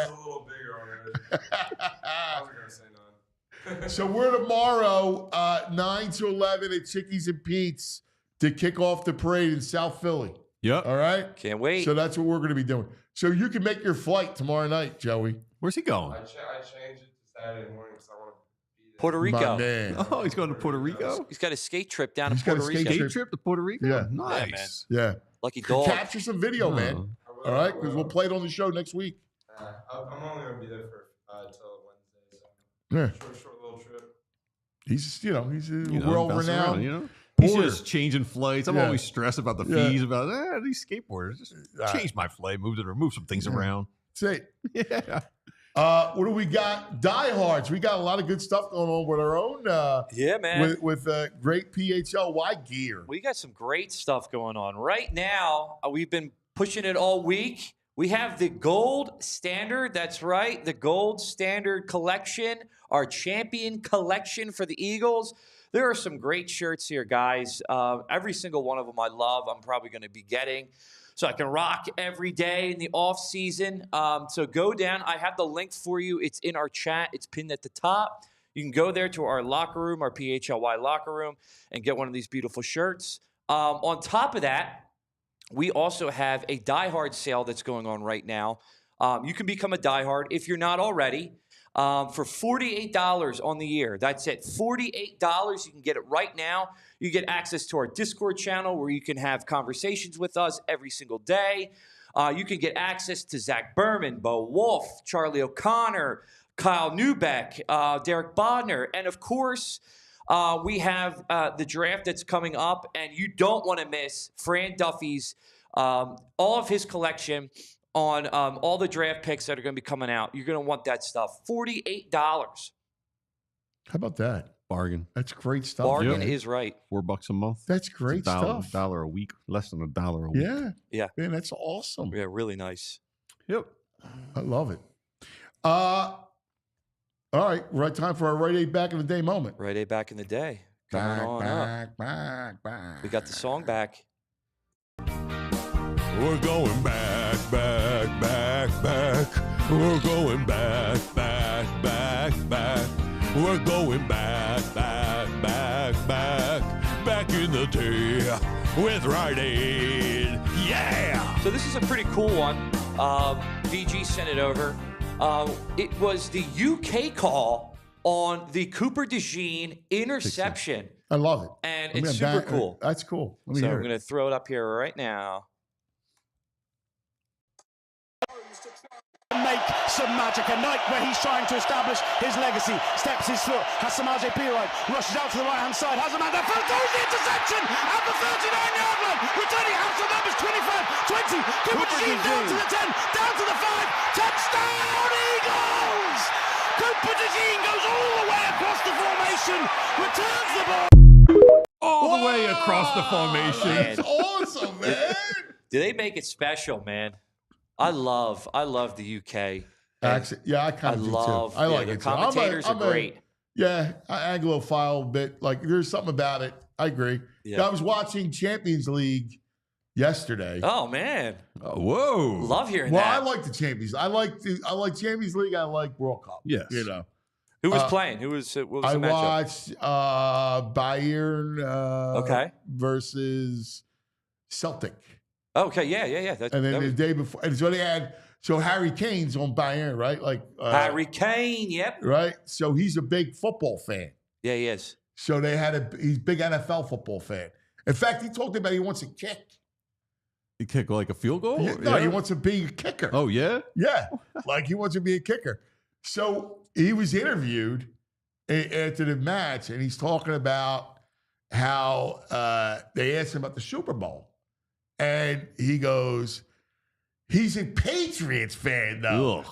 a little bigger on it. I wasn't going to say none. So we're tomorrow, 9 to 11 at Chickies and Pete's to kick off the parade in South Philly. Yep. All right? Can't wait. So that's what we're going to be doing. So you can make your flight tomorrow night, Joey. Where's he going? I changed it to Saturday morning because I want to be there. Puerto Rico. My man. Oh, he's going to Puerto Rico? He's got a skate trip down He's to Puerto got a skate Rico. Skate trip to Puerto Rico? Yeah. Nice. Yeah. Lucky dog. Capture some video, man. All right? Because we'll play it on the show next week. I'm only going to be there for till Wednesday. So Yeah. short little trip. He's world-renowned. You know? He's just changing flights. I'm always stressed about the fees, about these skateboarders. Just change my flight, move some things around. That's it. Yeah. What do we got? Diehards. We got a lot of good stuff going on with our own. Yeah, man. With great PHLY gear. We got some great stuff going on. Right now, we've been pushing it all week. We have the Gold Standard. That's right. The Gold Standard collection, our champion collection for the Eagles. There are some great shirts here, guys. Every single one of them I love. I'm probably going to be getting. So I can rock every day in the off season. So go down. I have the link for you. It's in our chat. It's pinned at the top. You can go there to our locker room, our PHLY locker room, and get one of these beautiful shirts. On top of that, we also have a diehard sale that's going on right now. You can become a diehard if you're not already. for $48 on the year. That's it, $48. You can get it right now. You get access to our Discord channel where you can have conversations with us every single day. You can get access to Zach Berman, Bo Wolf, Charlie O'Connor, Kyle Neubeck, Derek Bodner, and of course, we have the draft that's coming up, and you don't want to miss Fran Duffy's, all of his collection on all the draft picks that are going to be coming out. You're going to want that stuff. $48. How about that? Bargain. That's great stuff. Bargain is right. $4 a month. That's great stuff. $1 a week. Less than $1 a week. Yeah. Yeah. Man, that's awesome. Yeah, really nice. Yep. I love it. All right. Right time for our Right Aid Back in the Day moment. Right Aid Back in the Day. Coming on up. Back. We got the song back. We're going back, back, back, back. We're going back, back, back, back. We're going back, back, back, back. Back in the day with Rite Aid. Yeah! So this is a pretty cool one. VG sent it over. It was the UK call on the Cooper DeJean interception. I love it. And it's super cool. That's cool. Let me So hear I'm going to throw it up here right now. Make some magic. A night where he's trying to establish his legacy. Steps his foot. Has Samaje Perine. Rushes out to the right-hand side. Has a man there. Throws the interception at the 39-yard line. Returning out to numbers 25, 20. Cooper DeJean down to the 10. Down to the 5. Touchdown Eagles! Cooper DeJean goes all the way across the formation. Returns the ball. All the way across the formation. That's awesome, man. Do they make it special, man? I love the UK. Actually, yeah, I kind of do love, too. I like the it too. commentators are great. Yeah, Anglophile bit. Like, there's something about it. I agree. Yeah. I was watching Champions League yesterday. Oh man! Whoa! Love hearing Well, that. I like the Champions. I like Champions League. I like World Cup. Yes. You know. Who was playing? What was the I matchup? watched Bayern versus Celtic. Okay, yeah. And then the day before, and so they had Harry Kane's on Bayern, right? Like Harry Kane, yep. Right. So he's a big football fan. Yeah, he is. So he's a big NFL football fan. In fact, he talked about he wants a kick. He kick like a field goal? No, he wants to be a kicker. Oh, yeah? Yeah, like he wants to be a kicker. So he was interviewed after the match, and he's talking about how they asked him about the Super Bowl. And he goes, he's a Patriots fan, though. Ugh.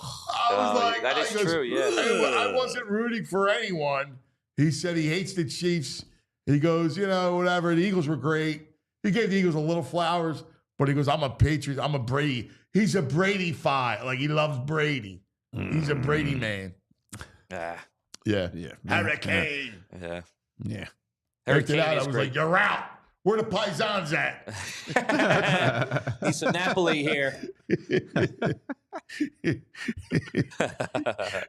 I was like, that is true, yeah. I wasn't rooting for anyone. He said he hates the Chiefs. He goes, whatever. The Eagles were great. He gave the Eagles a little flowers, but he goes, I'm a Patriot. I'm a Brady. He's a Brady fi. Like, he loves Brady. He's a Brady man. Yeah. Yeah. Hurricane. Yeah. Hurricane After that, is I was great. like, you're out. Where the Paisans at? He's some Napoli here.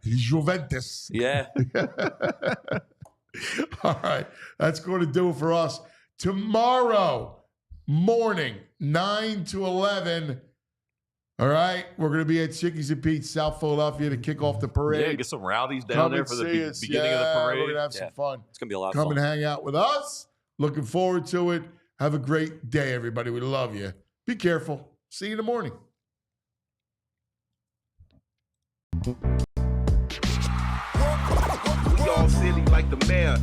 Juventus. Yeah. All right. That's going to do it for us. Tomorrow morning, 9 to 11. All right. We're going to be at Chickies and Pete's, South Philadelphia, to kick off the parade. Yeah, get some rowdies down Come there and for the see us. beginning of the parade. We're going to have some fun. It's going to be a lot of Come fun. and hang out with us. Looking forward to it. Have a great day, everybody. We love you. Be careful. See you in the morning. We all silly like the mayor.